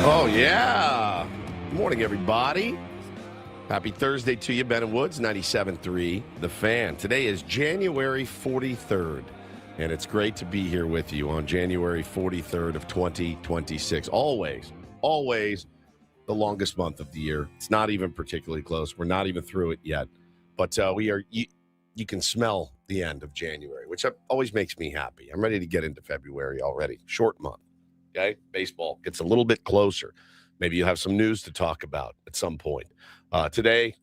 Oh, yeah. Good morning, everybody. Happy Thursday to you, Ben and Woods, 97.3, The Fan. Today is January 43rd, and it's great to be here with you on January 43rd of 2026. Always the longest month of the year. It's not even particularly close. We're not even through it yet, but you can smell the end of January, which always makes me happy. I'm ready to get into February already. Short month. Okay, baseball gets a little bit closer. Maybe you'll have some news to talk about at some point. Today,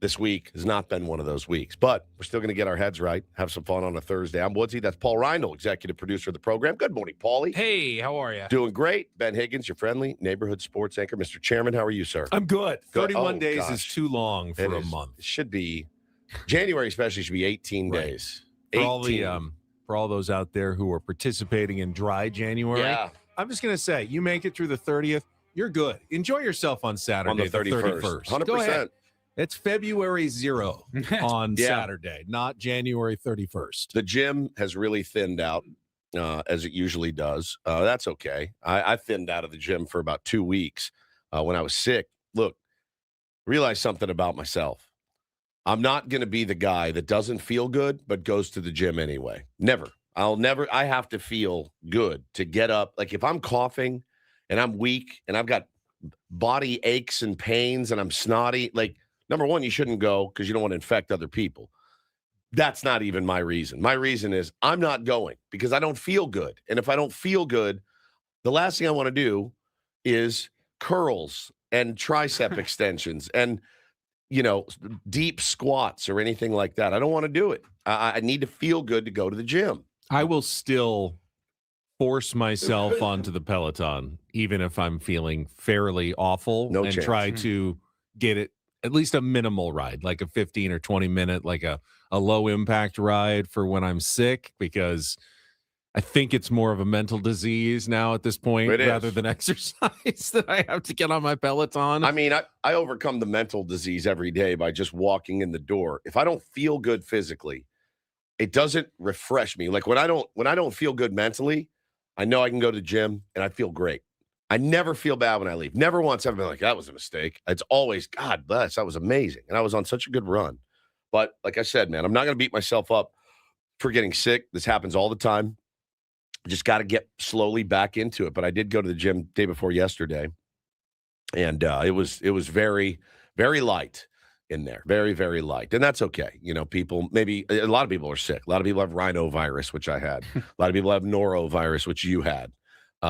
this week, has not been one of those weeks, but we're still going to get our heads right, have some fun on a Thursday. I'm Woodsy. That's Paul Reindl, executive producer of the program. Good morning, Paulie. Hey, how are you? Doing great. Ben Higgins, your friendly neighborhood sports anchor. Mr. Chairman, how are you, sir? I'm good. 31 days gosh. is too long for a month. It should be, January especially should be 18 Right. days. For all those out there who are participating in dry January, Yeah. I'm just going to say, you make it through the 30th, you're good. Enjoy yourself on Saturday, On the 31st. 100%. Go ahead. It's February 0 on Saturday, not January 31st. The gym has really thinned out, as it usually does. That's okay. I thinned out of the gym for about 2 weeks when I was sick. Look, realize something about myself. I'm not going to be the guy that doesn't feel good but goes to the gym anyway. Never. I have to feel good to get up. Like if I'm coughing and I'm weak and I've got body aches and pains and I'm snotty, like, number one, you shouldn't go because you don't want to infect other people. That's not even my reason. My reason is I'm not going because I don't feel good. And if I don't feel good, the last thing I want to do is curls and tricep extensions and, deep squats or anything like that. I don't want to do it. I need to feel good to go to the gym. I will still force myself onto the Peloton, even if I'm feeling fairly awful, No and chance. try to get it at least a minimal ride, like a 15 or 20 minute, like a low impact ride for when I'm sick, because I think it's more of a mental disease now at this point rather than exercise that I have to get on my Peloton. I mean, I overcome the mental disease every day by just walking in the door. If I don't feel good physically, it doesn't refresh me. Like when I don't feel good mentally, I know I can go to the gym and I feel great. I never feel bad when I leave. Never once have I been like, that was a mistake. It's always, God bless, that was amazing. And I was on such a good run. But like I said, man, I'm not going to beat myself up for getting sick. This happens all the time. I just got to get slowly back into it. But I did go to the gym day before yesterday. And it was very, very light in there. Very, very light. And that's okay. People, maybe a lot of people are sick. A lot of people have rhinovirus, which I had. A lot of people have norovirus, which you had.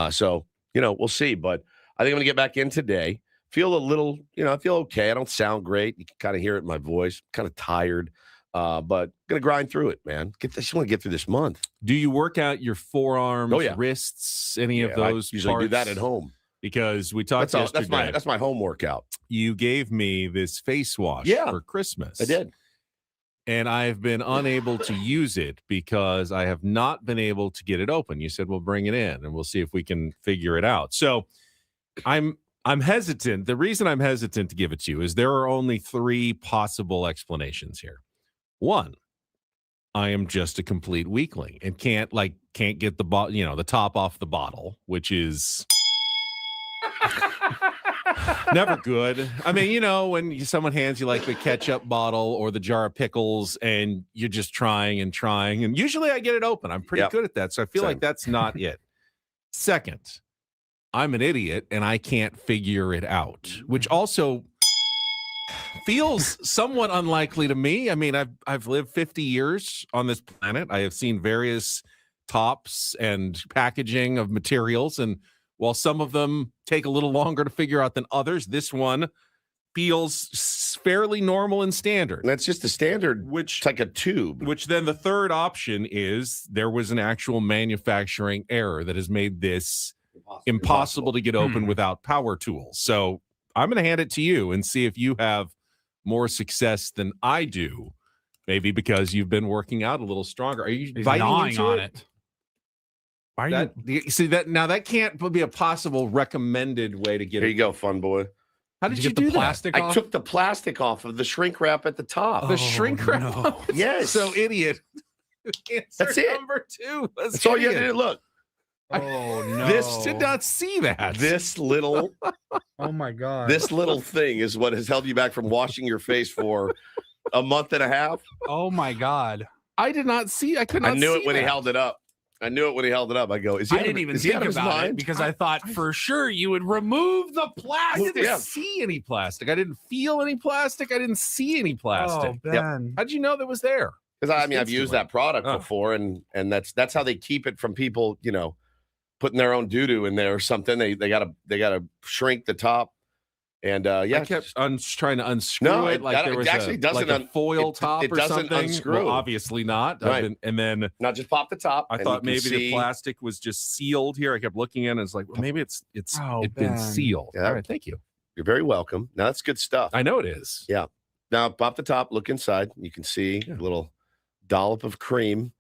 So, we'll see. But I think I'm going to get back in today. Feel a little, I feel okay. I don't sound great. You can kind of hear it in my voice. Kind of tired. But going to grind through it, man. I just want to get through this month. Do you work out your forearms, Oh, wrists, any of those I usually parts? do that at home. Because we talked yesterday. That's my home workout. You gave me this face wash for Christmas. I did. And I've been unable to use it because I have not been able to get it open. You said, well, bring it in and we'll see if we can figure it out. So I'm hesitant. The reason I'm hesitant to give it to you is there are only 3 possible explanations here. 1, I am just a complete weakling and can't get the top off the bottle, which is never good. I mean, when someone hands you like the ketchup bottle or the jar of pickles and you're just trying, and usually I get it open. I'm pretty good at that. So I feel like that's not it. Second, I'm an idiot and I can't figure it out, which also feels somewhat unlikely to me. I mean, I've lived 50 years on this planet. I have seen various tops and packaging of materials, and while some of them take a little longer to figure out than others, this one feels fairly normal and standard. And that's just the standard, which it's like a tube. Which then the third option is there was an actual manufacturing error that has made this impossible to get open without power tools. So I'm going to hand it to you and see if you have more success than I do, maybe because you've been working out a little stronger. Are you biting into it? Why are you see that now? That can't be a possible recommended way to get it. Here you go, fun boy. How did you do the plastic that? off? I took the plastic off of the shrink wrap at the top. The shrink wrap? Yes. So idiot. That's it. Number 2. That's all you had to do. Look. Oh no! This did not see that. This little. Oh my god! This little thing is what has held you back from washing your face for a month and a half. Oh my god! I did not see. I could not. I knew see it when that. he held it up. I knew it when he held it up. I go, is he? I didn't even is he think out of his about it mind? because I thought for sure you would remove the I plastic. didn't see any plastic. I didn't feel any plastic. I didn't see any plastic. Oh, Ben. How'd you know that was there? Because I mean, I've Instantly. used that product before, and that's how they keep it from people, putting their own doo-doo in there or something. They gotta shrink the top. And I kept trying to unscrew it. Like there was a foil top it or doesn't something. unscrew. Well, obviously not. Right. And then not just pop the top. I thought maybe the plastic was just sealed here. I kept looking at it. It's like, well, maybe it's been sealed. Yeah. All right, thank you. You're very welcome. Now that's good stuff. I know it is. Yeah. Now pop the top. Look inside. You can see a little dollop of cream,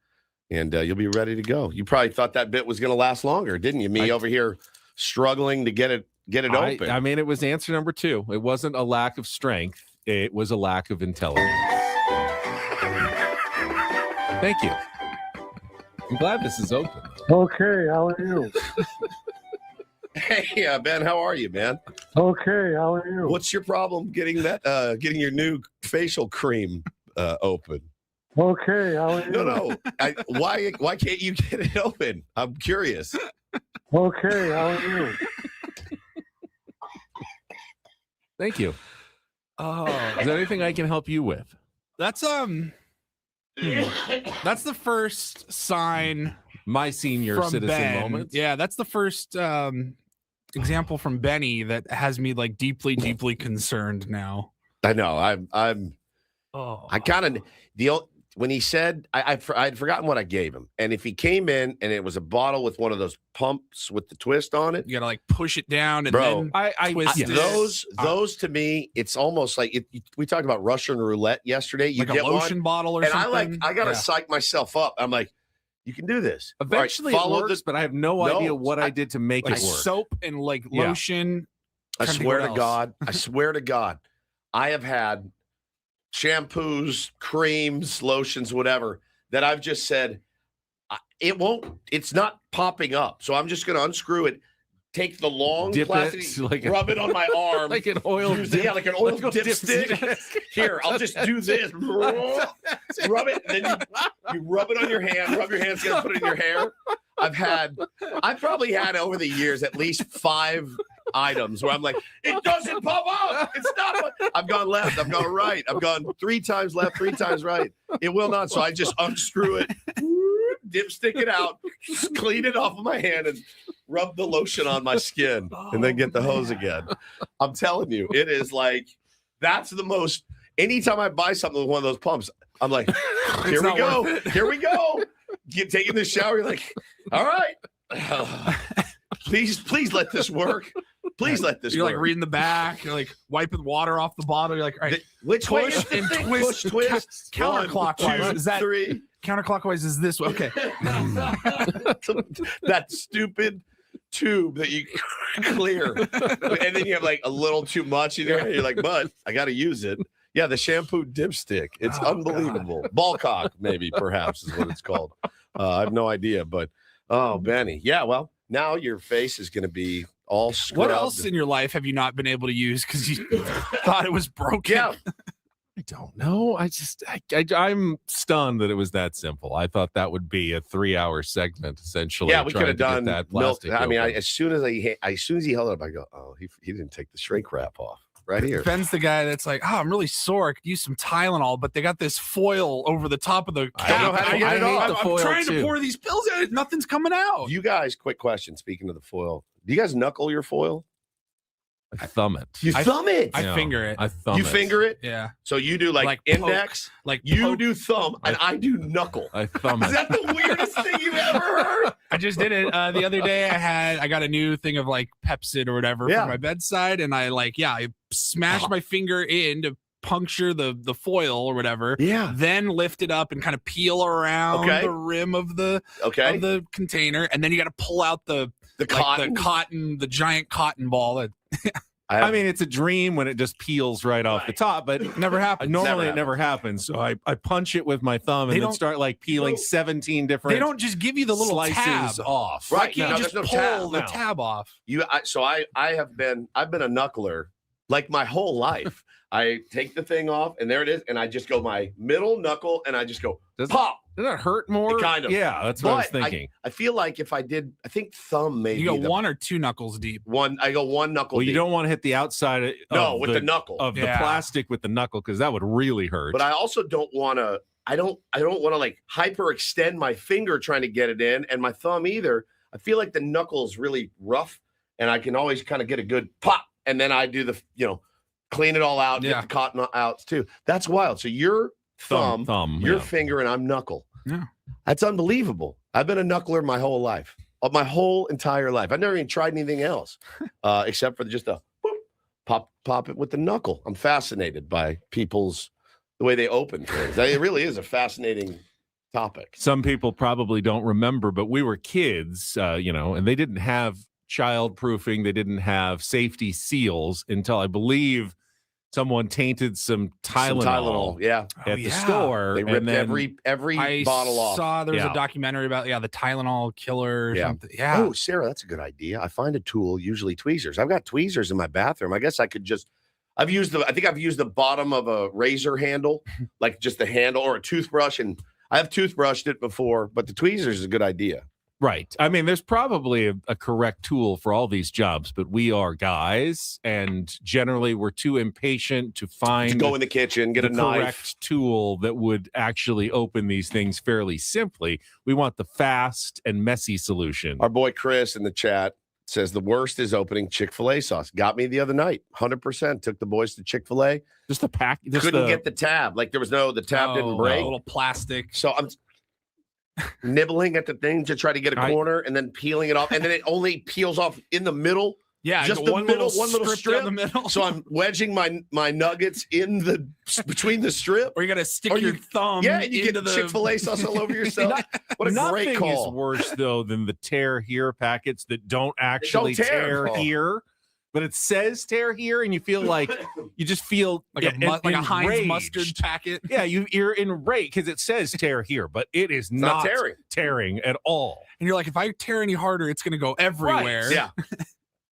and you'll be ready to go. You probably thought that bit was going to last longer, didn't you? Me over here struggling to get it open. I mean, it was answer number 2. It wasn't a lack of strength. It was a lack of intelligence. Thank you. I'm glad this is open. Okay, how are you? Hey, Ben, how are you, man? Okay, how are you? What's your problem getting getting your new facial cream open? Okay, how are you? No. Why can't you get it open? I'm curious. Okay, how are you? Thank you. Oh, Is there anything I can help you with? that's that's the first sign My senior from citizen Ben. moment. Yeah, that's the first example from Benny that has me like deeply concerned now. I know. I'm. Oh, I kind of when he said I'd forgotten what I gave him, and if he came in and it was a bottle with one of those pumps with the twist on it, you gotta like push it down and Bro, then I twist it. those to me, it's almost like we talked about Russian roulette yesterday. You like get a lotion one, bottle or and something. I gotta psych myself up. I'm like, you can do this. Eventually All right, it works, but I have no idea what I did to make like it work. soap and like Yeah. lotion. I Trying to swear think to what God, I swear to God, I have had shampoos, creams, lotions, whatever, that I've just said, it's not popping up. So I'm just going to unscrew it, take the long Dip plastic, it, rub it on my arm. like an oil Use like an oil like a dipstick. Here, I'll just do this. Rub it, and then you rub it on your hand, rub your hands together, put it in your hair. I've probably had over the years at least 5 items where I'm like, it doesn't pop up. It's not. I've gone left. I've gone right. I've gone 3 times left, 3 times right. It will not. So I just unscrew it, dipstick it out, clean it off of my hand, and rub the lotion on my skin, and then get the hose again. I'm telling you, it is like that's the most. Anytime I buy something with one of those pumps, I'm like, here we go. Here we go. Get taking the shower. You're like, all right. Please let this work. Please let this You're work. like reading the back. You're like wiping water off the bottle. You're like, all right, Which way push is the and thing? twist, Push, twist. counterclockwise. 1, 2, Is that 3. counterclockwise? Is this okay? That stupid tube that you clear, and then you have like a little too much in there. You're like, but I got to use it. Yeah, the shampoo dipstick. It's unbelievable. Ball cock, maybe, perhaps, is what it's called. I have no idea, but Benny. Yeah, well, now your face is going to be all scrubbed. What else in your life have you not been able to use because you thought it was broken? Yeah. I don't know. I'm stunned that it was that simple. I thought that would be a 3-hour segment, essentially. Yeah, we could have done that milk. plastic. I mean, open. as soon as he held it up, I go, oh, he didn't take the shrink wrap off. Right here. Ben's the guy that's like, oh, I'm really sore. I could use some Tylenol, but they got this foil over the top of the I don't know how to get it off. I'm trying to pour these pills out. Nothing's coming out. You guys, quick question. Speaking of the foil, do you guys knuckle your foil? I thumb it. You thumb it. I finger it. I thumb You finger it? Yeah. So you do like poke, index, like you poke. do thumb, and I do knuckle. I thumb Is it. that the weirdest thing you've ever heard? I just did it the other day. I got a new thing of like Pepsid or whatever Yeah. for my bedside, and I smashed my finger in to puncture the foil or whatever. Yeah. Then lift it up and kind of peel around Okay. the rim of the container, and then you got to pull out the cotton. the giant cotton ball that I mean, it's a dream when it just peels right off the top, but Never happened. normally it never happens. So I punch it with my thumb and then start like peeling 17 different. They don't just give you the little slices tab off. Right? You No, just there's pull no the tab off. I've been a knuckler like my whole life. I take the thing off, and there it is, and I just go my middle knuckle, and I just go pop. Does that hurt more? Kind of. Yeah, that's what I was thinking. I feel like if I did, I think thumb maybe. You go 1 or 2 knuckles deep. I go 1 knuckle deep. You don't want to hit the outside with the knuckle. Of the plastic with the knuckle, because that would really hurt. But I also don't want to, I don't want to like hyperextend my finger trying to get it in, and my thumb either. I feel like the knuckle is really rough, and I can always kind of get a good pop, and then I do the, clean it all out, get the cotton out too. That's wild. So your thumb, your finger, and I'm knuckle. Yeah. That's unbelievable. I've been a knuckler my whole life, my whole entire life. I've never even tried anything else except for just a boop, pop it with the knuckle. I'm fascinated by the way they open things. It really is a fascinating topic. Some people probably don't remember, but we were kids, and they didn't have child-proofing. They didn't have safety seals until I believe someone tainted some Tylenol at the store. They ripped every bottle off. I saw there was a documentary about the Tylenol killer. Something. Yeah. Oh, Sarah, that's a good idea. I find a tool, usually tweezers. I've got tweezers in my bathroom. I guess I could just. I think I've used the bottom of a razor handle, like just the handle, or a toothbrush, and I have toothbrushed it before. But the tweezers is a good idea. Right. I mean, there's probably a correct tool for all these jobs, but we are guys, and generally we're too impatient to go in the kitchen, get a knife. Correct tool that would actually open these things fairly simply. We want the fast and messy solution. Our boy Chris in the chat says the worst is opening Chick-fil-A sauce. Got me the other night. 100%. Took the boys to Chick-fil-A. Just the pack. Couldn't get the tab. Like the tab didn't break. A little plastic. So I'm nibbling at the thing to try to get a corner, and then peeling it off, and then it only peels off in the middle. Yeah, just the middle, one little strip in the middle. So I'm wedging my nuggets in between the strip. Or you got to stick your thumb. Yeah, and you get the Chick-fil-A sauce all over yourself. What a great call! Nothing is worse though than the tear here packets that don't actually tear here. But it says tear here, and you feel like you just feel like a Heinz mustard packet. Yeah, you're enraged because it says tear here, but it is not tearing at all. And you're like, if I tear any harder, it's going to go everywhere. Right.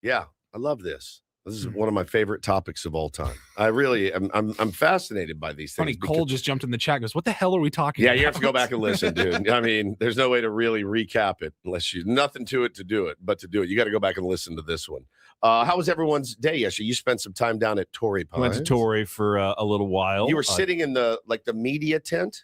Yeah. I love this. This is one of my favorite topics of all time. I really I'm fascinated by these things. Funny, Cole just jumped in the chat. Goes, what the hell are we talking about? Yeah, you have to go back and listen, dude. I mean, there's no way to really recap it unless nothing to it to do it. But to do it, you got to go back and listen to this one. How was everyone's day yesterday? You spent some time down at Torrey Pines. Went to Torrey for a little while. You were sitting in the media tent?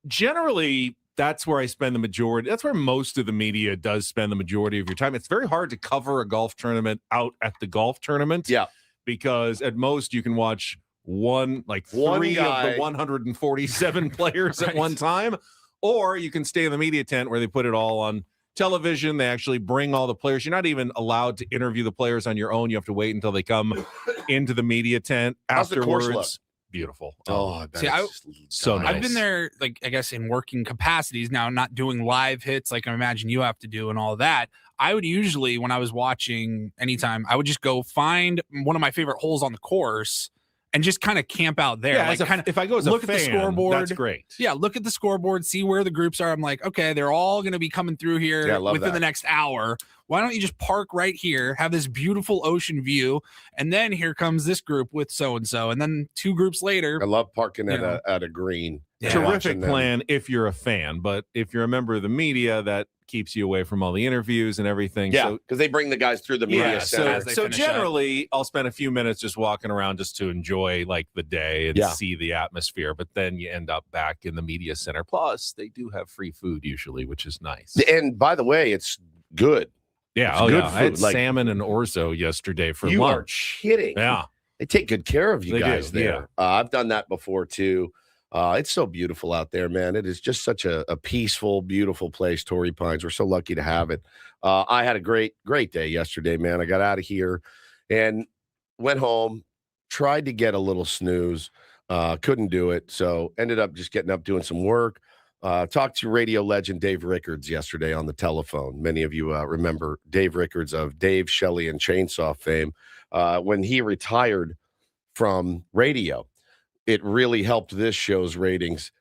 Generally, that's where I spend the majority. That's where most of the media does spend the majority of your time. It's very hard to cover a golf tournament out at the golf tournament. Yeah. Because at most you can watch three of the 147 players at one time, or you can stay in the media tent where they put it all on television. They actually bring all the players. You're not even allowed to interview the players on your own. You have to wait until they come into the media tent. How's the course look? Beautiful. Oh, see, so nice. I've been there, like, I guess in working capacities now, not doing live hits like I imagine you have to do and all that. I would usually, when I was watching anytime, I would just go find one of my favorite holes on the course and just kind of camp out there. Yeah, like if I go as look a at fan, the scoreboard, that's great. Yeah, look at the scoreboard, see where the groups are. I'm like, okay, they're all going to be coming through here within the next hour. Why don't you just park right here, have this beautiful ocean view, and then here comes this group with so-and-so, and then 2 groups later. I love parking at a green. Yeah. Terrific plan if you're a fan, but if you're a member of the media, that keeps you away from all the interviews and everything. Yeah, because they bring the guys through the media center. So generally, I'll spend a few minutes just walking around just to enjoy like the day and see the atmosphere, but then you end up back in the media center. Plus, they do have free food usually, which is nice. And by the way, it's good. Yeah, it's good food. I had salmon and orzo yesterday for lunch. You are kidding. Yeah. They take good care of you guys there. Yeah. I've done that before too. It's so beautiful out there, man. It is just such a peaceful, beautiful place, Torrey Pines. We're so lucky to have it. I had a great day yesterday, man. I got out of here and went home, tried to get a little snooze, couldn't do it. So ended up just getting up, doing some work. Talked to radio legend Dave Rickards yesterday on the telephone. Many of you remember Dave Rickards of Dave, Shelley, and Chainsaw fame. when he retired from radio, it really helped this show's ratings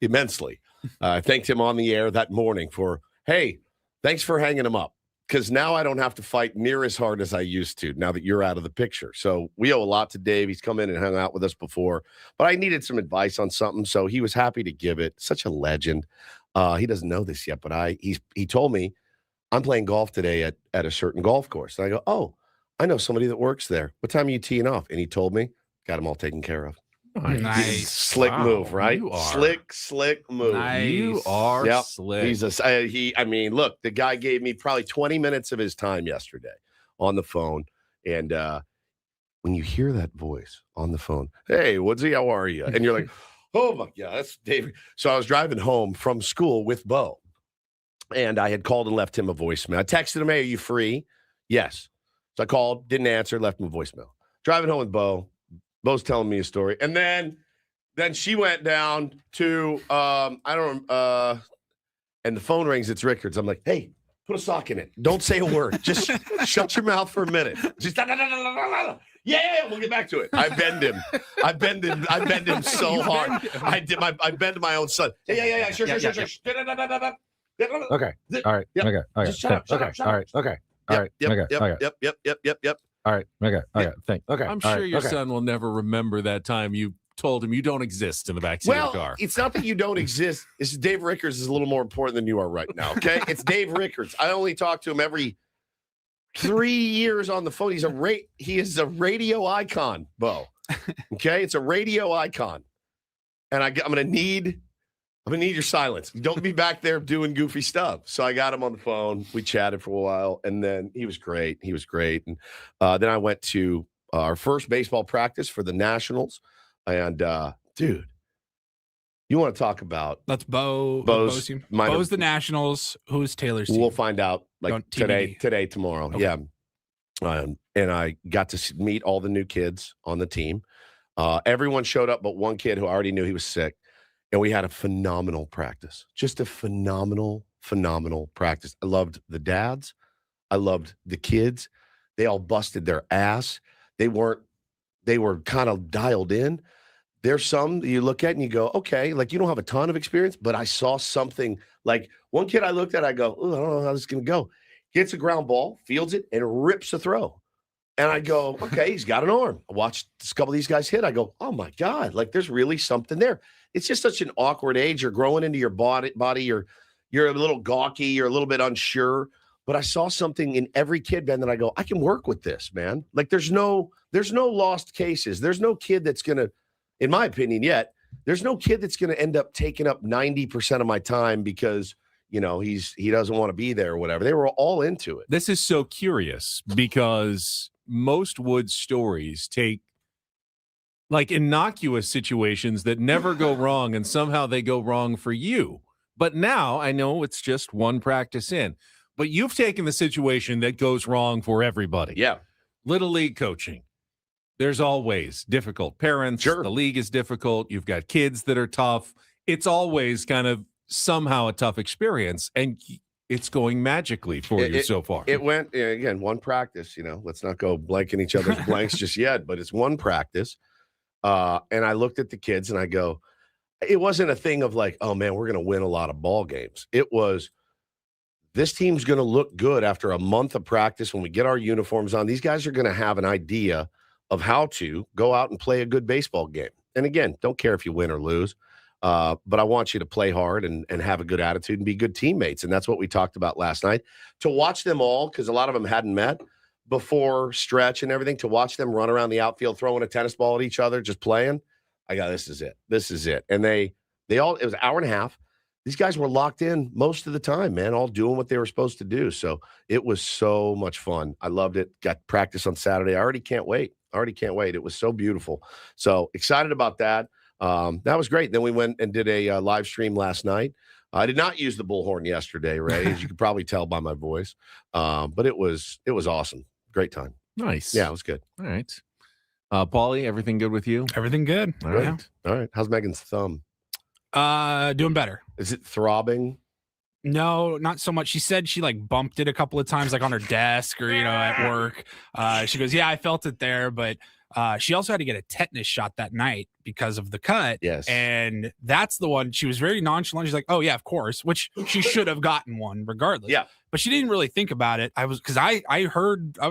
immensely. I thanked him on the air that morning for, hey, thanks for hanging him up. Because now I don't have to fight near as hard as I used to now that you're out of the picture. So we owe a lot to Dave. He's come in and hung out with us before. But I needed some advice on something, so he was happy to give it. Such a legend. He doesn't know this yet, but he told me, I'm playing golf today at a certain golf course. And I go, oh, I know somebody that works there. What time are you teeing off? And he told me, got them all taken care of. Nice. Slick move, right? Slick move. Nice. You are slick. I mean, look, the guy gave me probably 20 minutes of his time yesterday on the phone. And when you hear that voice on the phone, hey, Woodsy, how are you? And you're like, oh my God, that's Dave. So I was driving home from school with Bo. And I had called and left him a voicemail. I texted him, hey, are you free? Yes. So I called, didn't answer, left him a voicemail. Driving home with Bo. Bo's telling me a story. And then she went down to, and the phone rings. It's Rickards. I'm like, hey, put a sock in it. Don't say a word. Just shut your mouth for a minute. Just, yeah, we'll get back to it. I bend him so hard. I bend my own son. Yeah, sure. Okay. All right. Yep. Okay. Okay. Just shut up. Okay. All right. Okay. All right. Yep. All right. Okay. Thank. Okay. I'm sure your son will never remember that time you told him you don't exist in the backseat of the car. It's not that you don't exist. It's Dave Rickards is a little more important than you are right now. Okay, it's Dave Rickards. I only talk to him every 3 years on the phone. He is a radio icon, Bo. Okay, it's a radio icon, and I'm gonna need your silence. Don't be back there doing goofy stuff. So I got him on the phone. We chatted for a while, and then he was great. And then I went to our first baseball practice for the Nationals. And, dude, you want to talk about... That's Bo. Bo's the Nationals. Who's Taylor's team? We'll find out today, tomorrow. Okay. Yeah. And I got to meet all the new kids on the team. Everyone showed up but one kid who I already knew he was sick. And we had a phenomenal practice. Just a phenomenal practice. I loved the dads. I loved the kids. They all busted their ass. They were kind of dialed in. There's some that you look at and you go, okay, like you don't have a ton of experience, but I saw something like one kid I looked at, I go, oh, I don't know how this is going to go. Gets a ground ball, fields it, and rips a throw. And I go, okay, he's got an arm. I watched a couple of these guys hit. I go, oh my God, like there's really something there. It's just such an awkward age. You're growing into your body. You're a little gawky. You're a little bit unsure. But I saw something in every kid, Ben, that I go, I can work with this, man. Like there's no lost cases. There's no kid that's going to, in my opinion yet, there's no kid that's going to end up taking up 90% of my time because, you know, he doesn't want to be there or whatever. They were all into it. This is so curious because most Woods stories take like innocuous situations that never go wrong and somehow they go wrong for you. But now I know it's just one practice in. But you've taken the situation that goes wrong for everybody. Yeah. Little league coaching. There's always difficult parents. Sure. The league is difficult. You've got kids that are tough. It's always kind of somehow a tough experience. And it's going magically for you so far. It went, again, one practice, you know, let's not go blanking each other's blanks just yet, but it's one practice. And I looked at the kids and I go, it wasn't a thing of like, oh man, we're going to win a lot of ball games. It was, this team's going to look good after a month of practice. When we get our uniforms on, these guys are going to have an idea of how to go out and play a good baseball game. And again, don't care if you win or lose. But I want you to play hard and have a good attitude and be good teammates. And that's what we talked about last night. To watch them all, because a lot of them hadn't met before stretch and everything, to watch them run around the outfield, throwing a tennis ball at each other, just playing. I go, this is it. This is it. And they all, it was an hour and a half. These guys were locked in most of the time, man, all doing what they were supposed to do. So it was so much fun. I loved it. Got practice on Saturday. I already can't wait. It was so beautiful. So excited about that. That was great. Then we went and did a live stream last night. I did not use the bullhorn yesterday, Ray, as you could probably tell by my voice. But it was awesome. Great time. Nice. Yeah, it was good. All right. Paulie, everything good with you? Everything good. All right. All right. How's Megan's thumb? Doing better. Is it throbbing? No, not so much. She said she like bumped it a couple of times, like on her desk or at work. She goes, "Yeah, I felt it there," but she also had to get a tetanus shot that night because of the cut. Yes. And that's the one. She was very nonchalant. She's like, "Oh yeah, of course," which she should have gotten one regardless. Yeah. But she didn't really think about it. I was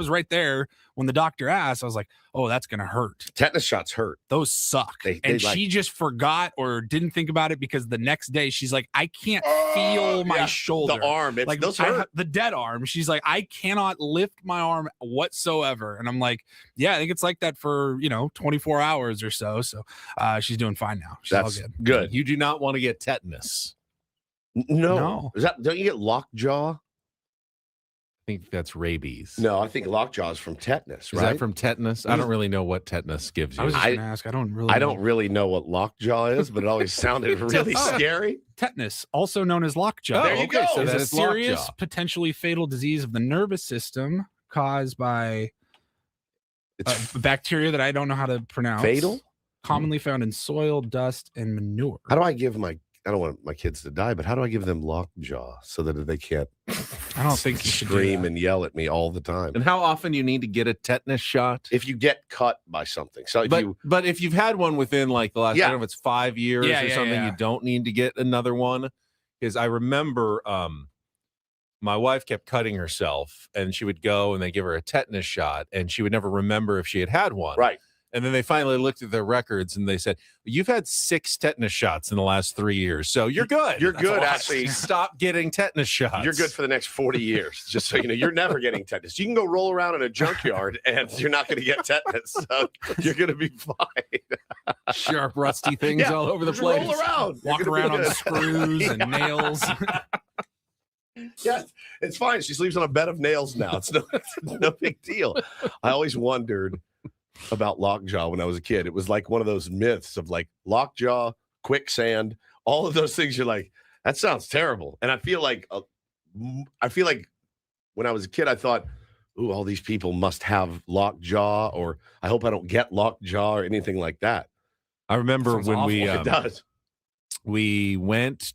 right there when the doctor asked. I was like, "Oh, that's gonna hurt." Tetanus shots hurt. Those suck. And she just forgot or didn't think about it because the next day she's like, I can't feel my shoulder. The arm. Like those hurt. the dead arm. She's like, I cannot lift my arm whatsoever. And I'm like, yeah, I think it's like that for, 24 hours or so. So she's doing fine now. She's That's all good. good. You do not want to get tetanus. No. Don't you get lockjaw? I think that's rabies. No, I think lockjaw is from tetanus, right? Is that from tetanus? I don't really know what tetanus gives you. I was just going to ask. I don't really know what lockjaw is, but it always sounded really scary. Tetanus, also known as lockjaw. There you go. So that it's a is serious, lockjaw. potentially fatal disease of the nervous system caused by a bacteria that I don't know how to pronounce. Fatal? Commonly found in soil, dust, and manure. How do I give I don't want my kids to die, but how do I give them lockjaw so that they can't I don't think you should scream and yell at me all the time? And how often you need to get a tetanus shot? If you get cut by something. So if But if you've had one within like the last, I don't know if it's 5 years or something, you don't need to get another one. Because I remember my wife kept cutting herself and she would go and they give her a tetanus shot and she would never remember if she had one. Right. And then they finally looked at their records and they said, you've had 6 tetanus shots in the last 3 years. So you're good. You're good, actually. Stop getting tetanus shots. You're good for the next 40 years. Just so you know, you're never getting tetanus. You can go roll around in a junkyard and you're not going to get tetanus. So you're going to be fine. Sharp, rusty things all over the Just place. roll around. Walk around on screws and nails. Yeah, it's fine. She sleeps on a bed of nails now. It's no big deal. I always wondered about lockjaw when I was a kid. It was like one of those myths of like lockjaw, quicksand, all of those things. You're like, that sounds terrible. And I feel like when I was a kid, I thought, ooh, all these people must have lockjaw, or I hope I don't get lockjaw or anything like that. I remember when It does. we went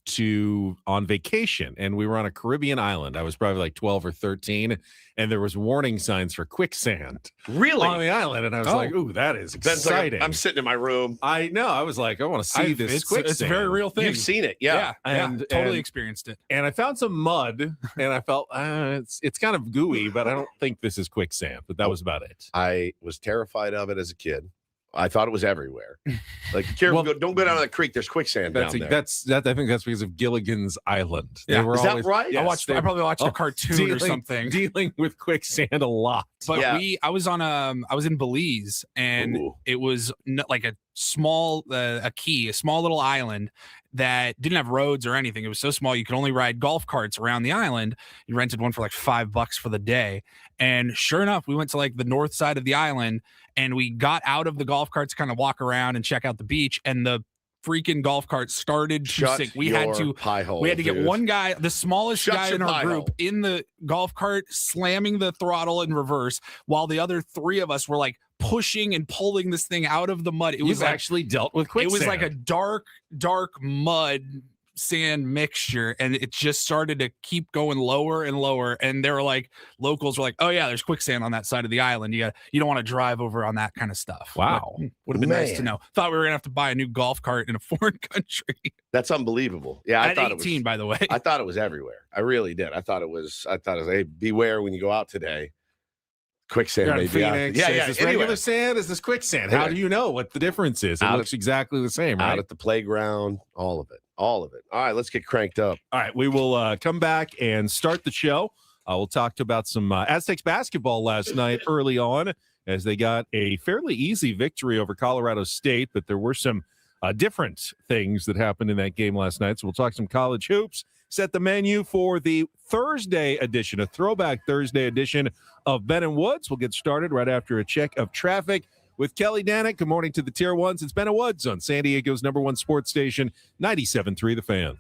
on vacation and we were on a Caribbean island. I was probably like 12 or 13 and there was warning signs for quicksand Really? on the island. And I was like, ooh, that is exciting. I'm sitting in my room. I know. I was like, I want to see this quicksand. It's a very real thing. You've seen it. Yeah. And totally experienced it. And I found some mud and I felt it's kind of gooey, but I don't think this is quicksand. But that was about it. I was terrified of it as a kid. I thought it was everywhere. Like, careful, don't go down to the creek. There's quicksand down there. I think that's because of Gilligan's Island. Yeah. They were Is that right? Yes, I probably watched a cartoon or something dealing with quicksand a lot. But I was in Belize and it was like a small small little island that didn't have roads or anything. It was so small you could only ride golf carts around the island. You rented one for like $5 for the day. And sure enough, we went to like the north side of the island and we got out of the golf carts, kind of walk around and check out the beach, and the freaking golf cart started to sink. We had to get one guy, the smallest guy in our group, in the golf cart, slamming the throttle in reverse, while the other 3 of us were like pushing and pulling this thing out of the mud. It was actually dealt with quicksand. It was like a dark mud sand mixture, and it just started to keep going lower and lower. And they were like, locals were like, oh yeah, there's quicksand on that side of the island. You don't want to drive over on that kind of stuff. Wow. Would have been nice to know. Thought we were gonna have to buy a new golf cart in a foreign country. That's unbelievable. Yeah, I thought 18, it was, by the way. I thought it was everywhere. I really did. I thought it was, hey, beware when you go out today. Quicksand may be out. Is this regular sand? Is this quicksand? How do you know what the difference is? It looks exactly the same, right? Out at the playground, all of it. All right, let's get cranked up. All right, we will come back and start the show. We'll talk about some Aztecs basketball last night early on as they got a fairly easy victory over Colorado State, but there were some different things that happened in that game last night. So we'll talk some college hoops, set the menu for the Thursday edition, a throwback Thursday edition of Ben and Woods. We'll get started right after a check of traffic with Kelly Danick. Good morning to the Tier 1s. It's Ben and Woods on San Diego's #1 sports station, 97.3 The Fan.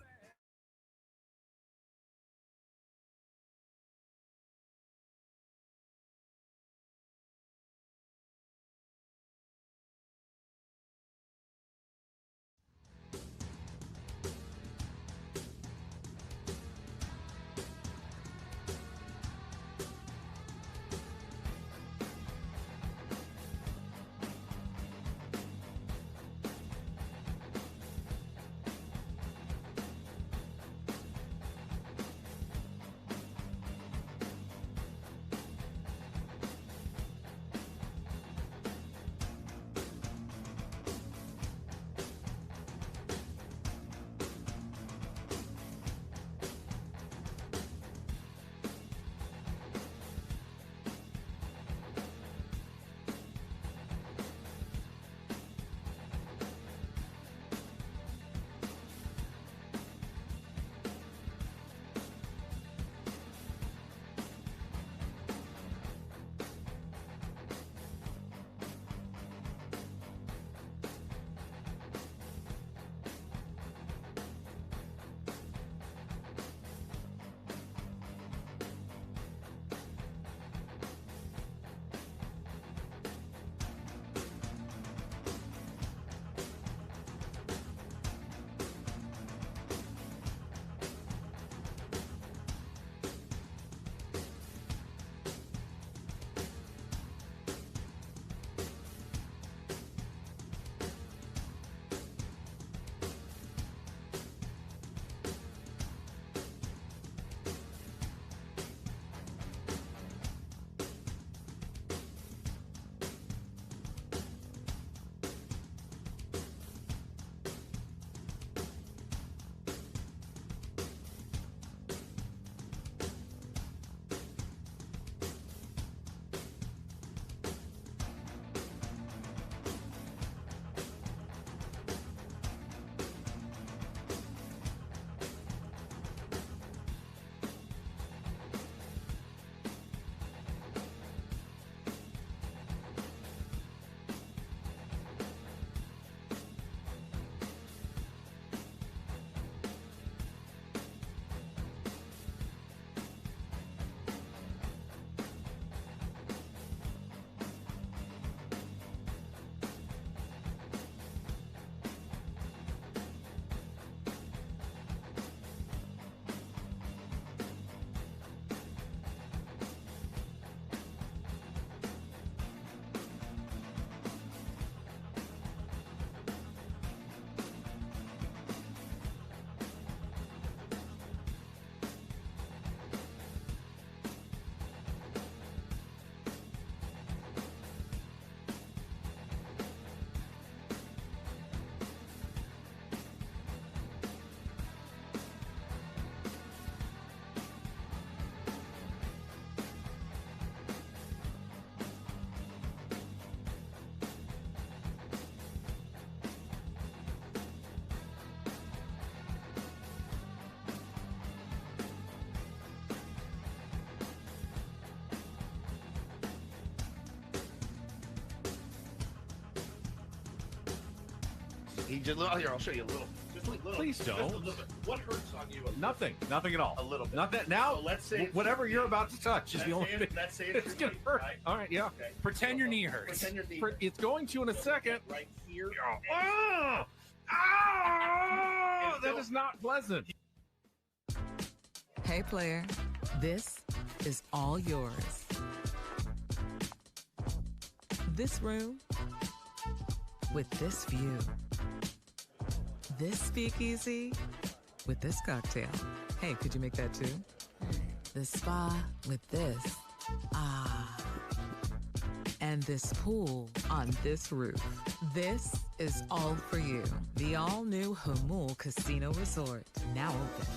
He just, here, I'll show you a little. Just a little. Please don't. Just a little bit. What hurts on you? Nothing at all. A little bit. Not that now. So let's say whatever you're about to touch is the only thing. Let's say It's gonna hurt. Right? All right, yeah. Okay. Pretend your knee hurts. Pretend your knee. It's going to in a second. Right here. Oh, that is not pleasant. Hey, player, this is all yours. This room with this view. This speakeasy with this cocktail. Hey, could you make that too? The spa with this. Ah. And this pool on this roof. This is all for you. The all-new Hamul Casino Resort, now open.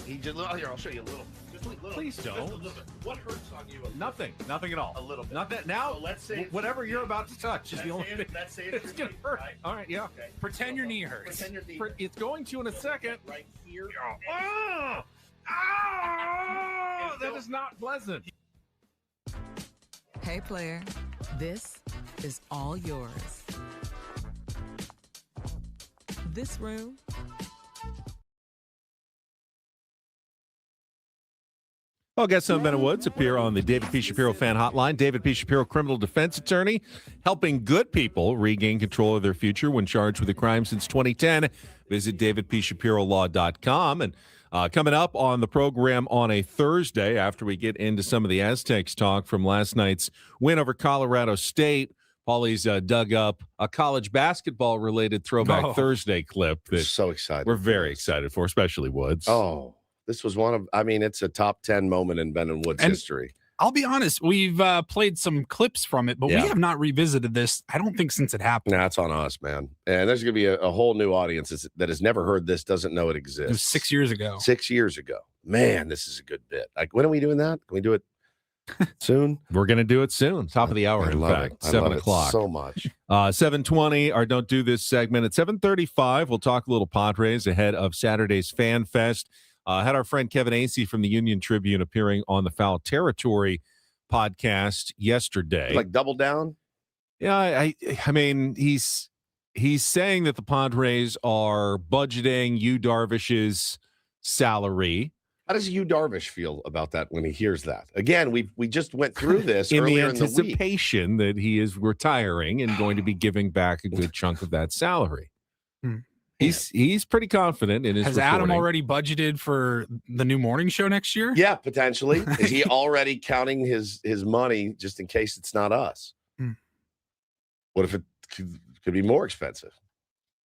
He just, here, I'll show you a little. Just a little. Please don't. Just a little bit. What hurts on you? Nothing at all. A little bit. Not that now. So let's say whatever you're about to touch is the only thing. Let's say It's gonna hurt. Right? All right, yeah. Okay. Pretend your knee hurts. Pretend your knee. It's going to in a second. Right here. Oh, that is not pleasant. Hey, player, this is all yours. This room Well, guests on Ben and Woods appear on the David P. Shapiro fan hotline. David P. Shapiro, criminal defense attorney, helping good people regain control of their future when charged with a crime since 2010. Visit davidpshapirolaw.com. And coming up on the program on a Thursday, after we get into some of the Aztecs talk from last night's win over Colorado State, Paulie's dug up a college basketball-related Throwback Thursday clip that so excited. We're very excited for, especially Woods. Oh, this was it's a top 10 moment in Ben and Woods history. I'll be honest, we've played some clips from it, but we have not revisited this, I don't think, since it happened. Nah, it's on us, man. And there's going to be a whole new audience that has never heard this, doesn't know it exists. It was 6 years ago. 6 years ago. Man, this is a good bit. Like, when are we doing that? Can we do it soon? We're going to do it soon. Top of the hour, in fact. 7 o'clock. So much. 7:20, our Don't Do This segment. At 7:35, we'll talk a little Padres ahead of Saturday's Fan Fest. Had our friend Kevin Acey from the Union Tribune appearing on the Foul Territory podcast yesterday. Like double down? Yeah, I mean, he's saying that the Padres are budgeting Yu Darvish's salary. How does Yu Darvish feel about that when he hears that? Again, we just went through this in the earlier in the week. anticipation that he is retiring and going to be giving back a good chunk of that salary. He's pretty confident in his Has reporting. Adam already budgeted for the new morning show next year? Yeah, potentially. Is he already counting his money just in case it's not us? What if it could be more expensive?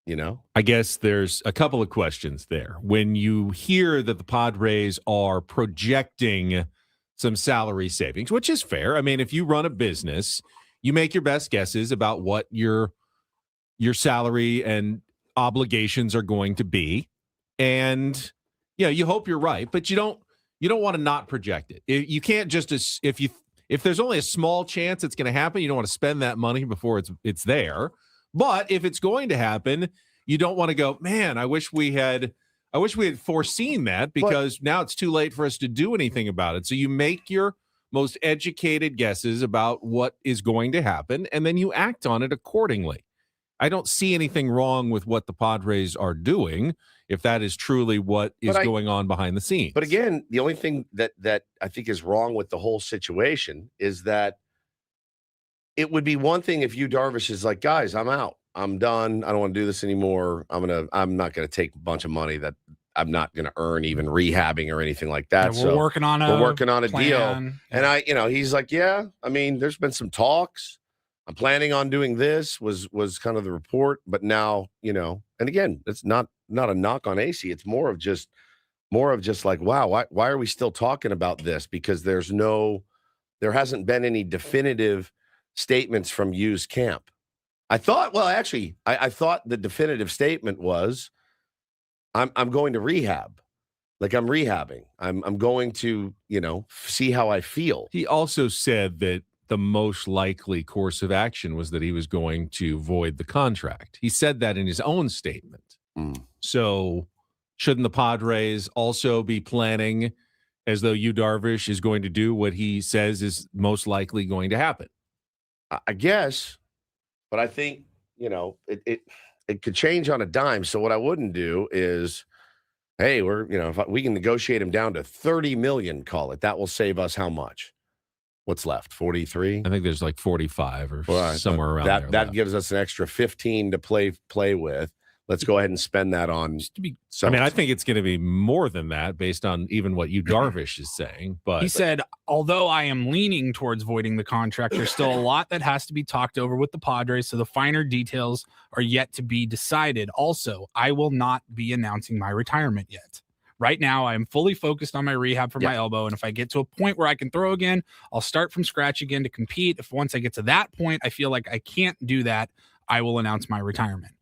You know? I guess there's a couple of questions there. When you hear that the Padres are projecting some salary savings, which is fair. I mean, if you run a business, you make your best guesses about what your salary and obligations are going to be, and you hope you're right, but you don't want to not project it. You can't just, if there's only a small chance it's going to happen, you don't want to spend that money before it's there. But if it's going to happen, you don't want to go, man, I wish we had foreseen that, because now it's too late for us to do anything about it. So you make your most educated guesses about what is going to happen, and then you act on it accordingly. I don't see anything wrong with what the Padres are doing if that is truly what is going on behind the scenes. But again, the only thing that I think is wrong with the whole situation is that it would be one thing if Yu Darvish is like, guys, I'm out. I'm done. I don't want to do this anymore. I'm not going to take a bunch of money that I'm not going to earn even rehabbing or anything like that. Yeah, we're working on a deal. And he's like, yeah, I mean, there's been some talks. I'm planning on doing this was kind of the report, but now, and again, it's not a knock on AC. It's more of just like, wow, why are we still talking about this? Because there hasn't been any definitive statements from Yu's camp. I thought the definitive statement was, I'm going to rehab. Like, I'm rehabbing. I'm going to, see how I feel. He also said that the most likely course of action was that he was going to void the contract. He said that in his own statement. So shouldn't the Padres also be planning as though Yu Darvish is going to do what he says is most likely going to happen? I guess, but I think, it could change on a dime. So what I wouldn't do is, hey, if we can negotiate him down to 30 million, call it, that will save us how much? What's left? 43? I think there's like 45 or somewhere around there. That gives us an extra 15 to play with. Let's go ahead and spend that on. I think it's going to be more than that based on even what Yu Darvish is saying. But he said, although I am leaning towards voiding the contract, there's still a lot that has to be talked over with the Padres, so the finer details are yet to be decided. Also, I will not be announcing my retirement yet. Right now, I am fully focused on my rehab for my elbow, and if I get to a point where I can throw again, I'll start from scratch again to compete. If once I get to that point, I feel like I can't do that, I will announce my retirement.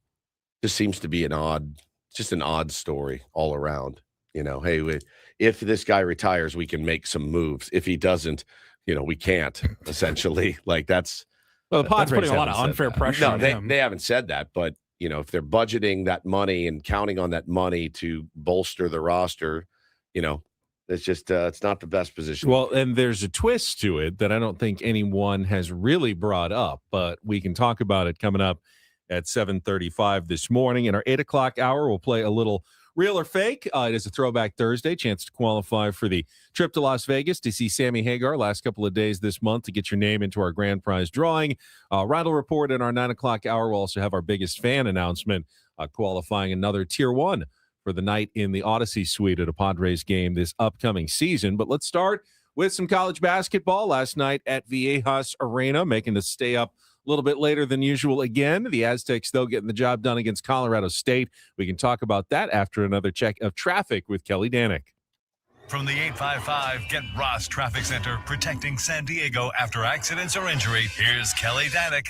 Just seems to be an odd story all around. Hey, if this guy retires, we can make some moves. If he doesn't, we can't. Essentially, like that's the Padres putting a lot of unfair pressure on him. They haven't said that, but. If they're budgeting that money and counting on that money to bolster the roster, it's just it's not the best position. Well, and there's a twist to it that I don't think anyone has really brought up, but we can talk about it coming up at 7:35 this morning. In our 8 o'clock hour, we'll play a little Real or fake? It is a Throwback Thursday. Chance to qualify for the trip to Las Vegas to see Sammy Hagar last couple of days this month to get your name into our grand prize drawing. Rattle report in our 9 o'clock hour. We'll also have our biggest fan announcement, qualifying another Tier 1 for the night in the Odyssey Suite at a Padres game this upcoming season. But let's start with some college basketball. Last night at Viejas Arena, making us stay up a little bit later than usual again. The Aztecs, though, getting the job done against Colorado State. We can talk about that after another check of traffic with Kelly Danick. From the 855 Get Ross Traffic Center, protecting San Diego after accidents or injury, here's Kelly Danick.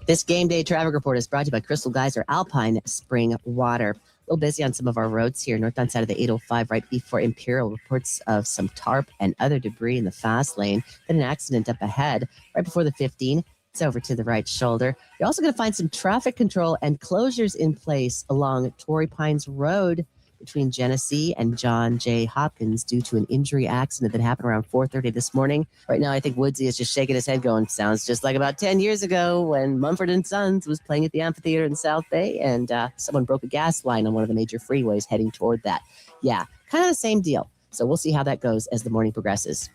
This game day traffic report is brought to you by Crystal Geyser Alpine Spring Water. A little busy on some of our roads here. Northbound side of the 805 right before Imperial. Reports of some tarp and other debris in the fast lane. Then an accident up ahead right before the 15. It's over to the right shoulder. You're also going to find some traffic control and closures in place along Torrey Pines Road between Genesee and John J. Hopkins due to an injury accident that happened around 4:30 this morning. Right now, I think Woodsy is just shaking his head going, sounds just like about 10 years ago when Mumford & Sons was playing at the amphitheater in South Bay and someone broke a gas line on one of the major freeways heading toward that. Yeah, kind of the same deal. So we'll see how that goes as the morning progresses.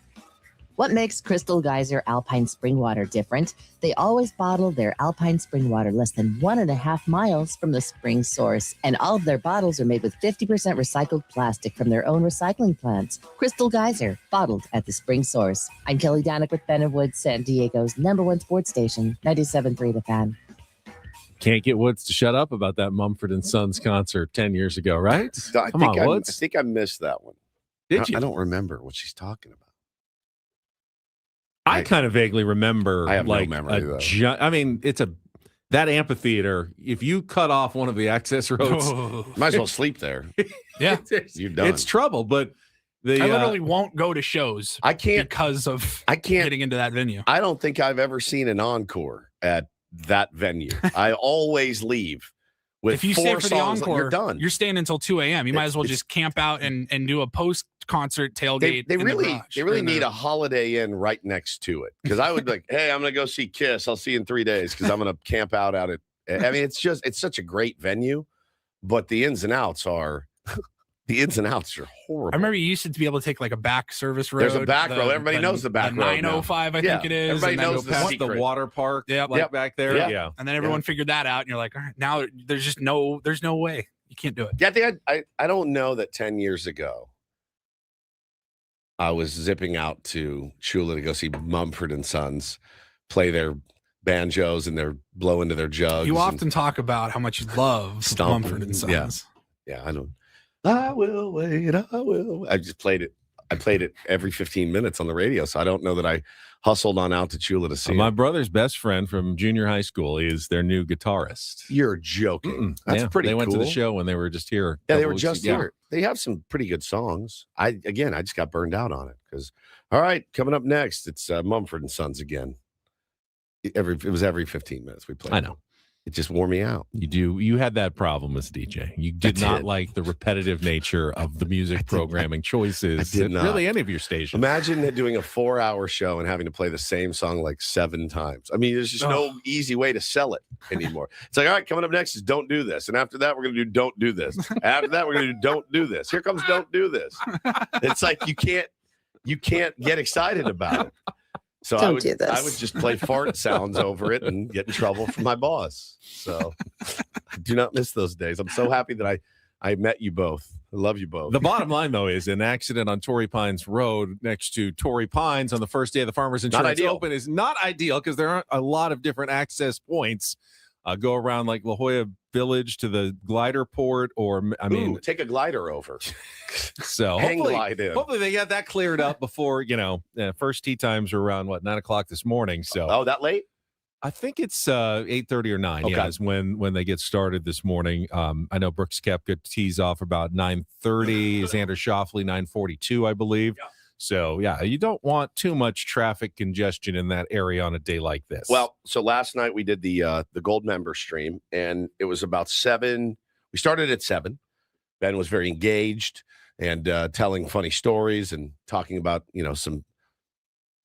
What makes Crystal Geyser Alpine Spring Water different? They always bottle their Alpine Spring Water less than 1.5 miles from the spring source. And all of their bottles are made with 50% recycled plastic from their own recycling plants. Crystal Geyser, bottled at the spring source. I'm Kelly Danick with Ben and Woods, San Diego's #1 sports station, 97.3 The Fan. Can't get Woods to shut up about that Mumford & Sons concert 10 years ago, right? Come on, Woods. I think I missed that one. Did you? I don't remember what she's talking about. I kind of vaguely remember. I have no memory, though. It's that amphitheater. If you cut off one of the access roads, might as well sleep there. Yeah, You're done. It's trouble. But I literally won't go to shows. I can't because of getting into that venue. I don't think I've ever seen an encore at that venue. I always leave with if you 4 stay for the songs. encore, You're done. You're staying until 2 a.m. You might as well just camp out and do a post-concert tailgate. They really need a Holiday Inn right next to it, because I would be like, hey, I'm going to go see Kiss. I'll see you in 3 days because I'm going to camp out at it. I mean, it's such a great venue, but the ins and outs are horrible. I remember you used to be able to take like a back service road. There's a back road. Everybody knows the back road. 905, I think it is. Everybody knows the secret. The water park, back there. Yeah. And then everyone figured that out, and you're like, all right, now there's no way you can't do it. Yeah, I don't know that 10 years ago I was zipping out to Shula to go see Mumford & Sons play their banjos and they're blow into their jugs. You often talk about how much you love Mumford & Sons. Yeah, I don't. I will wait. I will. I just played it. I played it every 15 minutes on the radio, so I don't know that I hustled on out to Chula to see my it. brother's best friend from junior high school is their new guitarist. You're joking. That's pretty cool. They went to cool. the show when they were just here. Yeah, they were just here. They have some pretty good songs. I just got burned out on it because, all right, coming up next, it's Mumford & Sons again. It was every 15 minutes we played. I know. It just wore me out. You had that problem as a DJ. You did not like the repetitive nature of the music programming choices. I did not. Really any of your stations. Imagine doing a 4-hour show and having to play the same song like 7 times. I mean, there's just no easy way to sell it anymore. It's like, all right, coming up next is Don't Do This. And after that, we're going to do Don't Do This. After that, we're going to do Don't Do This. Here comes Don't Do This. It's like you can't get excited about it. So I would just play fart sounds over it and get in trouble from my boss. So I do not miss those days. I'm so happy that I met you both. I love you both. The bottom line, though, is an accident on Torrey Pines Road next to Torrey Pines on the first day of the Farmers Insurance Open is not ideal because there aren't a lot of different access points. Go around like La Jolla Village to the glider port, or take a glider over. So hopefully they got that cleared up before first tee times are around 9:00 this morning. So that late? I think it's 8:30 or 9. Okay. Yeah, is when they get started this morning. I know Brooks Koepka tees off about 9:30. Xander Schauffele 9:42, I believe. Yeah. So, you don't want too much traffic congestion in that area on a day like this. Well, so last night we did the gold member stream, and it was about 7. We started at 7. Ben was very engaged and telling funny stories and talking about, some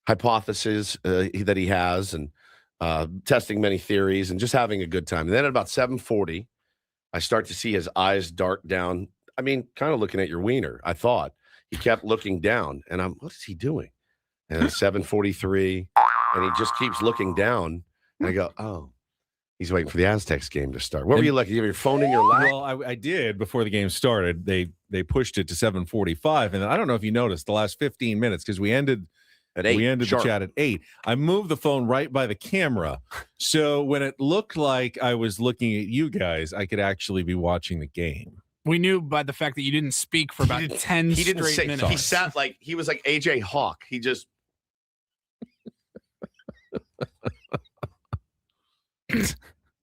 hypotheses that he has and testing many theories and just having a good time. And then at about 7:40, I start to see his eyes dart down. I mean, kind of looking at your wiener, I thought. He kept looking down, and what is he doing? And it's 7:43, and he just keeps looking down. And I go, oh, he's waiting for the Aztecs game to start. What were you looking? You have your phone in your lap? Well, I did before the game started. They pushed it to 7:45, and I don't know if you noticed the last 15 minutes because we ended at 8. We ended the chat at 8. I moved the phone right by the camera, so when it looked like I was looking at you guys, I could actually be watching the game. We knew by the fact that you didn't speak for about 10 straight minutes. He sat like he was like AJ Hawk. He just.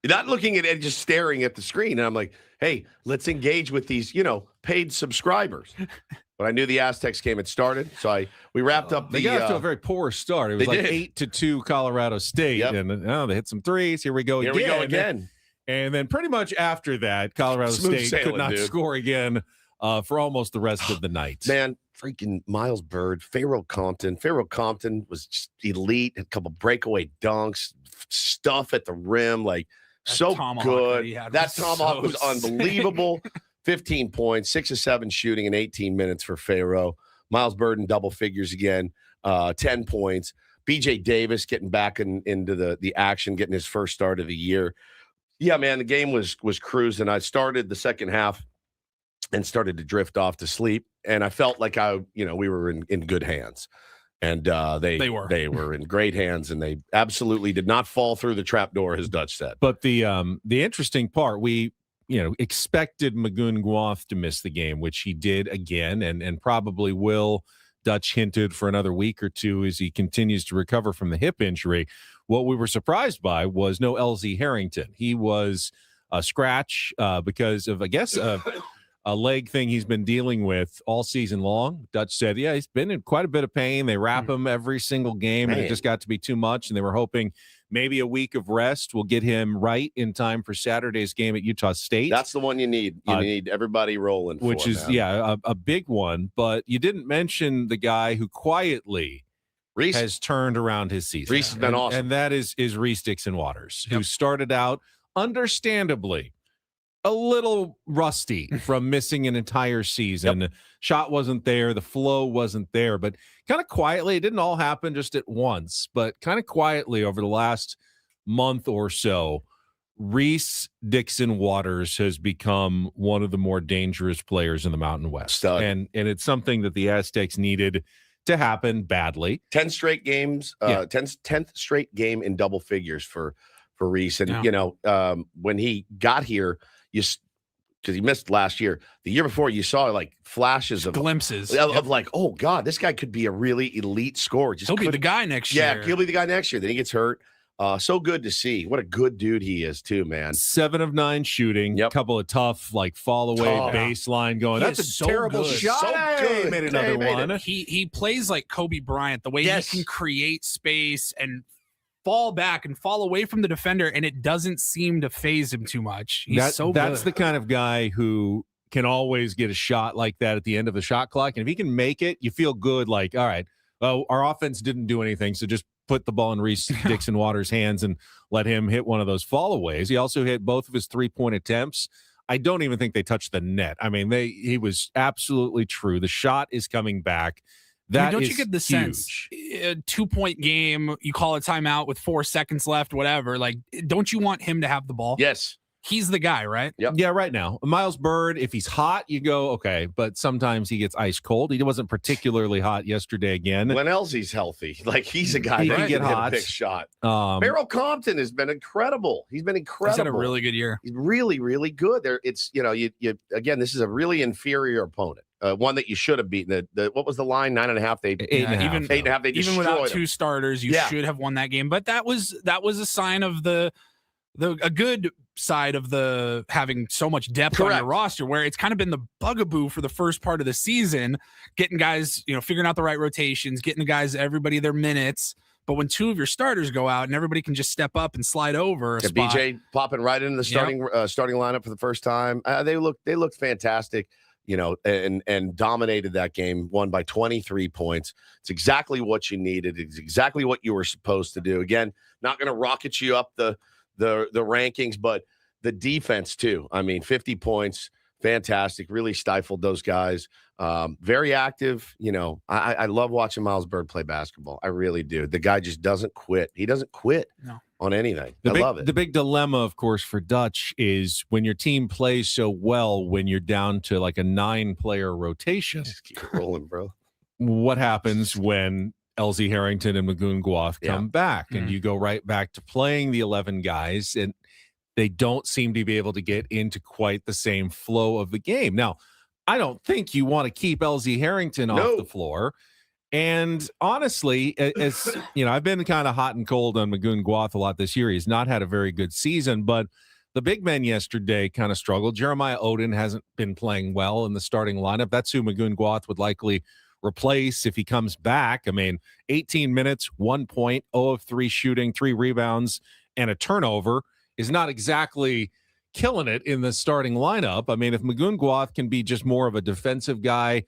Not looking at it, just staring at the screen. And I'm like, hey, let's engage with these, paid subscribers. But I knew the Aztecs game had started, so we wrapped up. They got off to a very poor start. It was like 8-2 Colorado State, and they hit some threes. Here we go again. And then pretty much after that, Colorado State could not score again for almost the rest of the night. Man, freaking Miles Bird, Pharaoh Compton. Pharaoh Compton was just elite. A couple breakaway dunks, stuff at the rim, like so good. That tomahawk was unbelievable. 15 points, 6 of 7 shooting in 18 minutes for Pharaoh. Miles Bird in double figures again, 10 points. BJ Davis getting back into the action, getting his first start of the year. Yeah, man, the game was cruising. I started the second half and started to drift off to sleep, and I felt like we were in good hands. And they were in great hands, and they absolutely did not fall through the trap door, as Dutch said. But the interesting part, we expected Magoon Guath to miss the game, which he did again, and probably will. Dutch hinted for another week or two as he continues to recover from the hip injury. What we were surprised by was no LZ Harrington. He was a scratch because of, I guess, a leg thing he's been dealing with all season long. Dutch said, yeah, he's been in quite a bit of pain. They wrap him every single game, and it just got to be too much, and they were hoping maybe a week of rest will get him right in time for Saturday's game at Utah State. That's the one you need. You need everybody rolling, which is a big one. But you didn't mention the guy who quietly has turned around his season. Reese has been awesome, and that is Reese Dixon-Waters, who started out understandably a little rusty from missing an entire season. Shot wasn't there. The flow wasn't there, but kind of quietly, it didn't all happen just at once, but kind of quietly over the last month or so, Reese Dixon-Waters has become one of the more dangerous players in the Mountain West. And it's something that the Aztecs needed to happen badly. 10 straight games, 10th straight game in double figures for Reese. And, when he got here, because he missed last year. The year before, you saw like flashes of glimpses of like, oh God, this guy could be a really elite scorer. He'll be the guy next year. Yeah, he'll be the guy next year. Then he gets hurt. So good to see. What a good dude he is too, man. 7 of 9 shooting. A couple of tough like fall away baseline going. That's a terrible shot. So good. Made another one. He plays like Kobe Bryant. The way he can create space and fall back and fall away from the defender, and it doesn't seem to phase him too much. He's so good. That's the kind of guy who can always get a shot like that at the end of the shot clock. And if he can make it, you feel good. Like, all right, well, our offense didn't do anything, so just put the ball in Reese Dixon-Waters' hands and let him hit one of those fallaways. He also hit both of his 3-point attempts. I don't even think they touched the net. I mean, he was absolutely true. The shot is coming back. Don't you get the sense, a 2-point game, you call a timeout with 4 seconds left, whatever. Like, don't you want him to have the ball? Yes. He's the guy, right? Yep. Yeah, right now. Miles Bird, if he's hot, you go, okay. But sometimes he gets ice cold. He wasn't particularly hot yesterday again. When Elsie's healthy, like he's a guy that can get hot. Hit a big shot. Pharaoh Compton has been incredible. He's been incredible. He's had a really good year. He's really, really good. It's you again, this is a really inferior opponent. One that you should have beaten. What was the line? 9.5. They 8.5. 8.5. They even without him. 2 starters, you should have won that game. But that was a sign of a good side of the having so much depth on your roster, where it's kind of been the bugaboo for the first part of the season, getting guys, figuring out the right rotations, getting the guys, everybody their minutes. But when 2 of your starters go out and everybody can just step up and slide over a spot. BJ popping right into the starting lineup for the first time. They looked fantastic, and dominated that game, won by 23 points. It's exactly what you needed. It's exactly what you were supposed to do. Again, not going to rocket you up the rankings, but the defense too. I mean, 50 points, fantastic. Really stifled those guys. Very active. You know, I love watching Miles Bird play basketball. I really do. The guy just doesn't quit. He doesn't quit on anything. I love it. The big dilemma, of course, for Dutch is when your team plays so well, when you're down to like a 9-player rotation. Just keep it rolling, bro. What happens when LZ Harrington and Magoon Guath come back, and you go right back to playing the 11 guys, and they don't seem to be able to get into quite the same flow of the game. Now, I don't think you want to keep LZ Harrington off the floor. And honestly, as you know, I've been kind of hot and cold on Magoon Guath a lot this year. He's not had a very good season, but the big men yesterday kind of struggled. Jeremiah Odin hasn't been playing well in the starting lineup. That's who Magoon Guath would likely replace if he comes back. I mean, 18 minutes, 1 point, 0 of 3 shooting, 3 rebounds, and a turnover is not exactly killing it in the starting lineup. I mean, if Magoon Guath can be just more of a defensive guy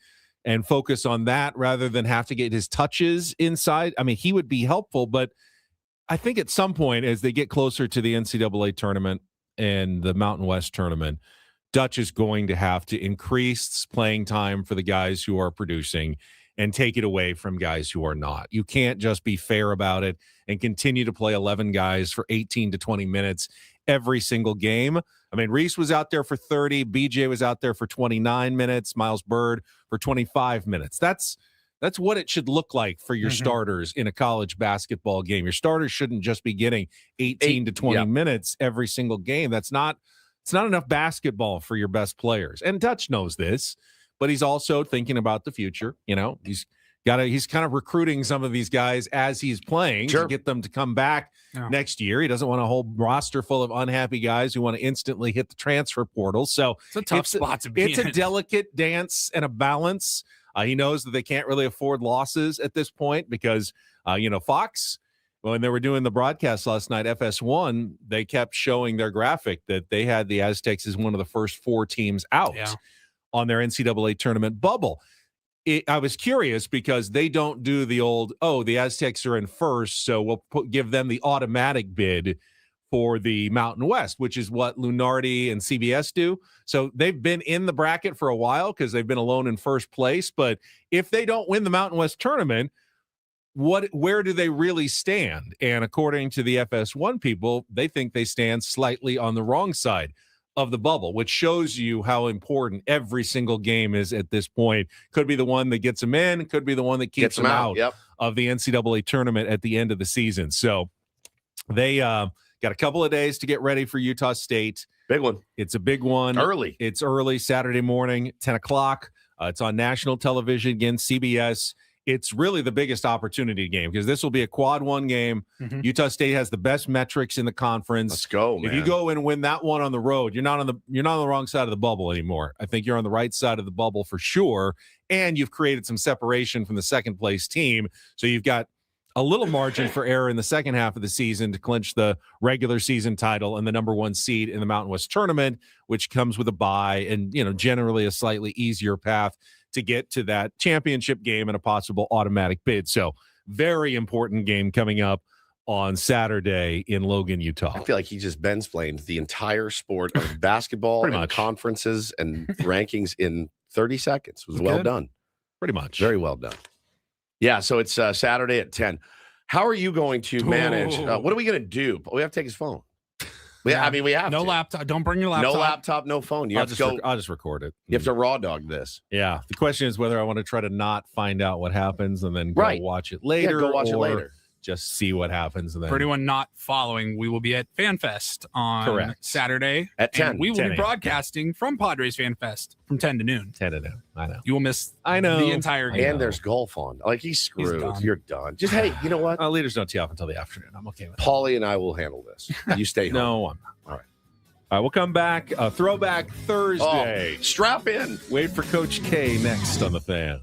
and focus on that rather than have to get his touches inside, I mean, he would be helpful. But I think at some point, as they get closer to the NCAA tournament and the Mountain West tournament, Dutch is going to have to increase playing time for the guys who are producing and take it away from guys who are not. You can't just be fair about it and continue to play 11 guys for 18 to 20 minutes every single game. I mean, Reese was out there for 30. BJ was out there for 29 minutes. Miles Bird for 25 minutes. That's what it should look like for your starters in a college basketball game. Your starters shouldn't just be getting 18 to 20 minutes every single game. It's not enough basketball for your best players. And Dutch knows this, but he's also thinking about the future. You know, he's kind of recruiting some of these guys as he's playing to get them to come back next year. He doesn't want a whole roster full of unhappy guys who want to instantly hit the transfer portal. So it's a tough spot to be in. It's a delicate dance and a balance. He knows that they can't really afford losses at this point because, Fox, when they were doing the broadcast last night, FS1, they kept showing their graphic that they had the Aztecs as one of the first 4 teams out on their NCAA tournament bubble. I was curious because they don't do the old, the Aztecs are in first, so we'll give them the automatic bid for the Mountain West, which is what Lunardi and CBS do. So they've been in the bracket for a while because they've been alone in first place. But if they don't win the Mountain West tournament, where do they really stand? And according to the FS1 people, they think they stand slightly on the wrong side of the bubble, which shows you how important every single game is at this point. Could be the one that gets them in, could be the one that keeps them out of the NCAA tournament at the end of the season. So they got a couple of days to get ready for Utah State. Big one. It's a big one. It's early, Saturday morning, 10 o'clock. It's on national television again, CBS. It's really the biggest opportunity game because this will be a quad 1 game. Utah State has the best metrics in the conference. Let's go, man. If you go and win that one on the road, you're not on the wrong side of the bubble anymore. I think you're on the right side of the bubble for sure. And you've created some separation from the second place team. So you've got a little margin for error in the second half of the season to clinch the regular season title and the number 1 seed in the Mountain West tournament, which comes with a bye and, generally a slightly easier path to get to that championship game and a possible automatic bid. So very important game coming up on Saturday in Logan, Utah. I feel like he just bensplained the entire sport of basketball and conferences and rankings in 30 seconds. It was well done. Pretty much. Very well done. Yeah, so it's Saturday at 10. How are you going to manage? What are we going to do? We have to take his phone. We have no to. laptop. Don't bring your laptop. No laptop, no phone. I'll just record it. You have to raw dog this. Yeah. The question is whether I want to try to not find out what happens and then go watch it later. Yeah, go watch it later. Just see what happens. And then for anyone not following, we will be at FanFest on Saturday at 10. We will be broadcasting from Padres FanFest from 10 to noon. 10 to noon. I know. You will miss the entire game. And there's golf on. Like, he's screwed. You're done. Just, hey, you know what? Leaders don't tee off until the afternoon. I'm okay with that. Paulie and I will handle this. You stay home. No, I'm not. All right, we'll come back. Throwback Thursday. Strap in. Wait for Coach K next on The Fan.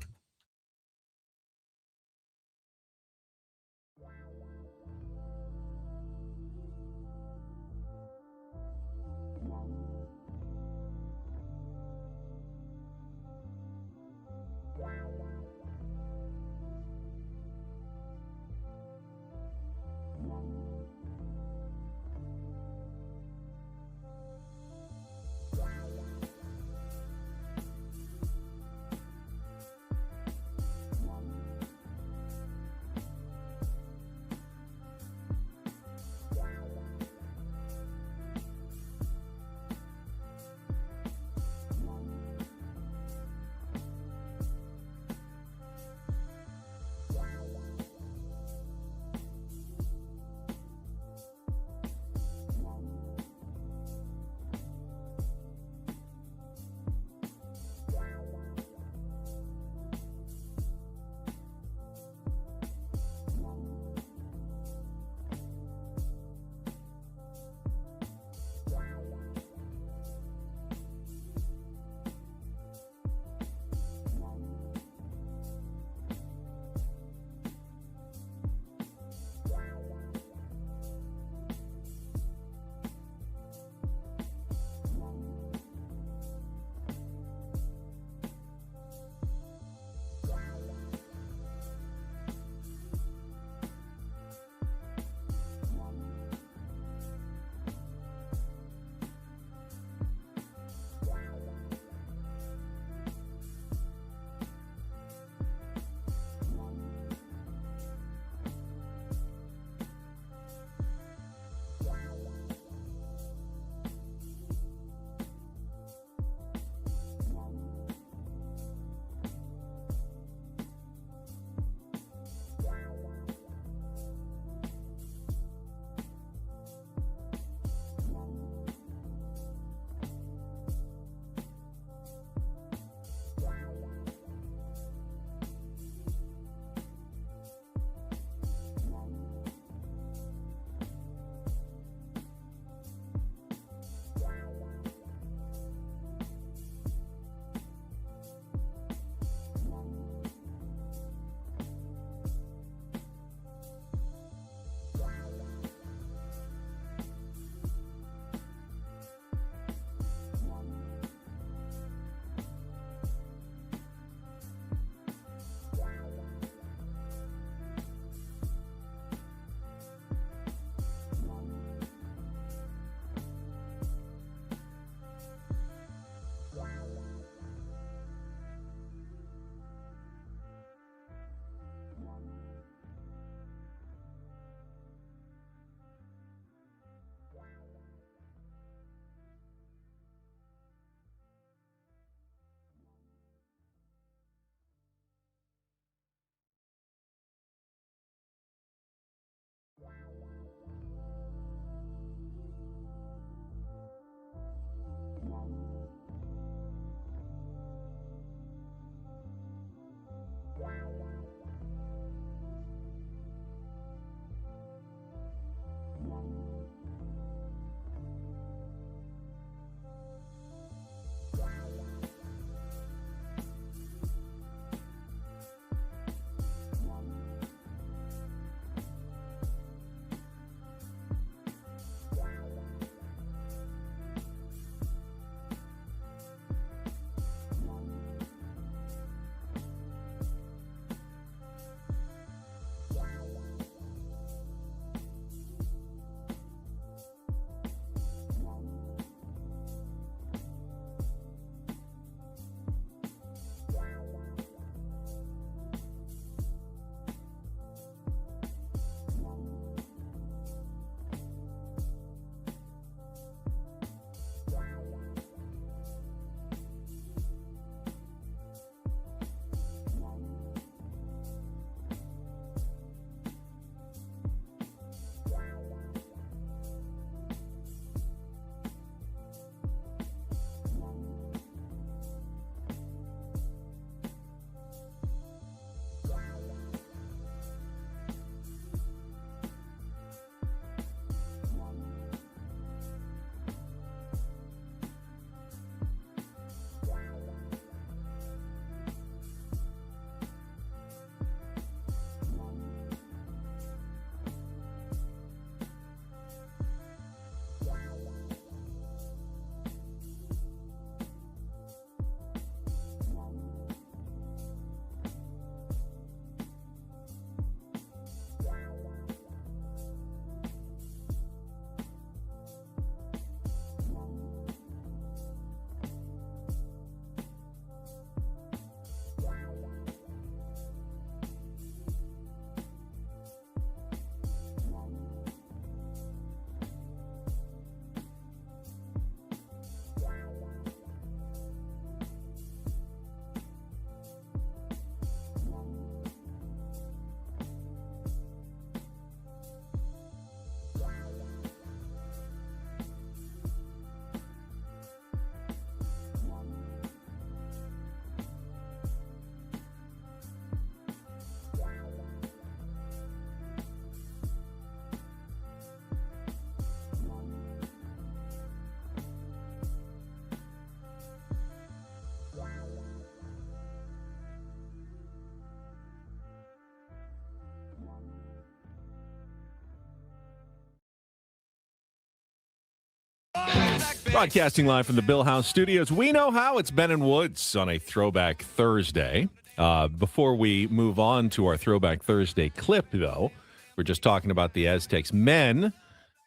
Broadcasting live from the Bill House Studios. We know how. It's Ben and Woods on a Throwback Thursday. Before we move on to our Throwback Thursday clip, though, we're just talking about the Aztecs men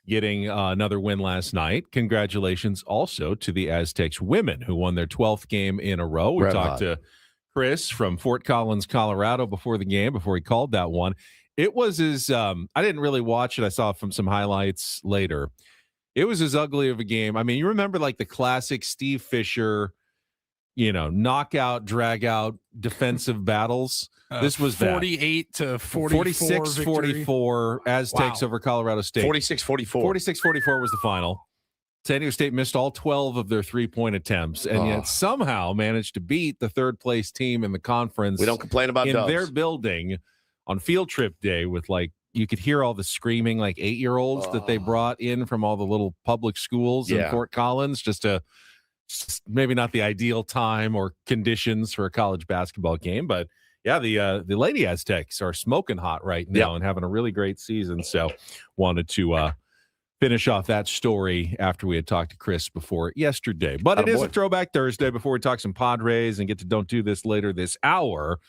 getting another win last night. Congratulations also to the Aztecs women who won their 12th game in a row. We talked to Chris from Fort Collins, Colorado before the game, before he called that one. It was I didn't really watch it. I saw from some highlights later. It was as ugly of a game. I mean, you remember like the classic Steve Fisher, knockout, drag out defensive battles. This was 48 to 46-44 Aztecs over Colorado State. 46-44. 46-44 was the final. San Diego State missed all 12 of their three-point attempts and yet somehow managed to beat the third-place team in the conference. We don't complain about in Dubs. Their building on field trip day with you could hear all the screaming 8-year-olds that they brought in from all the little public schools in Fort Collins just maybe not the ideal time or conditions for a college basketball game, but the Lady Aztecs are smoking hot right now and having a really great season. So wanted to finish off that story after we had talked to Chris before yesterday. But it is a Throwback Thursday before we talk some Padres and get to Don't Do This later this hour.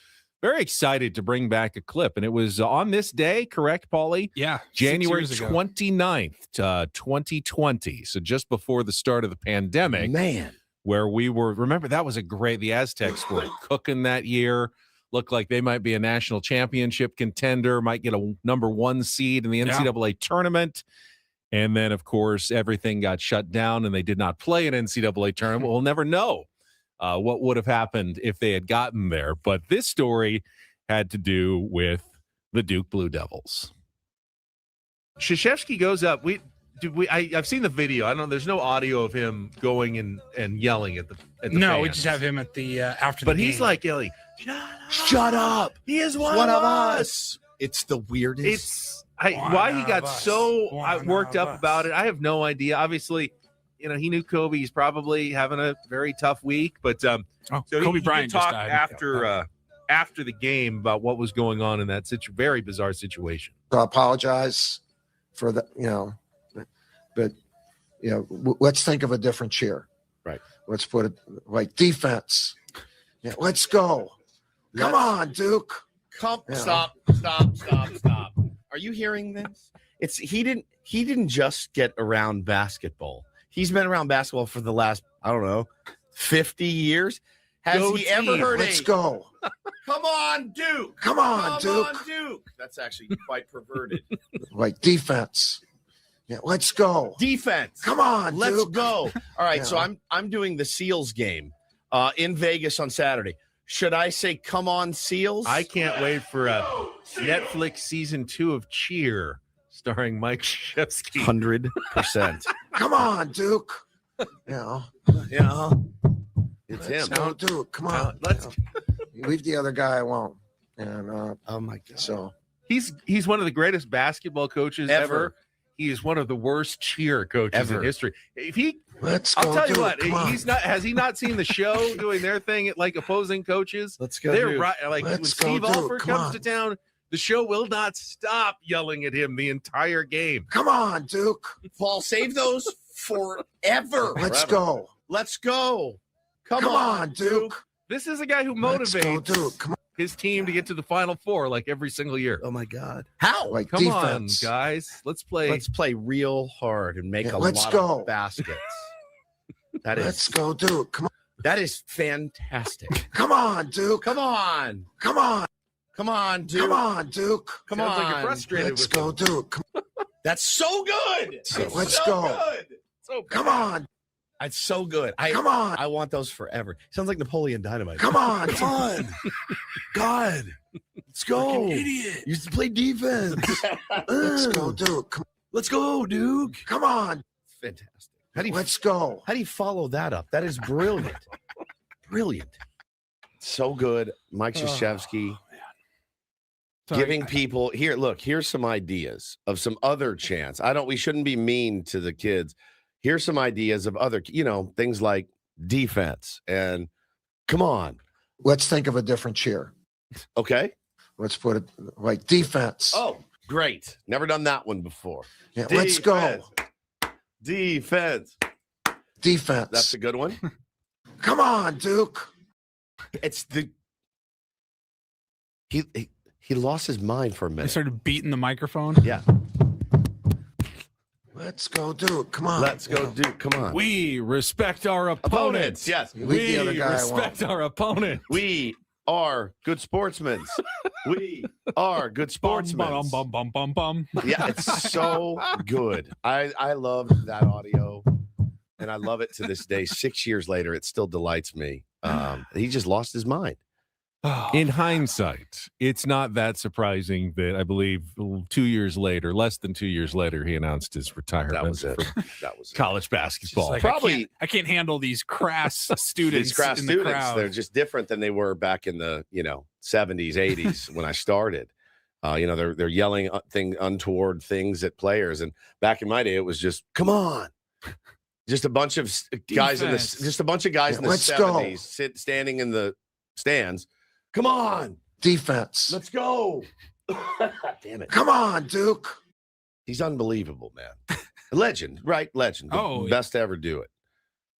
Very excited to bring back a clip. And it was on this day, correct, Paulie? Yeah. January 29th, 2020. So just before the start of the pandemic. Man. Where we were, remember, that was the Aztecs were cooking that year. Looked like they might be a national championship contender, might get a number 1 seed in the NCAA tournament. And then, of course, everything got shut down and they did not play an NCAA tournament. We'll never know what would have happened if they had gotten there. But this story had to do with the Duke Blue Devils. Krzyzewski goes up. I've seen the video. I don't know. There's no audio of him going and yelling at the No, fans. we just have him at the after But the he's game. like yelling, Shut up. He is one of us. It's the weirdest. Why he got so worked up about it, I have no idea. Obviously, he knew Kobe. He's probably having a very tough week. But so Kobe Bryant talked just died. after the game about what was going on in that very bizarre situation. So I apologize for the, but let's think of a different cheer. Right. Let's put it like defense. Yeah, let's go. Come on, Duke. Stop. Are you hearing this? He didn't just get around basketball. He's been around basketball for the last, 50 years. Has he ever heard Let's go. Come on, Duke. Come on, Duke. Come on, Duke. That's actually quite perverted. Like defense. Yeah, let's go. Defense. Come on, Let's Duke. go. All right, so I'm doing the Seals game in Vegas on Saturday. Should I say come on, Seals? I can't wait for Netflix season 2 of Cheer starring Mike Krzyzewski. 100%. Come on, Duke. It's Let's him. go, Duke. Come on. Leave the other guy alone. And Oh my God. so He's one of the greatest basketball coaches ever. He is one of the worst cheer coaches in history. let's go. I'll tell you Duke. what, Come on. has he not seen the show doing their thing at opposing coaches? Let's go. They're Duke. right. When Let's go, Steve Duke. Alford Come comes on. to town, the show will not stop yelling at him the entire game. Come on, Duke. Paul, save those forever. Let's go. Let's go. Come on, Duke. This is a guy who Let's go, motivates Duke. Come his team to get to the Final Four every single year. Oh my God. How? on. Like Come defense. on, guys. Let's play. Let's play real hard and make Yeah, a let's lot go. of baskets. Let's go, Duke. Come on. That is fantastic. Come on, Duke. Come on. Come on. Come on, Duke. Come on, Duke. Come Sounds on. like you're frustrated Let's with go, him. Duke. That's so good. It's Let's so go. Good. So Come on. It's so good. Come on. I want those forever. Sounds like Napoleon Dynamite. Come on. Come on. God. Let's go. idiot. Used to play defense. Let's go, Duke. Let's go, Duke. Come on. Fantastic. How do you Let's go. How do you follow that up? That is brilliant. Brilliant. So good. Mike Krzyzewski giving people here. Look, here's some ideas of some other chants. We shouldn't be mean to the kids. Here's some ideas of other, things like defense and come on. Let's think of a different cheer. Okay. Let's put it like defense. Oh, great. Never done that one before. Yeah, let's go. Defense. defense. That's a good one. Come on, Duke. It's the he lost his mind for a They minute. started beating the microphone. Yeah. Let's go, Duke. Come on. Let's go, Duke. Come on. We respect our opponents. Yes. You leave the other guy respect alone. our opponent. We are good sportsmen. We are good sportsmen. Bum, bum, bum, bum, bum. Yeah, it's so good. I love that audio, and I love it to this day. 6 years later, it still delights me. He just lost his mind. In hindsight, it's not that surprising that I believe 2 years later, less than 2 years later, he announced his retirement That was it. from That was it. college Just basketball. like, Probably- I can't handle these crass students. These crass in the students, crowd. they're just different than they were back in the 70s, 80s when I started. They're yelling untoward things at players, and back in my day, it was just come on, just a bunch of guys in Defense. the in the Let's go. 70s standing in the stands. Come on, Defense. let's go. Damn it, Come on, Duke. he's unbelievable, man. Legend, right? Legend. Oh, yeah. Best to ever do it,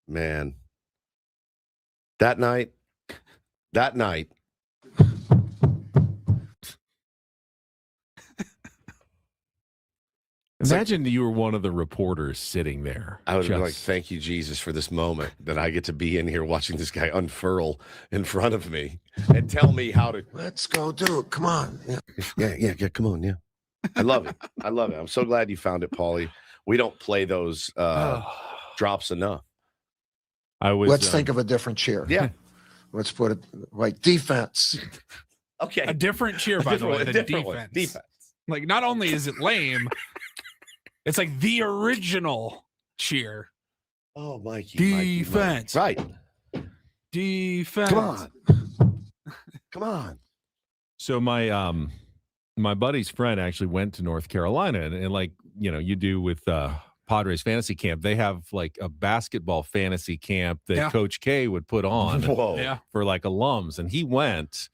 man. That night. Imagine you were one of the reporters sitting there. I would be like, just- thank you, Jesus, for this moment that I get to be in here watching this guy unfurl in front of me and tell me how to. Let's go, Duke. Come on. Yeah. Yeah. Come on. Yeah. I love it. I'm so glad you found it, Paulie. We don't play those drops enough. I was. Let's think of a different cheer. Yeah. Let's put it like defense. Okay. a different cheer, by the way, than defense. Defense. Like, not only is it lame, it's like the original cheer. Oh, Mikey. Defense. Right. Defense. Come on. Come on. So my buddy's friend actually went to North Carolina, and like you do with Padres fantasy camp, they have like a basketball fantasy camp that Yeah. Coach K would put on Whoa. Yeah. for like alums, and he went,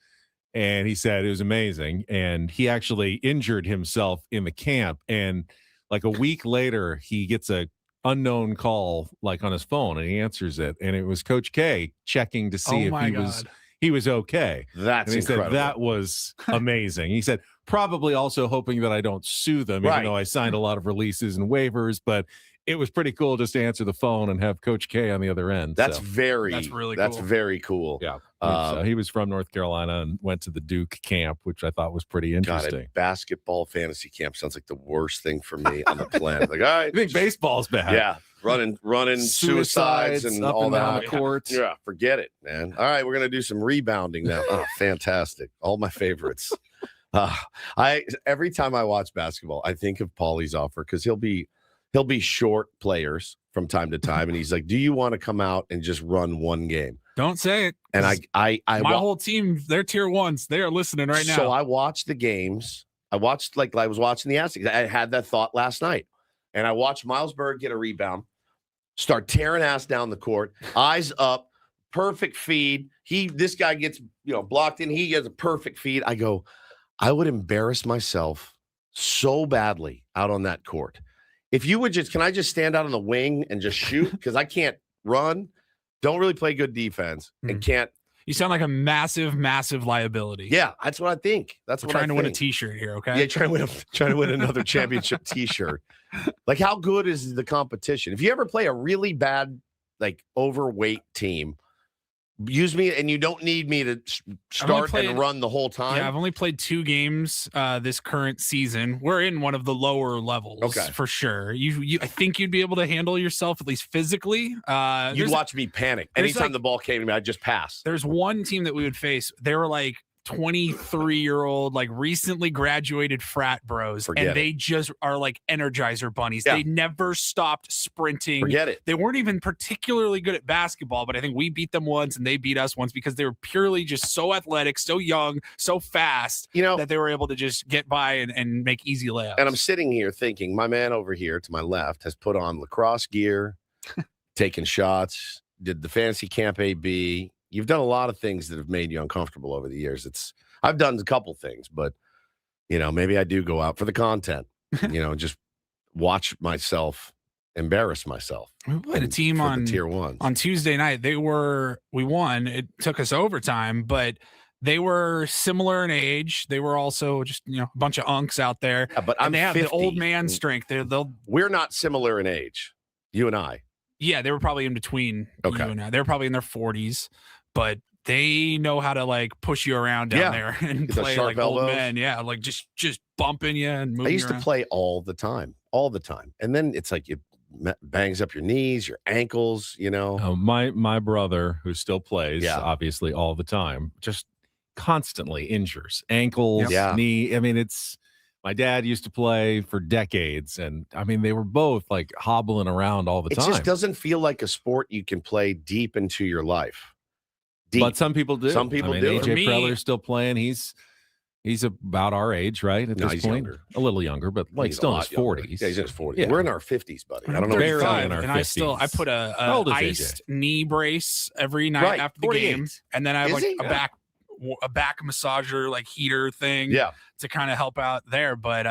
and he said it was amazing, and he actually injured himself in the camp, and like a week later he gets a unknown call like on his phone, and he answers it, and it was Coach K checking to see Oh if my he God. was okay. That's And he incredible. said that was amazing. He said probably also hoping that I don't sue them, Right. even though I signed a lot of releases and waivers. But it was pretty cool just to answer the phone and have Coach K on the other end. That's So, That's really cool. very cool. yeah. Uh, He was from North Carolina and went to the Duke camp, which I thought was pretty God, interesting. a basketball fantasy camp sounds like the worst thing for me on the planet. Like, all right, I think baseball's bad. yeah, running suicides and up all and down that. the court. Yeah, forget it, man. All right, we're gonna do some rebounding now. Oh, fantastic! All my favorites. Every time I watch basketball, I think of Paulie's offer because he'll be short players from time to time, and he's like, "Do you want to come out and just run one game?" Don't say it. And I My whole team, they're tier ones. They are listening right now. So I watched the games. I was watching the Aztecs. I had that thought last night, and I watched Miles Bird get a rebound, start tearing ass down the court, eyes up, perfect feed. This guy gets blocked in. He gets a perfect feed. I go, I would embarrass myself so badly out on that court. If you would can I just stand out on the wing and just shoot? Because I can't run, don't really play good defense, and can't. You sound like a massive, massive liability. Yeah, that's what I think. That's We're what trying to win a think. T-shirt here, okay? Yeah, trying to win another championship T-shirt. Like, how good is the competition? If you ever play a really bad, like overweight team, use me, and you don't need me to start and run the whole time. Yeah, I've only played 2 games this current season. We're in one of the lower levels, Okay. for sure. I think you'd be able to handle yourself at least physically. You'd watch me panic anytime the ball came to me. I'd just pass. There's one team that we would face. They were like 23-year-old, like recently graduated frat bros, Forget and they just are like Energizer bunnies. Yeah. They never stopped sprinting. Forget it. They weren't even particularly good at basketball, but I think we beat them once and they beat us once because they were purely just so athletic, so young, so fast that they were able to just get by and make easy layups. And I'm sitting here thinking, my man over here to my left has put on lacrosse gear, taken shots, did the fantasy camp AB. You've done a lot of things that have made you uncomfortable over the years. I've done a couple things, but maybe I do go out for the content, just watch myself embarrass myself. We played a team for the tier ones on Tuesday night. We won. It took us overtime, but they were similar in age. They were also just, a bunch of unks out there. Yeah, but they have 50. the old man strength. We're not similar in age, you and I. Yeah, they were probably in between you Okay. and I. They were probably in their 40s, but they know how to like push you around down there and The play sharp like elbows. old men. Yeah, like just bumping you and moving. I used around. to play all the time. And then it's like it bangs up your knees, your ankles, My brother, who still plays, Yeah. obviously all the time, just constantly injures ankles, Yeah. knee. I mean, my dad used to play for decades, and I mean, they were both like hobbling around all the It time. just doesn't feel like a sport you can play deep into your life. Deep. But some people do. Some people I mean, do. For AJ me- Preller's still playing. He's about our age, right? At No, this he's point, younger. a little younger, but like He's a still in lot his younger. 40s. Yeah, he's in his 40s. Yeah. We're in our 50s, buddy. I don't I'm know. Barely 35, in our and I put a How old is AJ? iced knee brace every night Right, after the 48. game, and then I have Is like he? a back massager like heater thing Yeah. to kind of help out there. But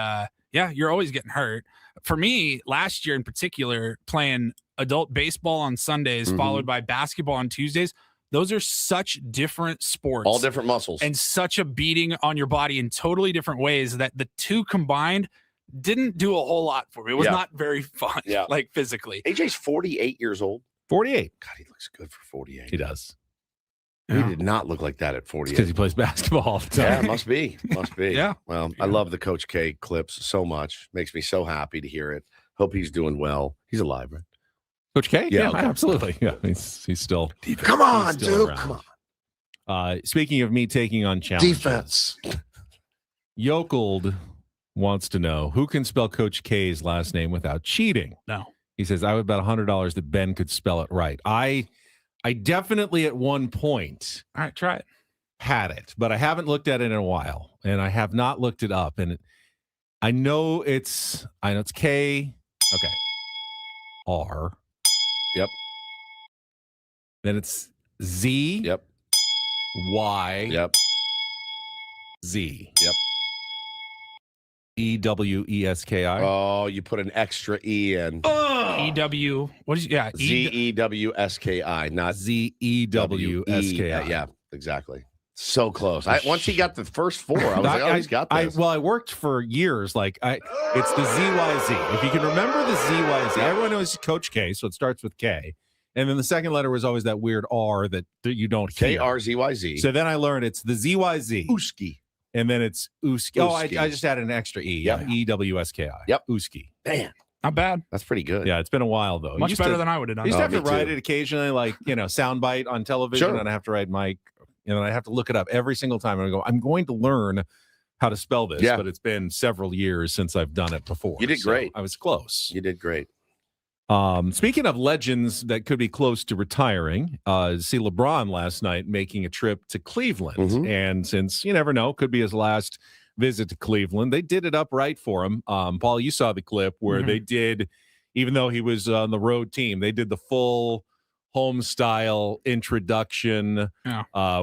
yeah, you're always getting hurt. For me, last year in particular, playing adult baseball on Sundays, Mhm. followed by basketball on Tuesdays. Those are such different sports. All different muscles. And such a beating on your body in totally different ways that the two combined didn't do a whole lot for me. It was Yeah. not very fun, Yeah. like physically. AJ's 48 years old. 48. God, he looks good for 48. He does. He did not look like that at Because 48. he plays basketball all the Yeah, time. must be. Must be. Yeah. Well, I love the Coach K clips so much. Makes me so happy to hear it. Hope he's doing well. He's alive, right? Coach K? Yeah, Yeah, okay. absolutely. Yeah, he's still. Come on, He's still Duke. around. Come on. Speaking of me taking on challenges, Defense. Yokeled wants to know who can spell Coach K's last name without cheating. No. He says, I would bet $100 that Ben could spell it right. I definitely at one point All right, try it. had it, but I haven't looked at it in a while, and I have not looked it up. And I know it's K. Okay. R. Yep. Then it's Z. Yep. Y. Yep. Z. Yep. EWESKI. Oh, you put an extra E in. EW. What is yeah? ZEWSKI, not ZEWSKI. Yeah, exactly. So close. Once he got the first four, I was like, oh, he's got this. I worked for years. It's the ZYZ. If you can remember the ZYZ, everyone knows Coach K, so it starts with K. And then the second letter was always that weird R that you don't hear. KRZYZ. So then I learned it's the ZYZ. Uski. And then it's Uski. Oh, I Uski. just added an extra E. Yep. EWSKI. Yep. Uski. Man, Not bad. that's pretty good. Yeah, it's been a while, though. Much better than I would have I done. used to have me to write too. it occasionally, like, soundbite on television, Sure. and I have to write Mike, and I have to look it up every single time. And I go, I'm going to learn how to spell this, Yeah. but it's been several years since I've done it before. You did So great. I was close. You did great. Speaking of legends that could be close to retiring, see LeBron last night making a trip to Cleveland. Mhm. And since you never know, could be his last visit to Cleveland, they did it up right for him. Paul, you saw the clip where Mhm. they did, even though he was on the road team, they did the full home style introduction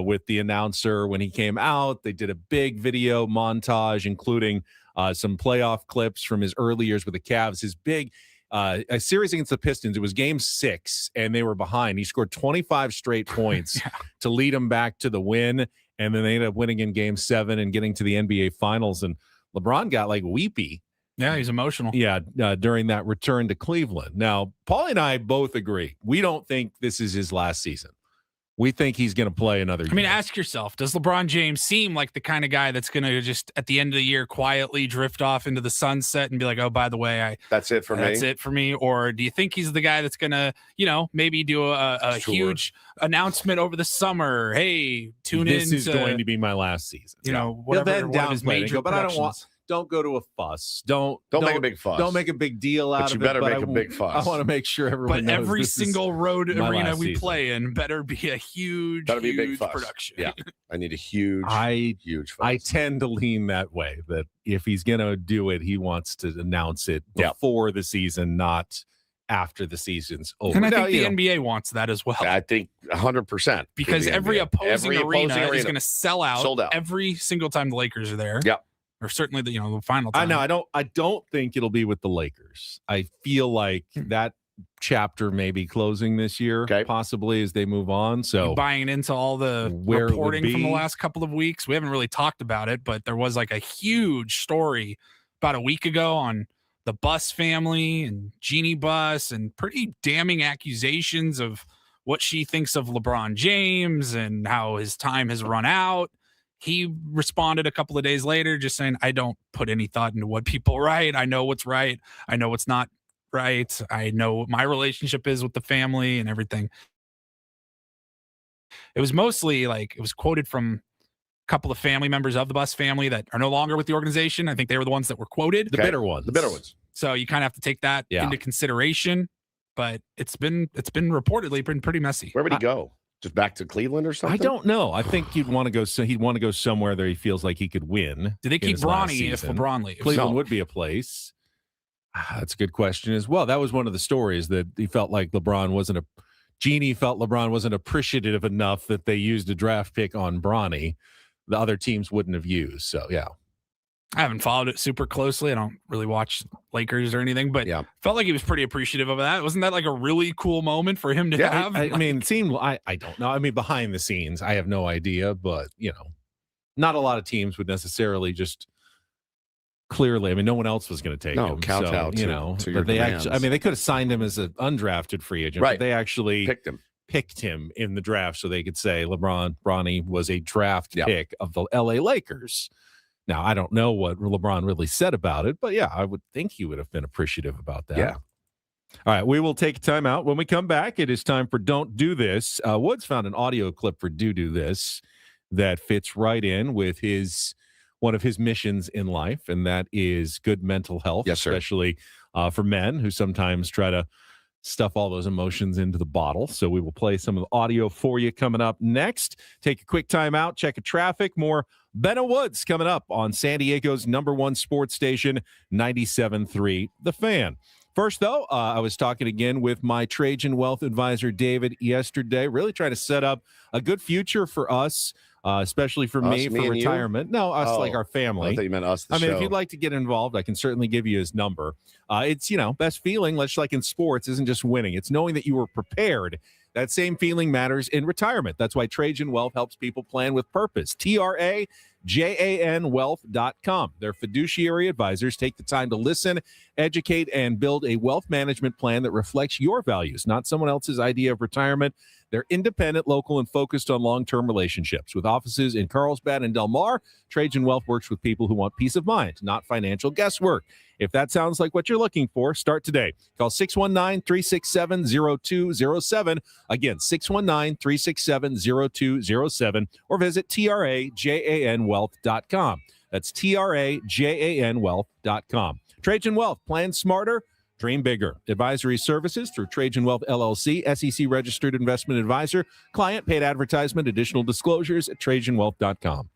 with the announcer when he came out. They did a big video montage, including some playoff clips from his early years with the Cavs. His big a series against the Pistons. It was game 6, and they were behind. He scored 25 straight points to lead them back to the win, and then they ended up winning in game 7 and getting to the NBA Finals. And LeBron got like weepy. Yeah, he's emotional. Yeah, during that return to Cleveland. Now, Paulie and I both agree. We don't think this is his last season. We think he's going to play another year. I mean, ask yourself, does LeBron James seem like the kind of guy that's going to just at the end of the year quietly drift off into the sunset and be like, oh, by the way, That's it for me. that's it for me? Or do you think he's the guy that's going to, maybe do a Sure. huge announcement over the summer? Hey, tune in. This is going to be my last season. Whatever He'll then one of his downplay it and major go, but I don't want. productions. Don't go to a fuss. Don't Don't make a big fuss. Don't make a big deal out But you of it. better make a big fuss. I want to make sure everyone But knows every this is single road my arena last we season. play in better be a huge, Better be a big huge fuss. production. Yeah. I need a huge, huge fuss. I tend to lean that way, that if he's going to do it, he wants to announce it Yeah. before the season, not after the season's over. And I Now, think the NBA wants that as well. I think 100%. because every opposing arena is going to sell out Sold out. every single time the Lakers are there. Yep. or certainly the final time. I know. I don't think it'll be with the Lakers. I feel like that chapter may be closing this year, possibly as they move on. So buying into all the reporting from the last couple of weeks. We haven't really talked about it, but there was like a huge story about a week ago on the Bus family and Jeannie Buss, and pretty damning accusations of what she thinks of LeBron James and how his time has run out. He responded a couple of days later just saying, I don't put any thought into what people write. I know what's right. I know what's not right. I know what my relationship is with the family and everything. It was mostly like, it was quoted from a couple of family members of the Bus family that are no longer with the organization. I think they were the ones that were quoted. The bitter ones. The bitter ones. So you kind of have to take that into consideration. But it's been reportedly been pretty messy. Where would he go? Just back to Cleveland or something? I don't know. I think he'd want to go. So he'd want to go somewhere that he feels like he could win. Do they keep Bronny if LeBron leaves? Cleveland would be a place. That's a good question as well. That was one of the stories that he felt like Jeannie felt LeBron wasn't appreciative enough that they used a draft pick on Bronny. The other teams wouldn't have used. So yeah. I haven't followed it super closely. I don't really watch Lakers or anything, but felt like he was pretty appreciative of that. Wasn't that like a really cool moment for him to have? I mean, it seemed, I don't know. I mean, behind the scenes, I have no idea, but not a lot of teams would necessarily just clearly, I mean, no one else was going to take him. Kowtow but they actually, I mean, they could have signed him as an undrafted free agent, right? But they actually picked him in the draft so they could say Bronny was a draft pick of the LA Lakers. Now, I don't know what LeBron really said about it, but I would think he would have been appreciative about that. Yeah. All right, we will take time out. When we come back, it is time for Don't Do This. Woods found an audio clip for Do This that fits right in with one of his missions in life, and that is good mental health, especially for men who sometimes try to stuff all those emotions into the bottle. So we will play some of the audio for you coming up next. Take a quick time out, check the traffic. More Benno Woods coming up on San Diego's #1 sports station, 97.3 The Fan. First, though, I was talking again with my Trajan Wealth advisor, David, yesterday, really trying to set up a good future for us, especially for me for retirement. You? No, us, like our family. I thought you meant us, I mean, if you'd like to get involved, I can certainly give you his number. It's, best feeling, much like in sports, isn't just winning. It's knowing that you were prepared. That same feeling matters in retirement. That's why Trajan Wealth helps people plan with purpose. TRAJANwealth.com. Their fiduciary advisors take the time to listen, educate, and build a wealth management plan that reflects your values, not someone else's idea of retirement. They're independent, local, and focused on long-term relationships. With offices in Carlsbad and Del Mar, Trajan Wealth works with people who want peace of mind, not financial guesswork. If that sounds like what you're looking for, start today. Call 619-367-0207. Again, 619-367-0207, or visit TRAJANwealth.com. That's TRAJANwealth.com. Trajan Wealth, plan smarter, dream bigger. Advisory services through Trajan Wealth LLC, SEC registered investment advisor. Client paid advertisement. Additional disclosures at TrajanWealth.com.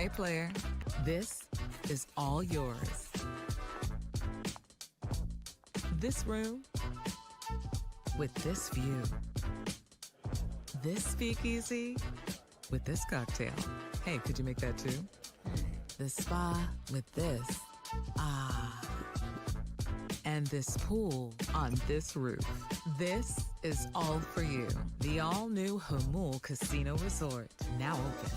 Hey, player, this is all yours. This room with this view. This speakeasy with this cocktail. Hey, could you make that too? The spa with this. Ah. And this pool on this roof. This is all for you. The all-new Hamul Casino Resort, now open.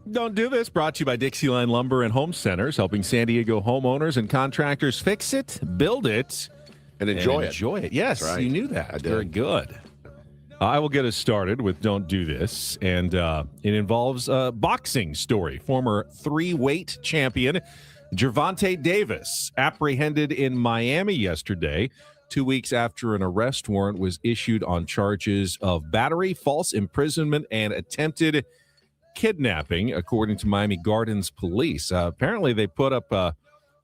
Don't Do This, brought to you by Dixieline Lumber and Home Centers, helping San Diego homeowners and contractors fix it, build it, and enjoy it. Yes, right. You knew that. I did. Very good. I will get us started with Don't Do This, and it involves a boxing story. Former three-weight champion Gervonta Davis apprehended in Miami yesterday, 2 weeks after an arrest warrant was issued on charges of battery, false imprisonment, and attempted kidnapping, according to Miami Gardens police. Apparently, they put up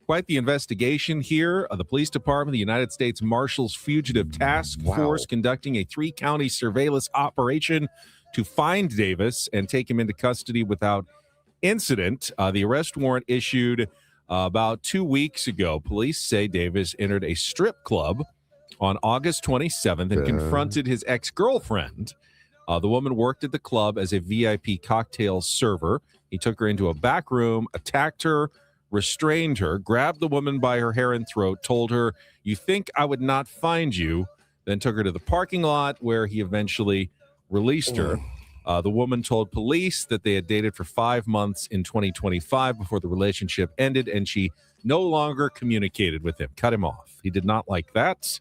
quite the investigation here. The police department, the United States Marshals Fugitive Task Force, conducting a 3-county surveillance operation to find Davis and take him into custody without incident. The arrest warrant issued about 2 weeks ago. Police say Davis entered a strip club on August 27th and confronted his ex-girlfriend. The woman worked at the club as a VIP cocktail server. He took her into a back room, attacked her, restrained her, grabbed the woman by her hair and throat, told her, "You think I would not find you," then took her to the parking lot where he eventually released her. The woman told police that they had dated for 5 months in 2025 before the relationship ended, and she no longer communicated with him, cut him off. He did not like that.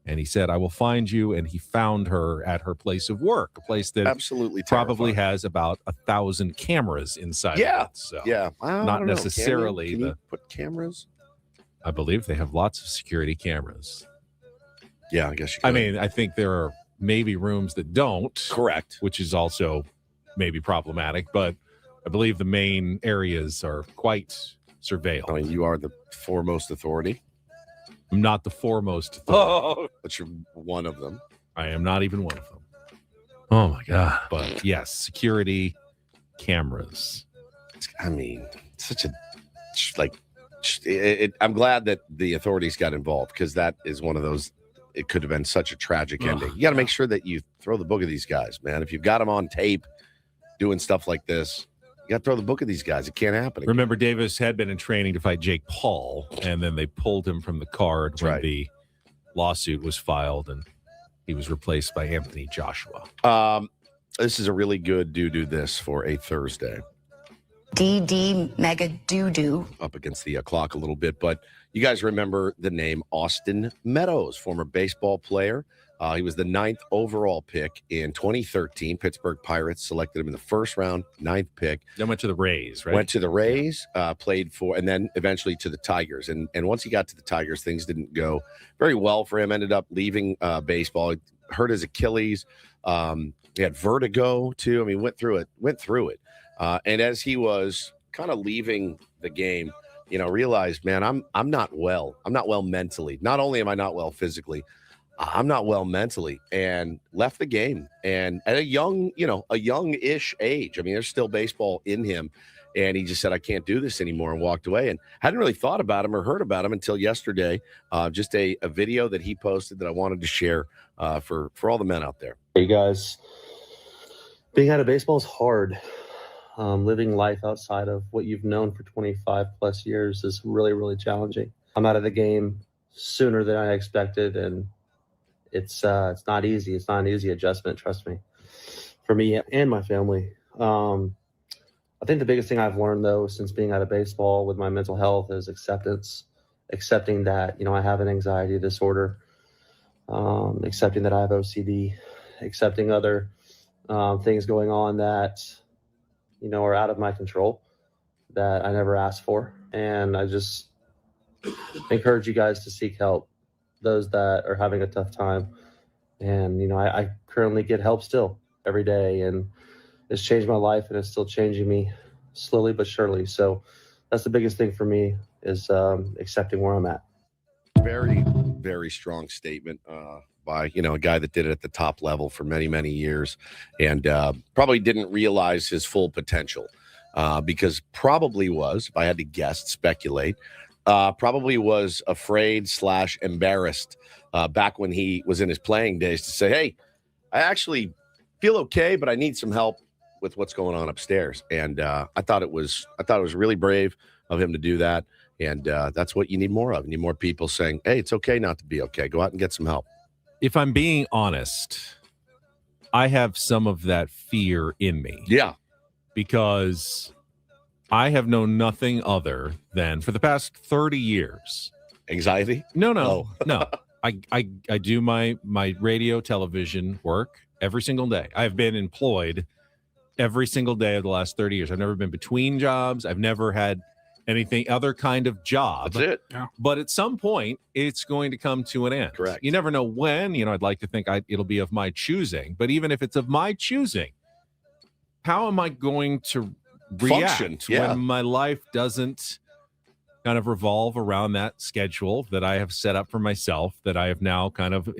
And he said, "I will find you." And he found her at her place of work, a place that absolutely probably has about 1,000 cameras inside. Yeah. Of it. So yeah. not necessarily. Can you put cameras? I believe they have lots of security cameras. Yeah, I guess you could. I mean, I think there are maybe rooms that don't. Correct. Which is also maybe problematic. But I believe the main areas are quite surveilled. I mean, you are the foremost authority. I'm not the foremost. But you're one of them. I am not even one of them. Oh my God. But yes, security cameras. I mean, such a I'm glad that the authorities got involved, because that is one of those. It could have been such a tragic ending. You got to make sure that you throw the book of these guys, man. If you've got them on tape doing stuff like this, you got to throw the book of these guys. It can't happen again. Remember, Davis had been in training to fight Jake Paul, and then they pulled him from the card when the lawsuit was filed, and he was replaced by Anthony Joshua. This is a really good do this for a Thursday. DD Mega Doo-Doo. Up against the clock a little bit, but you guys remember the name Austin Meadows, former baseball player. He was the 9th overall pick in 2013. Pittsburgh Pirates selected him in the first round, 9th pick. Then went to the Rays, right? Went to the Rays, played for, and then eventually to the Tigers. And once he got to the Tigers, things didn't go very well for him. Ended up leaving baseball. He hurt his Achilles. He had vertigo too. I mean, went through it. And as he was kind of leaving the game, realized, man, I'm not well. I'm not well mentally. Not only am I not well physically, I'm not well mentally, and left the game. And at a young-ish age, I mean, there's still baseball in him. And he just said, I can't do this anymore, and walked away. And hadn't really thought about him or heard about him until yesterday. Just a video that he posted that I wanted to share for all the men out there. Hey, guys. Being out of baseball is hard. Living life outside of what you've known for 25 plus years is really, really challenging. I'm out of the game sooner than I expected, and it's not easy. It's not an easy adjustment, trust me, for me and my family. I think the biggest thing I've learned, though, since being out of baseball with my mental health is acceptance, accepting that, I have an anxiety disorder, accepting that I have OCD, accepting other things going on that, are out of my control, that I never asked for. And I just encourage you guys to seek help, those that are having a tough time. And, I currently get help still every day, and it's changed my life, and it's still changing me slowly but surely. So that's the biggest thing for me, is accepting where I'm at. Very, very strong statement by, a guy that did it at the top level for many, many years, and probably didn't realize his full potential because probably was, if I had to guess, speculate, probably was afraid / embarrassed back when he was in his playing days to say, hey, I actually feel okay, but I need some help with what's going on upstairs. And I thought it was really brave of him to do that. And that's what you need more of. You need more people saying, hey, it's okay not to be okay. Go out and get some help. If I'm being honest, I have some of that fear in me. Yeah. Because I have known nothing other than, for the past 30 years. Anxiety? No. I do my radio, television work every single day. I've been employed every single day of the last 30 years. I've never been between jobs. I've never had anything other kind of job. That's it. Yeah. But at some point, it's going to come to an end. Correct. You never know when. I'd like to think it'll be of my choosing. But even if it's of my choosing, how am I going to react when my life doesn't kind of revolve around that schedule that I have set up for myself, that I have now kind of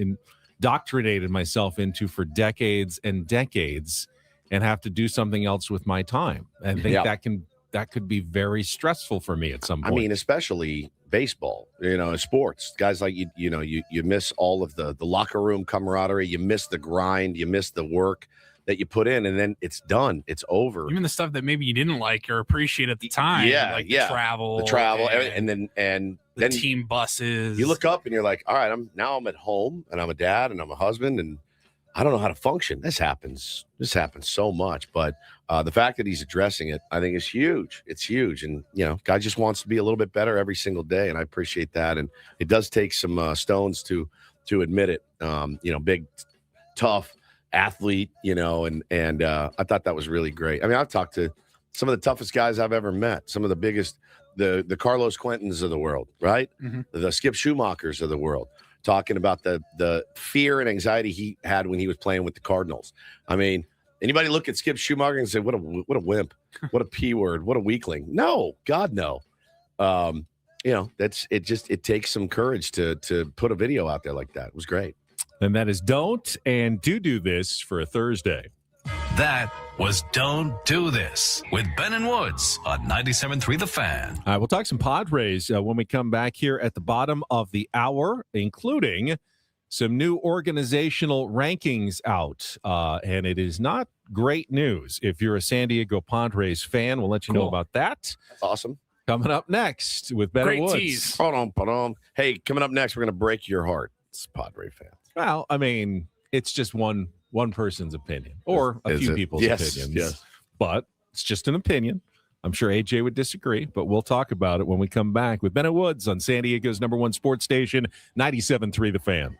indoctrinated myself into for decades and decades, and have to do something else with my time? I think that could be very stressful for me at some point. I mean, especially baseball, sports. Guys like you miss all of the locker room camaraderie, you miss the grind, you miss the work that you put in, and then it's done. It's over. Even the stuff that maybe you didn't like or appreciate at the time. The travel, and then the team buses. You look up and you're like, all right, I'm at home, and I'm a dad, and I'm a husband, and I don't know how to function. This happens so much, but the fact that he's addressing it, I think, is huge. It's huge, and guy just wants to be a little bit better every single day, and I appreciate that. And it does take some stones to admit it. Big, tough athlete, and I thought that was really great. I mean, I've talked to some of the toughest guys I've ever met, some of the biggest, the Carlos Quentins of the world, right? Mm-hmm. The Skip Schumachers of the world, talking about the fear and anxiety he had when he was playing with the Cardinals. I mean, anybody look at Skip Schumacher and say, what a wimp, what a P word, what a weakling? No, God, no. it takes some courage to put a video out there like that. It was great. And that is Don't and Do This for a Thursday. That was Don't Do This with Ben and Woods on 97.3 The Fan. All right, we'll talk some Padres when we come back here at the bottom of the hour, including some new organizational rankings out. And it is not great news if you're a San Diego Padres fan. We'll let you know about that. That's awesome. Coming up next with Ben and Woods. Tease. Hey, coming up next, we're going to break your heart, Padre fans. Well, I mean, it's just one person's opinion or a few people's opinions. Yes. But it's just an opinion. I'm sure AJ would disagree, but we'll talk about it when we come back with Ben and Woods on San Diego's #1 sports station, 97.3 The Fan.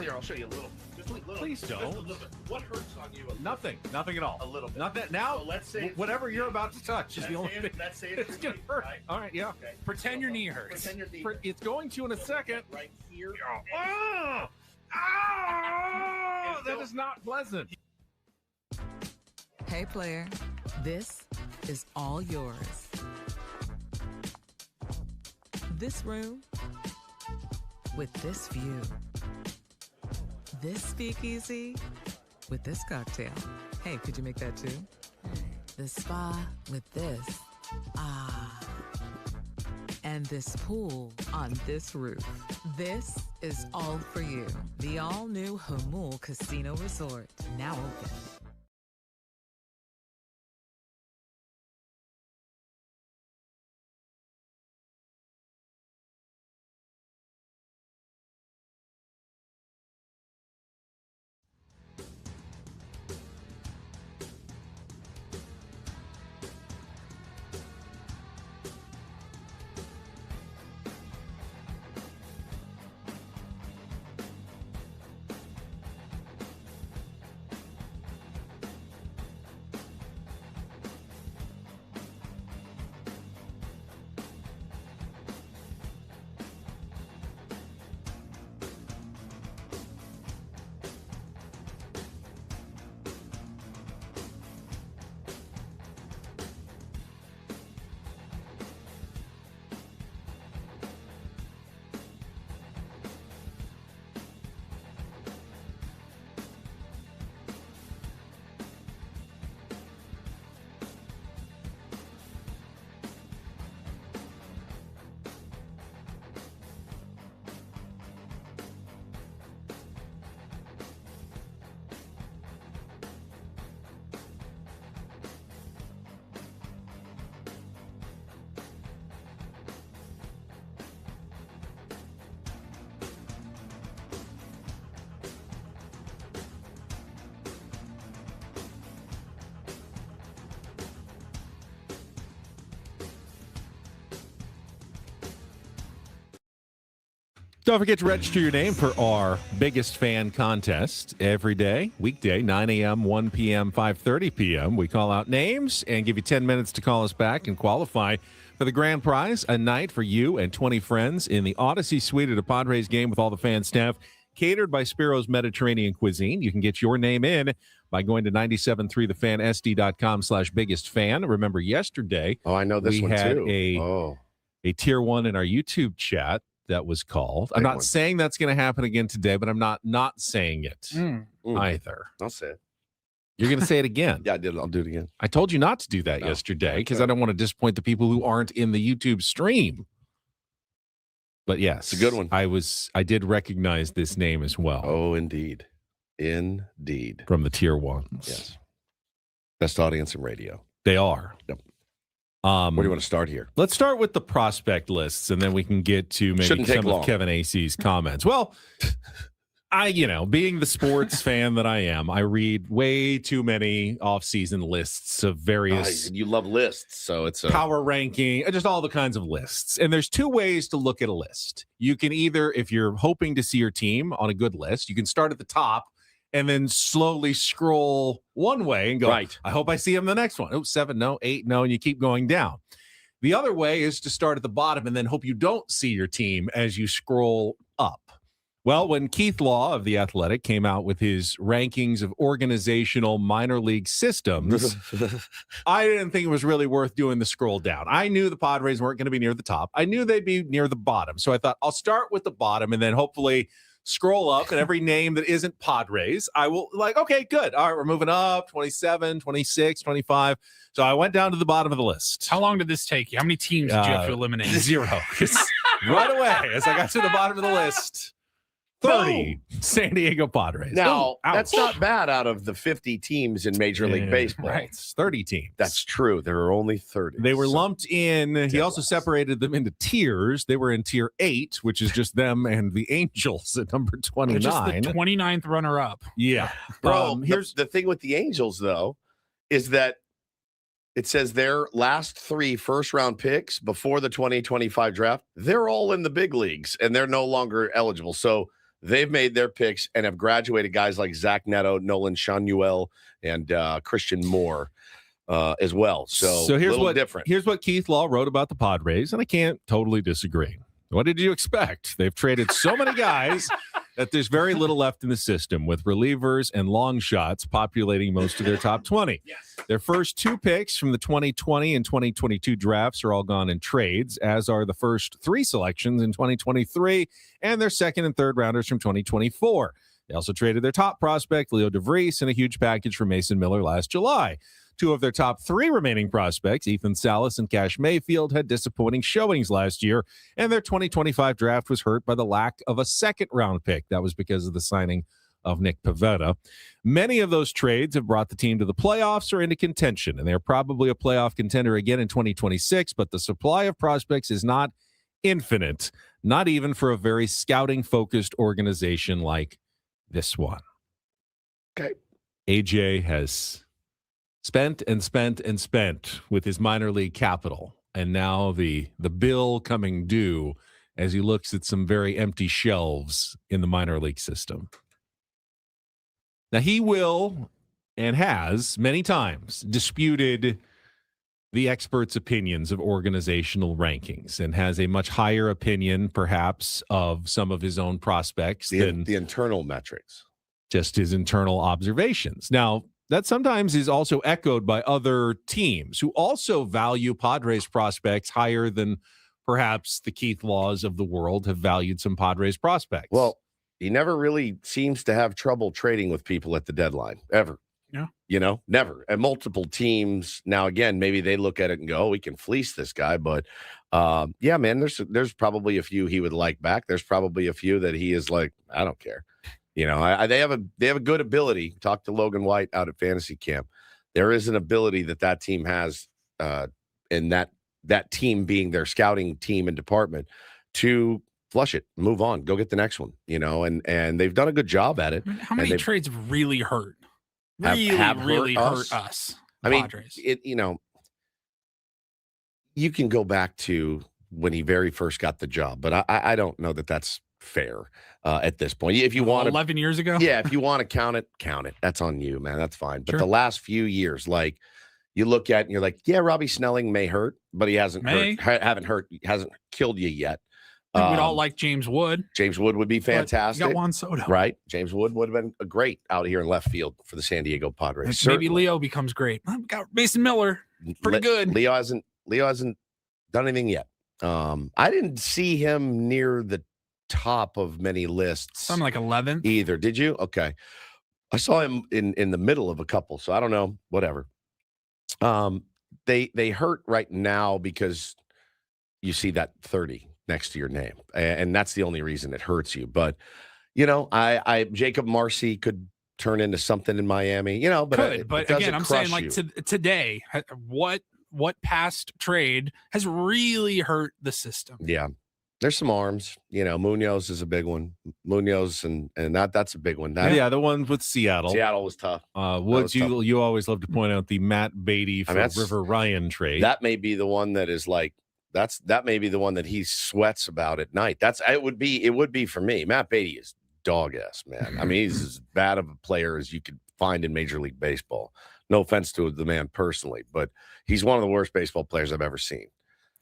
Here, I'll show you a little. Just a little. Please don't. Just a little bit. What hurts on you? Nothing at all. A little bit. Nothing. Now, So let's say whatever you're about to touch is the only thing. Let's say It's going to hurt. Right? All right, yeah. Okay. Pretend your knee hurts. Pretend your knee. It's going to in a second. Right here. Oh, that is not pleasant. Hey, player, this is all yours. This room with this view. This speakeasy with this cocktail. Hey, could you make that too? The spa with this. Ah. And this pool on this roof. This is all for you. The all-new Hamul Casino Resort, now open. Don't forget to register your name for our biggest fan contest every day, weekday, 9 a.m., 1 p.m., 5:30 p.m. We call out names and give you 10 minutes to call us back and qualify for the grand prize, a night for you and 20 friends in the Odyssey Suite at a Padres game with all the fan staff, catered by Spiro's Mediterranean Cuisine. You can get your name in by going to 973thefansd.com/biggest-fan. Remember, yesterday, I know this we one had too. a tier 1 in our YouTube chat that was called. I'm not saying that's going to happen again today, but I'm not saying it either. I'll say it. You're going to say it again. Yeah, I did. I'll do it again. I told you not to do that yesterday because I don't want to disappoint the people who aren't in the YouTube stream. But yes, it's a good one. I did recognize this name as well. Oh, indeed. Indeed. From the tier 1s. Yes. Best audience in radio. They are. Yep. Where do you want to start here? Let's start with the prospect lists, and then we can get to maybe some of Kevin Acey's comments. Well, being the sports fan that I am, I read way too many off-season lists of various. You love lists, so it's power ranking, just all the kinds of lists. And there's two ways to look at a list. You can either, if you're hoping to see your team on a good list, you can start at the top and then slowly scroll one way and go, right, I hope I see him the next one. Oh, 7, no, 8, no, and you keep going down. The other way is to start at the bottom and then hope you don't see your team as you scroll up. Well, when Keith Law of The Athletic came out with his rankings of organizational minor league systems, I didn't think it was really worth doing the scroll down. I knew the Padres weren't going to be near the top. I knew they'd be near the bottom. So I thought I'll start with the bottom and then hopefully scroll up, and every name that isn't Padres, I will okay, good. All right, we're moving up, 27, 26, 25. So I went down to the bottom of the list. How long did this take you? How many teams did you have to eliminate? 0. Right away, as I got to the bottom of the list, 30 San Diego Padres. Now, that's not bad out of the 50 teams in Major League Baseball. Right, it's 30 teams. That's true. There are only 30. They were lumped in. He also separated them into tiers. They were in tier 8, which is just them and the Angels at number 29. Just the 29th runner-up. Yeah. Bro, here's the thing with the Angels, though, is that it says their last 3 first-round picks before the 2025 draft, they're all in the big leagues, and they're no longer eligible. So they've made their picks and have graduated guys like Zach Neto, Nolan Schanuel, and Christian Moore as well. So here's what different. Here's what Keith Law wrote about the Padres, and I can't totally disagree. What did you expect? They've traded so many guys that there's very little left in the system, with relievers and long shots populating most of their top 20. Their first 2 picks from the 2020 and 2022 drafts are all gone in trades, as are the first 3 selections in 2023 and their second and third rounders from 2024. They also traded their top prospect, Leo DeVries, in a huge package for Mason Miller last July. 2 of their top 3 remaining prospects, Ethan Salas and Cash Mayfield, had disappointing showings last year, and their 2025 draft was hurt by the lack of a second-round pick. That was because of the signing of Nick Pivetta. Many of those trades have brought the team to the playoffs or into contention, and they're probably a playoff contender again in 2026, but the supply of prospects is not infinite, not even for a very scouting-focused organization like this one. Okay. AJ has spent and spent and spent with his minor league capital, and now the bill coming due as he looks at some very empty shelves in the minor league system. Now, he will and has many times disputed the experts' opinions of organizational rankings and has a much higher opinion, perhaps, of some of his own prospects than the internal metrics, just his internal observations. Now, that sometimes is also echoed by other teams who also value Padres prospects higher than perhaps the Keith Laws of the world have valued some Padres prospects. Well, he never really seems to have trouble trading with people at the deadline, ever. Yeah. You know, never. And multiple teams. Now, again, maybe they look at it and go, oh, we can fleece this guy. But yeah, man, there's probably a few he would like back. There's probably a few that he is like, I don't care. You know, they have a good ability. Talk to Logan White out at Fantasy Camp. There is an ability that team has, and that team being their scouting team and department, to flush it, move on, go get the next one. You know, and they've done a good job at it. I mean, how many trades have really hurt? Really hurt us. I mean, Padres. you know, you can go back to when he very first got the job, but I don't know that that's fair at this point. If you want 11 years ago, yeah, if you want to count it, that's on you, man. That's fine. But Sure. the last few years, like you look at and you're like, yeah, Robbie Snelling may hurt, but he hasn't hasn't killed you yet. We'd all like James Wood. James Wood would be fantastic. You got Juan Soto, right? James Wood would have been a great out here in left field for the San Diego Padres. Maybe Leo becomes great. We got Mason Miller, pretty good. Leo hasn't done anything yet. I didn't see him near the top of many lists. Something like 11th either. Did you? Okay. I saw him in the middle of a couple, so I don't know. Whatever. They hurt right now because you see that 30 next to your name, and that's the only reason it hurts you. But you know, I Jacob Marcy could turn into something in Miami. You know, but again, I'm saying like today, what past trade has really hurt the system? Yeah. There's some arms, you know. Munoz is a big one. Munoz and that's a big one. Yeah, the one with Seattle. Seattle was tough. Woods, you always love to point out the Matt Beatty for River Ryan trade. That may be the one that is like that may be the one that he sweats about at night. It would be for me. Matt Beatty is dog ass, man. I mean, he's as bad of a player as you could find in Major League Baseball. No offense to the man personally, but he's one of the worst baseball players I've ever seen.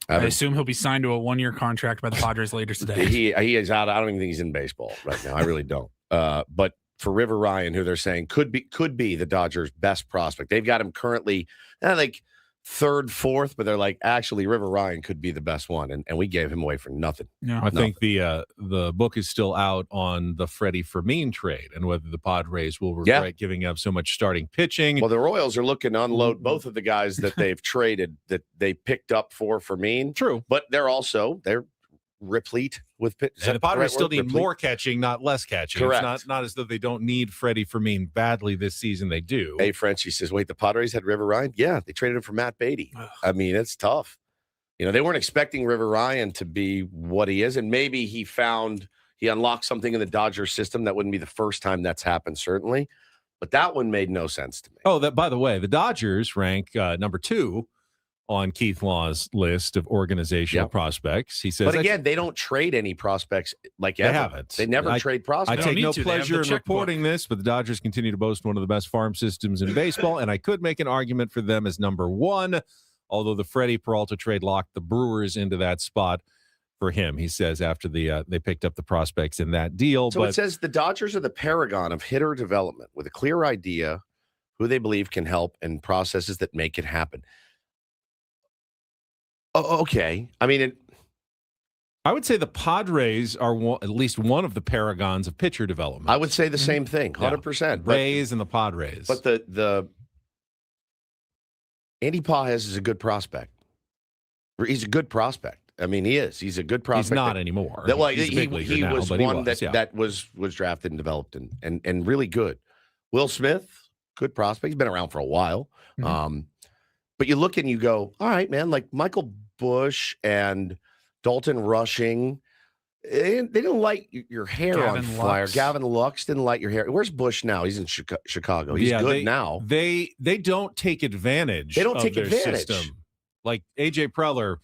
I assume he'll be signed to a 1-year contract by the Padres later today. He is out. I don't even think he's in baseball right now. I really don't. But for River Ryan, who they're saying could be the Dodgers' best prospect, they've got him currently like third, fourth, but they're like, actually, River Ryan could be the best one, and we gave him away for nothing. Yeah. I think the book is still out on the Freddie Fermin trade and whether the Padres will regret giving up so much starting pitching. Well, the Royals are looking to unload both of the guys that they've traded that they picked up for Fermin. True, but they're replete with pitch. And the Padres still need more catching, not less catching. Correct. It's not as though they don't need Freddie Fermin badly this season. They do. Hey, Frenchie says, wait, the Padres had River Ryan? Yeah, they traded him for Matt Beatty. I mean, it's tough. You know, they weren't expecting River Ryan to be what he is, and maybe he unlocked something in the Dodgers system. That wouldn't be the first time that's happened, certainly. But that one made no sense to me. Oh, by the way, the Dodgers rank number 2 on Keith Law's list of organizational prospects. He says, but again, they don't trade any prospects like ever. They haven't. They never trade prospects. I take no pleasure in reporting this, but the Dodgers continue to boast one of the best farm systems in baseball, and I could make an argument for them as number 1, although the Freddie Peralta trade locked the Brewers into that spot for him, he says, after they picked up the prospects in that deal. So it says the Dodgers are the paragon of hitter development with a clear idea who they believe can help and processes that make it happen. Oh, okay. I mean, I would say the Padres are at least one of the paragons of pitcher development. I would say the same thing, 100%. Rays and the Padres. But the Andy Pages is a good prospect. He's a good prospect. I mean, he is. He's a good prospect. He's not anymore. He now, was one that was drafted and developed and really good. Will Smith, good prospect. He's been around for a while. Mm-hmm. But you look and you go, all right, man, like Michael Bush and Dalton Rushing, they didn't light your hair Gavin on fire. Lux. Gavin Lux didn't light your hair. Where's Bush now? He's in Chicago. He's good now. They don't take advantage. They don't of take their advantage. System. Like AJ Preller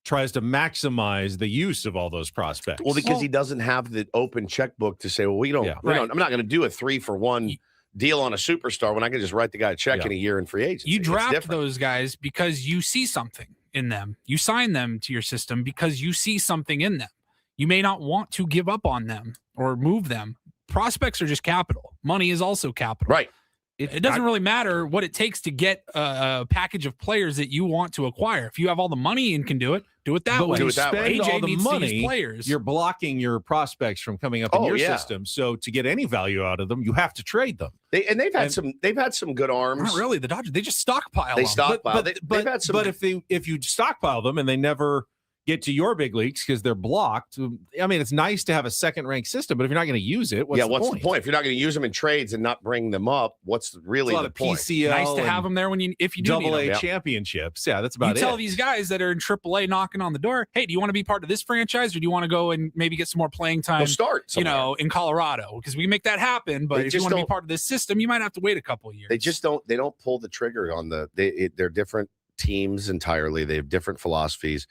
tries to maximize the use of all those prospects. Well, because he doesn't have the open checkbook to say, well, we don't. I'm not going to do a 3-for-1 deal on a superstar when I can just write the guy a check in a year in free agency. You draft those guys because you see something in them. You sign them to your system because you see something in them. You may not want to give up on them or move them. Prospects are just capital. Money is also capital. Right. It doesn't really matter what it takes to get a package of players that you want to acquire. If you have all the money and can do it that but way. When you spend AJ all the needs to use money, players. you're blocking your prospects from coming up in your system. So to get any value out of them, you have to trade them. They've had some good arms. Not really. The Dodgers, they just stockpile. They them. stockpile. They've had some. But if you stockpile them and they never get to your big leagues because they're blocked. I mean, it's nice to have a second-ranked system, but if you're not going to use it, what's the point? If you're not going to use them in trades and not bring them up, what's really the point? PCL nice to have them there if you do double need A them. championships. Yeah, that's about it. You tell these guys that are in AAA knocking on the door, hey, do you want to be part of this franchise or do you want to go and maybe get some more playing time? They'll start somewhere. In Colorado, because we can make that happen. But if you want to be part of this system, you might have to wait a couple of years. They don't pull the trigger on they're different teams entirely. They have different philosophies.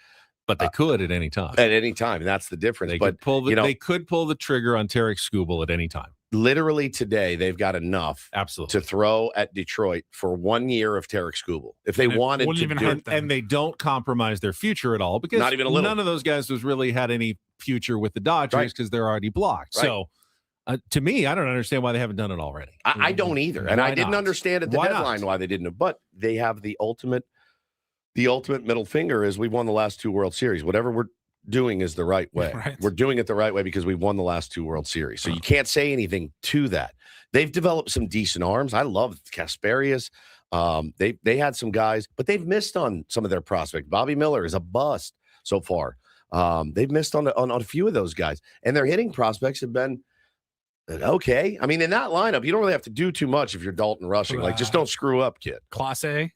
But they could at any time. At any time. That's the difference. They could pull the trigger on Tarek Skubal at any time. Literally today, they've got enough to throw at Detroit for 1 year of Tarek Skubal. If they wanted to do it. And they don't compromise their future at all because not even a little. None of those guys has really had any future with the Dodgers because they're already blocked. Right. So to me, I don't understand why they haven't done it already. I don't either. And I didn't understand at the deadline why they didn't. But they have the ultimate middle finger is we won the last 2 World Series. Whatever we're doing is the right way. Right. We're doing it the right way because we won the last 2 World Series. So you can't say anything to that. They've developed some decent arms. I love Kasperius. They had some guys, but they've missed on some of their prospects. Bobby Miller is a bust so far. They've missed on a few of those guys. And their hitting prospects have been okay. I mean, in that lineup, you don't really have to do too much if you're Dalton Rushing. Like, just don't screw up, kid. Clase?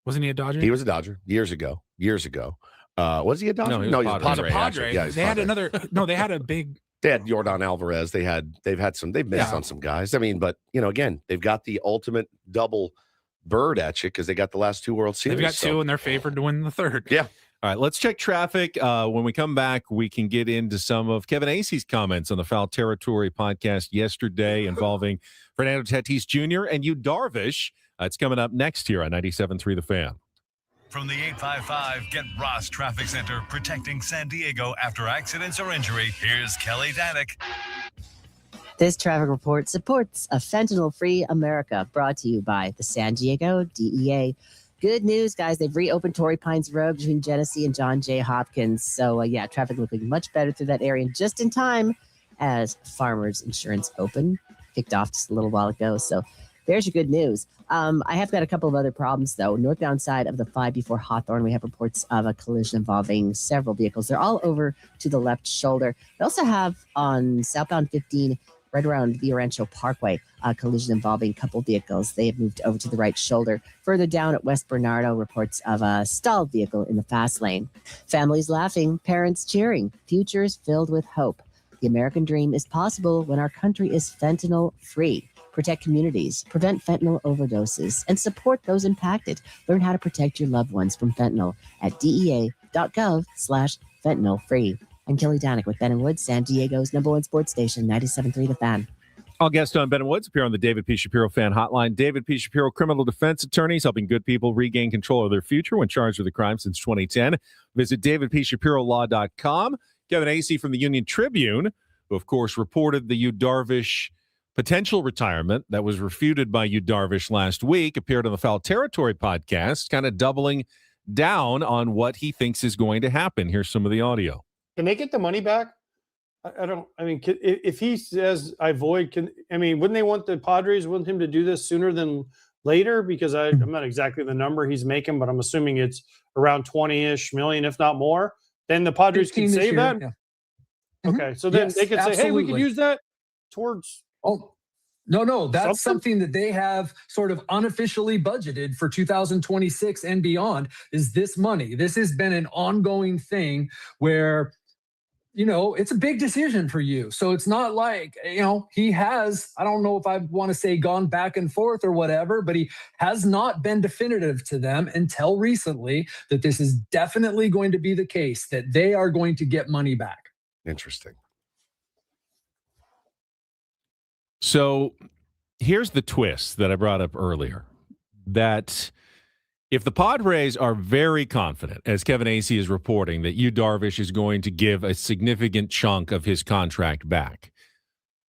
Wasn't he a Dodger? He was a Dodger years ago. Was he a Dodger? No, he was a Padre. Padre. Yeah, they had another. No, they had a big. They had Yordan Alvarez. They've missed on some guys. I mean, but again, they've got the ultimate double bird at you because they got the last 2 World Series. They've got 2 and they're favored to win the 3rd. Yeah. All right, let's check traffic. When we come back, we can get into some of Kevin Acey's comments on the Foul Territory podcast yesterday involving Fernando Tatis Jr. and Yu Darvish. It's coming up next here on 97.3 The Fan. From the 855 Get Ross Traffic Center, protecting San Diego after accidents or injury, here's Kelly Danick. This traffic report supports a fentanyl-free America, brought to you by the San Diego DEA. Good news, guys. They've reopened Torrey Pines Road between Genesee and John J. Hopkins. So, traffic looking much better through that area, and just in time as Farmers Insurance Open kicked off just a little while ago. So there's your good news. I have got a couple of other problems, though. Northbound side of the 5 before Hawthorne, we have reports of a collision involving several vehicles. They're all over to the left shoulder. We also have on southbound 15, right around Via Rancho Parkway, a collision involving a couple vehicles. They have moved over to the right shoulder. Further down at West Bernardo, reports of a stalled vehicle in the fast lane. Families laughing, parents cheering, futures filled with hope. The American dream is possible when our country is fentanyl-free. Protect communities, prevent fentanyl overdoses, and support those impacted. Learn how to protect your loved ones from fentanyl at dea.gov/fentanyl-free. I'm Kelly Danick with Ben & Woods, San Diego's #1 sports station, 97.3 The Fan. All guests on Ben and Woods appear on the David P. Shapiro Fan Hotline. David P. Shapiro, criminal defense attorneys helping good people regain control of their future when charged with a crime since 2010. Visit davidpshapirolaw.com. Kevin Acee from the Union Tribune, who, of course, reported the Yu Darvish potential retirement that was refuted by Yu Darvish last week, appeared on the Foul Territory podcast, kind of doubling down on what he thinks is going to happen. Here's some of the audio. Can they get the money back? If he says I void, wouldn't they want the Padres want him to do this sooner than later? Because I'm not exactly the number he's making, but I'm assuming it's around 20-ish million, if not more. Then the Padres can save that. Yeah. Okay, so then they could say, hey, we could use that towards. Oh, no, that's something that they have sort of unofficially budgeted for 2026 and beyond. Is this money? This has been an ongoing thing where, it's a big decision for you. So it's not like, he has, I don't know if I want to say gone back and forth or whatever, but he has not been definitive to them until recently that this is definitely going to be the case, that they are going to get money back. Interesting. So here's the twist that I brought up earlier, that if the Padres are very confident, as Kevin Acee is reporting, that Yu Darvish is going to give a significant chunk of his contract back,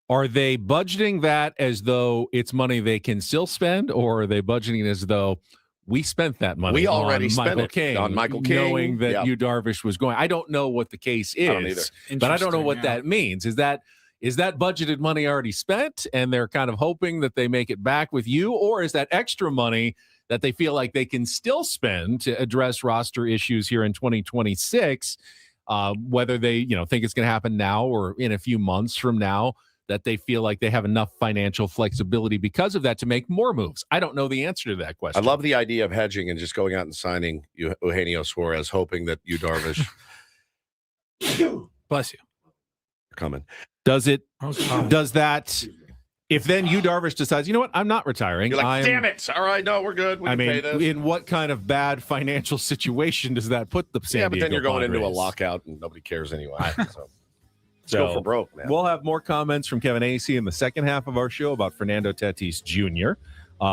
are they budgeting that as though it's money they can still spend, or are they budgeting as though we spent that money we already on spent Michael it King, on Michael King, knowing that Yu Darvish was going? I don't know what the case is, but I don't know what that means. Is that budgeted money already spent and they're kind of hoping that they make it back with you, or is that extra money that they feel like they can still spend to address roster issues here in 2026, whether they think it's going to happen now or in a few months from now, that they feel like they have enough financial flexibility because of that to make more moves? I don't know the answer to that question. I love the idea of hedging and just going out and signing Eugenio Suarez, hoping that Yu Darvish bless you coming. Does that, if then Yu Darvish decides, you know what, I'm not retiring. You're like, damn it. All right, no, we're good. We can pay this. In what kind of bad financial situation does that put the San Diego but then you're going Padres? into a lockout and nobody cares anyway. So go for broke, man. We'll have more comments from Kevin Acee in the second half of our show about Fernando Tatis Jr.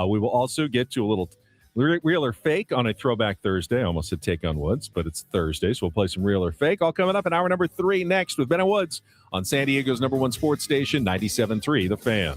We will also get to a little real or fake on a Throwback Thursday. I almost said Take on Woods, but it's Thursday, so we'll play some real or fake. All coming up in hour number 3 next with Ben and Woods on San Diego's #1 sports station, 97.3 The Fan.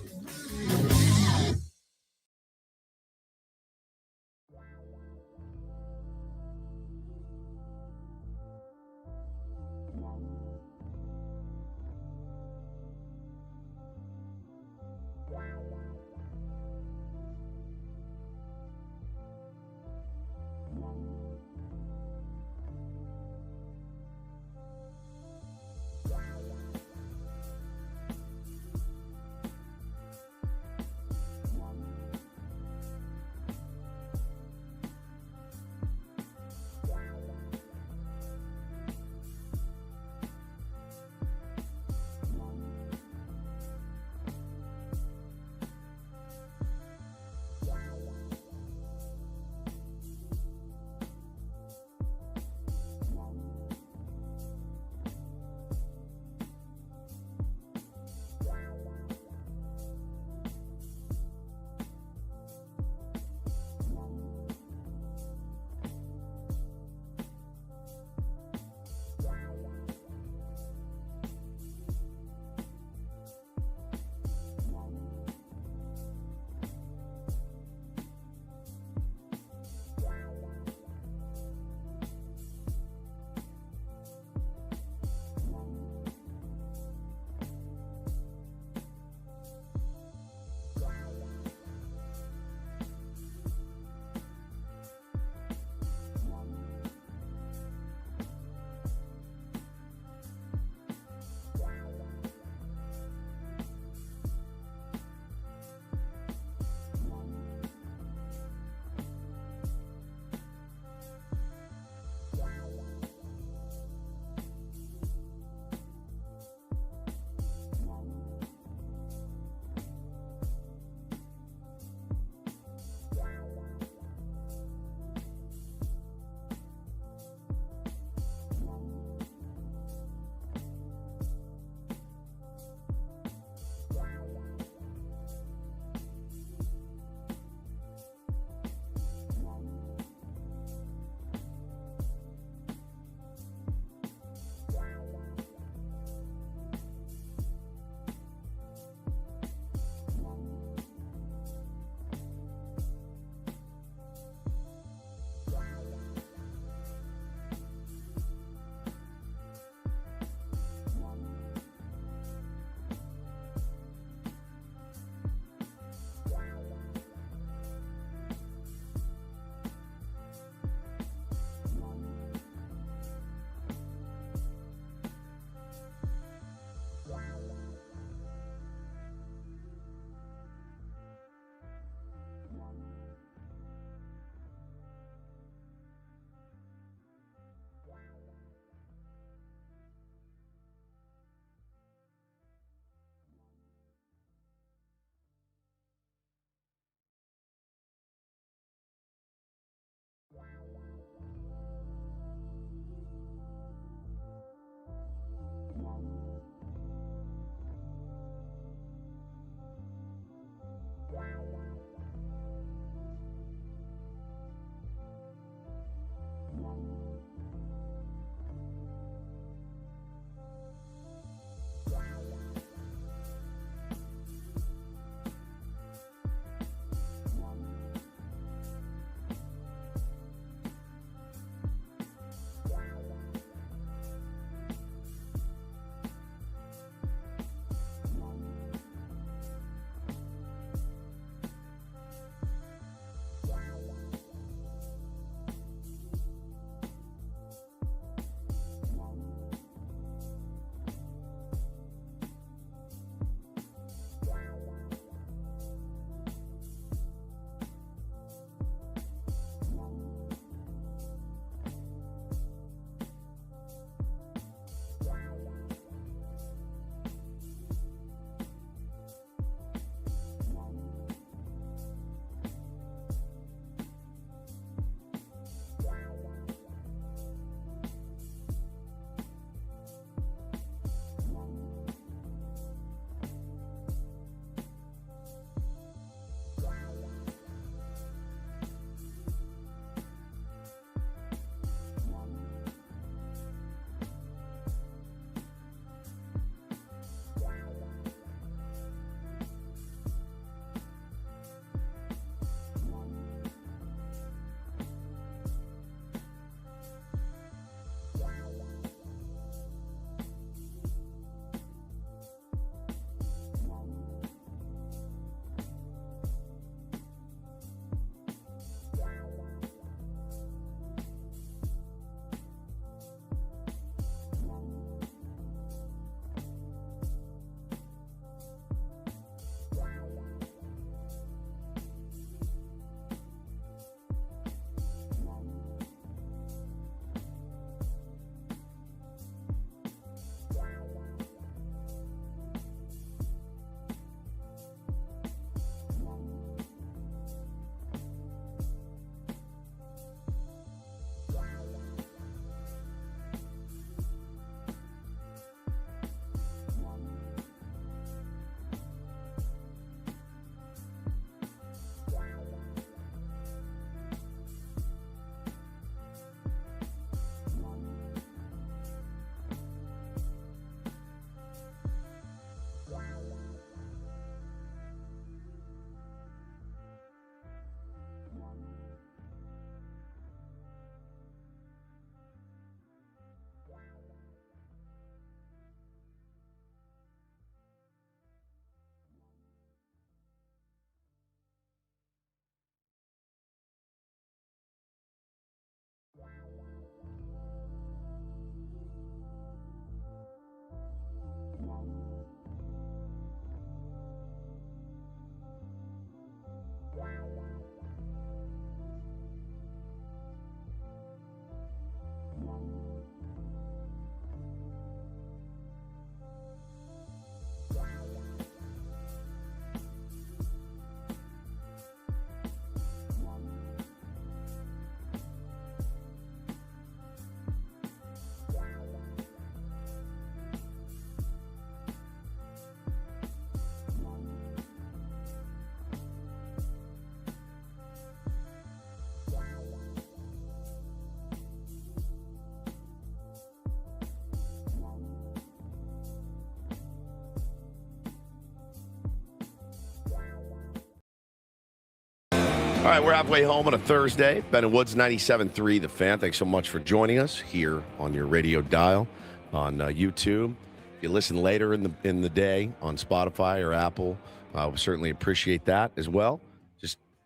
All right, we're halfway home on a Thursday. Ben and Woods, 97.3 The Fan. Thanks so much for joining us here on your radio dial on YouTube. If you listen later in the day on Spotify or Apple, we certainly appreciate that as well.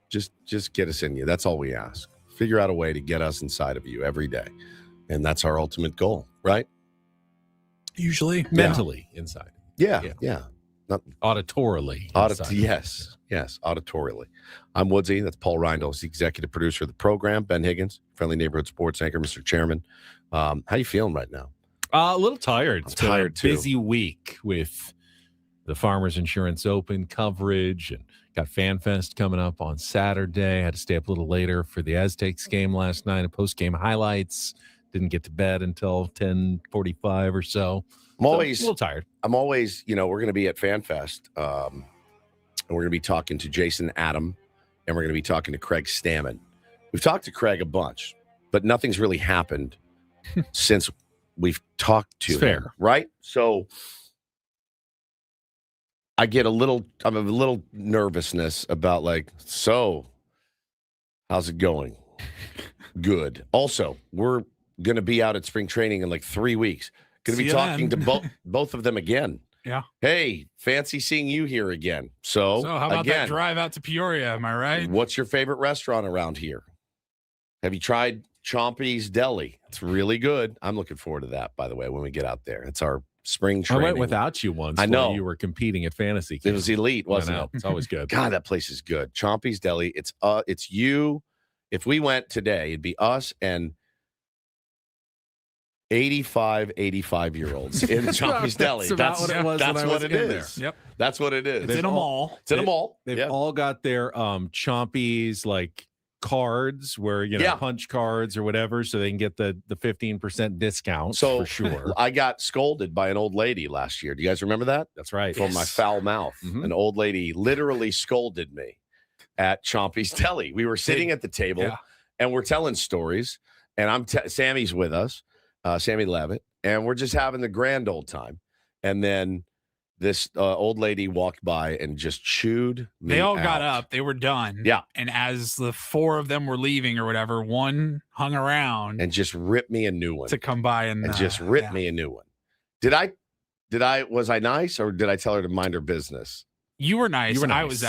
Just get us in you. That's all we ask. Figure out a way to get us inside of you every day. And that's our ultimate goal, right? Usually. Mentally inside. Yeah. Not auditorily. Yes, auditorially. I'm Woodsy. That's Paul Reindl, the executive producer of the program. Ben Higgins, friendly neighborhood sports anchor, Mr. Chairman. How you feeling right now? A little tired. I'm tired too. Busy week with the Farmers Insurance Open coverage, and got FanFest coming up on Saturday. I had to stay up a little later for the Aztecs game last night, and post-game highlights. Didn't get to bed until 10:45 or so. I'm always a little tired. I'm always, we're going to be at FanFest, and we're going to be talking to Jason Adam, and we're going to be talking to Craig Stammen. We've talked to Craig a bunch, but nothing's really happened since we've talked to him, right? So I'm a little nervousness about so how's it going? Good. Also, we're going to be out at spring training in 3 weeks. Going to be talking to both of them again. Yeah. Hey, fancy seeing you here again. So how about that drive out to Peoria? Am I right? What's your favorite restaurant around here? Have you tried Chompy's Deli? It's really good. I'm looking forward to that, by the way, when we get out there. It's our spring training. I went without you once. I know. When you were competing at Fantasy Camp. It was elite, wasn't it? It's always good. God, that place is good. Chompy's Deli. It's you. If we went today, it'd be us and 85-year-olds in Chompy's Deli. That's what it was. That's what it is. There. Yep. That's what it is. It's in a mall. It's in a mall. They've all got their Chompy's cards where punch cards or whatever, so they can get the 15% discount. So for sure. I got scolded by an old lady last year. Do you guys remember that? That's right. For my foul mouth. Mm-hmm. An old lady literally scolded me at Chompy's Deli. We were sitting at the table and we're telling stories, and Sammy's with us. Sammy Levitt, and we're just having the grand old time. And then this old lady walked by and just chewed me They all out. got up. They were done. Yeah. And as the four of them were leaving or whatever, one hung around and just ripped me a new one to come by and just ripped me a new one. Was I nice, or did I tell her to mind her business? You were nice. You were nice.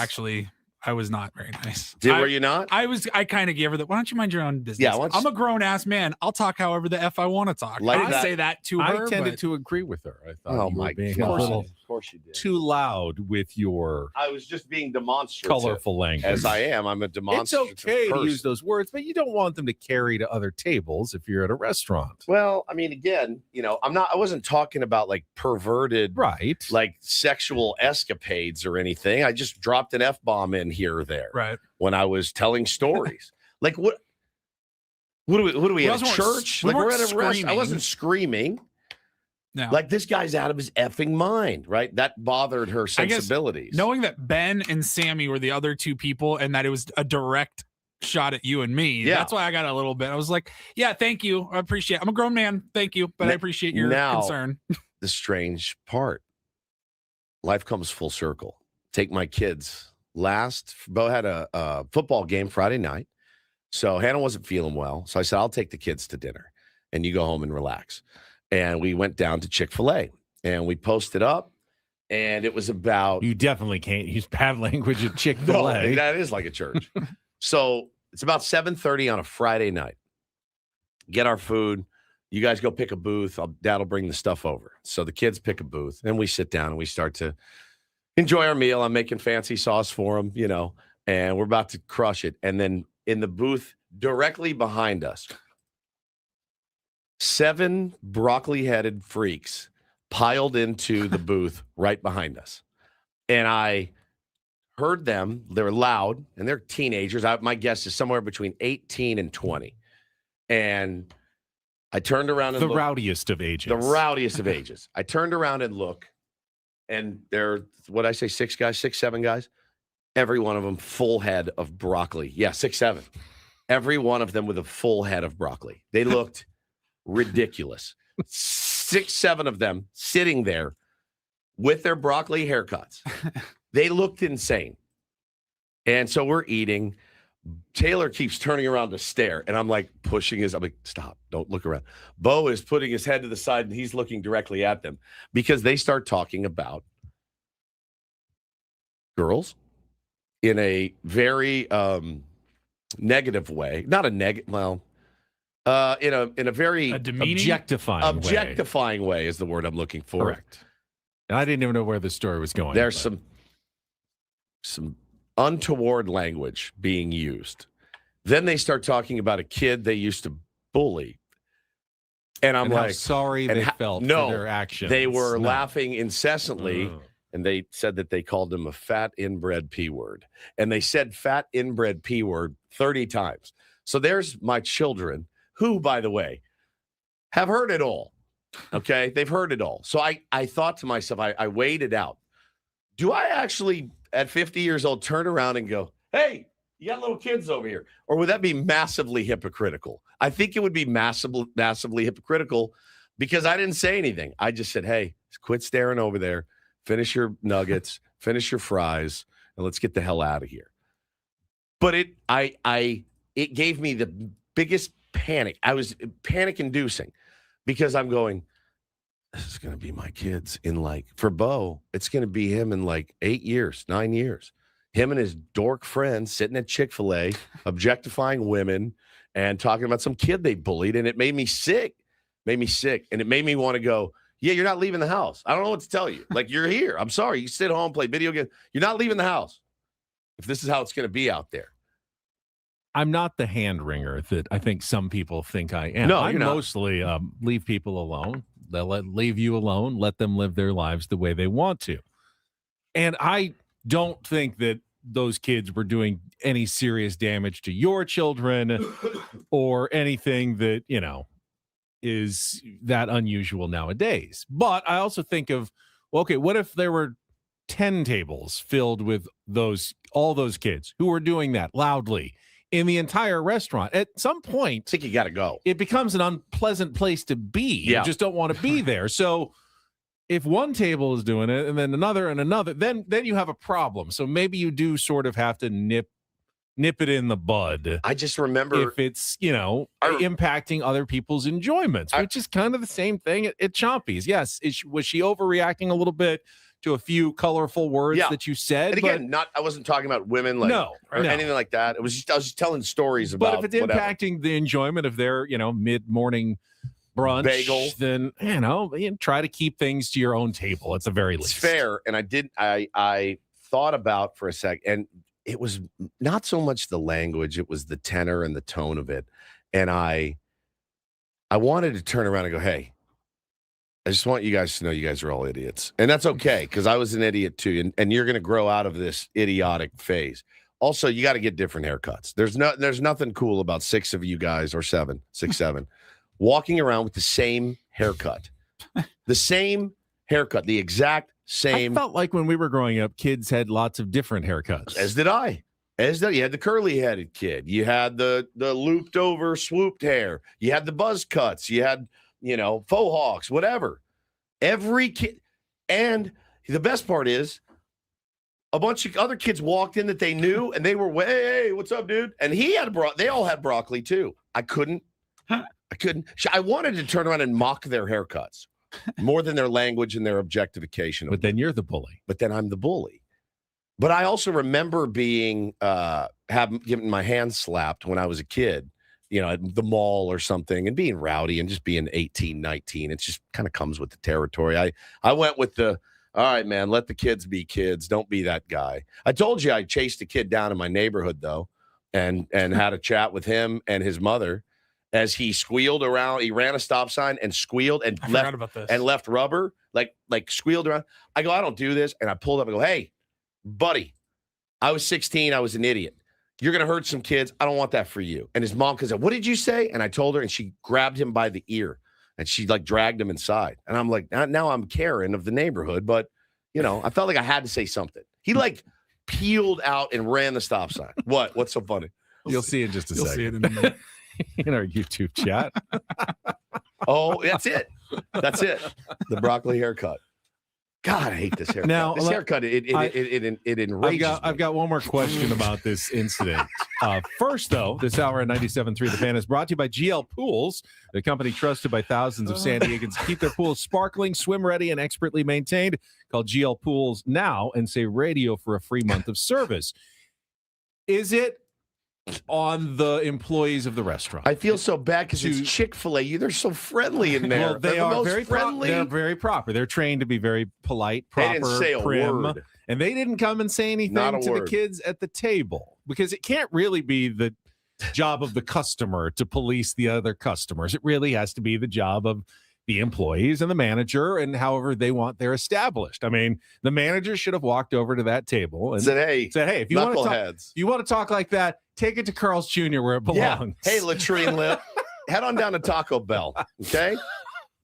I was not very nice. Were you not? I kind of gave her that. Why don't you mind your own business? Yeah, I'm a grown ass man. I'll talk however the F I want to talk. Like I didn't that. say that to her. I tended to agree with her. I thought you were being God. a little Of course you did. too loud with your I was just being demonstrative. colorful language. As I am. I'm a It's demonstrative okay person. to use those words, but you don't want them to carry to other tables if you're at a restaurant. Well, I mean, again, I wasn't talking about perverted, Right. sexual escapades or anything. I just dropped an F-bomb in here or there. Right. When I was telling stories. What do we at a church? We We're weren't at a restaurant. I screaming. wasn't screaming. No. This guy's out of his effing mind, right? That bothered her sensibilities. Knowing that Ben and Sammy were the other two people and that it was a direct shot at you and me. Yeah. That's why I got a little bit. I was like, yeah, thank you. I appreciate it. I'm a grown man. Thank you. But I appreciate your concern. The strange part. Life comes full circle. Take my kids. Bo had a football game Friday night. So Hannah wasn't feeling well. So I said, I'll take the kids to dinner and you go home and relax. And we went down to Chick-fil-A and we posted up, and it was about. You definitely can't use bad language at Chick-fil-A. No, that is like a church. So it's about 7:30 on a Friday night. Get our food. You guys go pick a booth. Dad will bring the stuff over. So the kids pick a booth and we sit down and we start to enjoy our meal. I'm making fancy sauce for them, and we're about to crush it. And then in the booth directly behind us, 7 broccoli-headed freaks piled into the booth right behind us. And I heard them. They were loud, and they're teenagers. My guess is somewhere between 18 and 20. And I turned around and the looked. rowdiest of ages. The rowdiest of ages. I turned around and look. And they're, what I say, 6 guys, 6, 7 guys. Every one of them full head of broccoli. Yeah, 6, 7. Every one of them with a full head of broccoli. They looked ridiculous. 6, 7 of them sitting there with their broccoli haircuts. They looked insane. And so we're eating. Taylor keeps turning around to stare, and I'm like I'm like, stop, don't look around. Bo is putting his head to the side, and he's looking directly at them because they start talking about girls in a very negative way. Not a negative, well, in a very objectifying way is the word I'm looking for. Correct. And I didn't even know where the story was going. There's some untoward language being used. Then they start talking about a kid they used to bully. And I'm like, sorry they felt for their actions. They were laughing incessantly, and they said that they called him a fat inbred P word. And they said fat inbred P word 30 times. So there's my children, who, by the way, have heard it all. Okay? They've heard it all. So I thought to myself, I weighed it out. Do I actually, at 50 years old, turn around and go, hey, you got little kids over here? Or would that be massively hypocritical? I think it would be massively hypocritical because I didn't say anything. I just said, hey, quit staring over there. Finish your nuggets, finish your fries, and let's get the hell out of here. But it gave me the biggest panic. I was panic-inducing because I'm going, this is going to be my kids in for Bo, it's going to be him in 8 years, 9 years. Him and his dork friends sitting at Chick-fil-A, objectifying women and talking about some kid they bullied. And it made me sick. And it made me want to go, yeah, you're not leaving the house. I don't know what to tell you. You're here. I'm sorry. You sit home, play video games. You're not leaving the house if this is how it's going to be out there. I'm not the hand wringer that I think some people think I am. No, I you're not. mostly leave people alone. They'll leave you alone. Let them live their lives the way they want to. And I don't think that those kids were doing any serious damage to your children or anything that, is that unusual nowadays. But I also think of, okay, what if there were 10 tables filled with all those kids who were doing that loudly in the entire restaurant? At some point, I think you got to go. It becomes an unpleasant place to be. Yeah. You just don't want to be there. So if one table is doing it and then another and another, then you have a problem. So maybe you do sort of have to nip it in the bud. I just remember if it's, impacting other people's enjoyments, which is kind of the same thing at Chompy's. Yes. Was she overreacting a little bit to a few colorful words that you said? And again, I wasn't talking about women or anything like that. I was just telling stories about. But if it's impacting the enjoyment of their, mid-morning brunch, bagel, then try to keep things to your own table at the very least. It's fair. And I thought about for a sec, and it was not so much the language, it was the tenor and the tone of it. And I wanted to turn around and go, hey, I just want you guys to know you guys are all idiots. And that's okay, because I was an idiot too. And you're going to grow out of this idiotic phase. Also, you got to get different haircuts. There's nothing cool about 6 of you guys, or 7, walking around with the same haircut. The same haircut, the exact same. I felt like when we were growing up, kids had lots of different haircuts. As did I. You had the curly-headed kid. You had the looped-over, swooped hair. You had the buzz cuts. You had, faux hawks, whatever. Every kid. And the best part is a bunch of other kids walked in that they knew, and they were, hey, what's up, dude? And they all had broccoli, too. I couldn't. I wanted to turn around and mock their haircuts more than their language and their objectification. But then you're the bully. But then I'm the bully. But I also remember being getting my hand slapped when I was a kid, at the mall or something, and being rowdy and just being 18, 19. It just kind of comes with the territory. I went with all right, man, let the kids be kids. Don't be that guy. I told you I chased a kid down in my neighborhood, though, and had a chat with him and his mother as he squealed around. He ran a stop sign and squealed and left rubber, like squealed around. I go, I don't do this. And I pulled up and go, hey, buddy, I was 16. I was an idiot. You're going to hurt some kids. I don't want that for you. And his mom said, what did you say? And I told her, and she grabbed him by the ear and she dragged him inside. And I'm like, now I'm Karen of the neighborhood, but I felt like I had to say something. He peeled out and ran the stop sign. What's so funny? You'll see in just a second. You'll see it in a minute. In our YouTube chat. Oh, that's it. The broccoli haircut. God, I hate this haircut. Now, this haircut, it enrages me. I've got one more question about this incident. First, though, this hour at 97.3 The Fan is brought to you by GL Pools, the company trusted by thousands of San Diegans to keep their pools sparkling, swim ready, and expertly maintained. Call GL Pools now and say radio for a free month of service. Is it on the employees of the restaurant? I feel so bad because it's Chick-fil-A. They're so friendly in there. Well, they they're are the very friendly. They're very proper. They're trained to be very polite, proper, They didn't say a prim. word. And they didn't come and say anything Not a to word. the kids at the table, because it can't really be the job of the customer to police the other customers. It really has to be the job of the employees and the manager, and however they want they're established. I mean, the manager should have walked over to that table and said, hey, if you want to talk like that, take it to Carl's Jr. where it belongs. Yeah. Hey, latrine lip, head on down to Taco Bell, okay?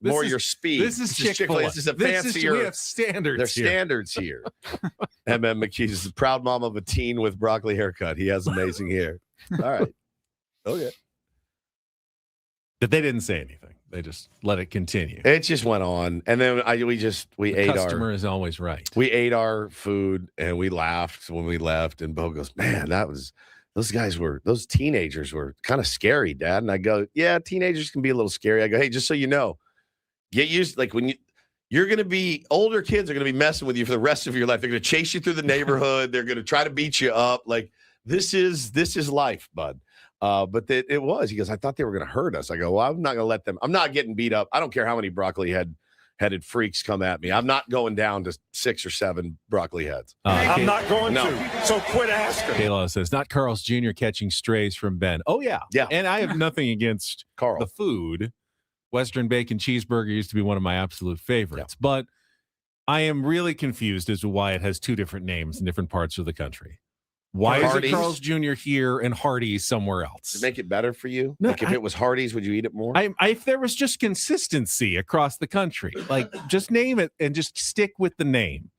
More your speed. This is Chick-fil-A. This is a fancier. We have standards. There's standards here. M.M. McKees is the proud mom of a teen with broccoli haircut. He has amazing hair. All right. Okay. But they didn't say anything. They just let it continue. It just went on, and then we ate our customer is always right. We ate our food and we laughed when we left. And Bo goes, "Man, those teenagers were kind of scary, Dad." And I go, "Yeah, teenagers can be a little scary." I go, "Hey, just so you know, get used. Like when you're going to be older, kids are going to be messing with you for the rest of your life. They're going to chase you through the neighborhood. They're going to try to beat you up. Like this is life, bud." But it was. He goes, "I thought they were going to hurt us." I go, "Well, I'm not going to let them. I'm not getting beat up. I don't care how many broccoli headed freaks come at me. I'm not going down to 6 or 7 broccoli heads. I'm not going to. So quit asking." Kayla says, "Not Carl's Jr. catching strays from Ben." Oh yeah, yeah. And I have nothing against Carl. The food. Western bacon cheeseburger used to be one of my absolute favorites, but I am really confused as to why it has 2 different names in different parts of the country. Why Hardee's? is it Carl's Jr. here and Hardee's somewhere else? To make it better for you? No, like if it was Hardee's, would you eat it more? If there was just consistency across the country, like just name it and just stick with the name.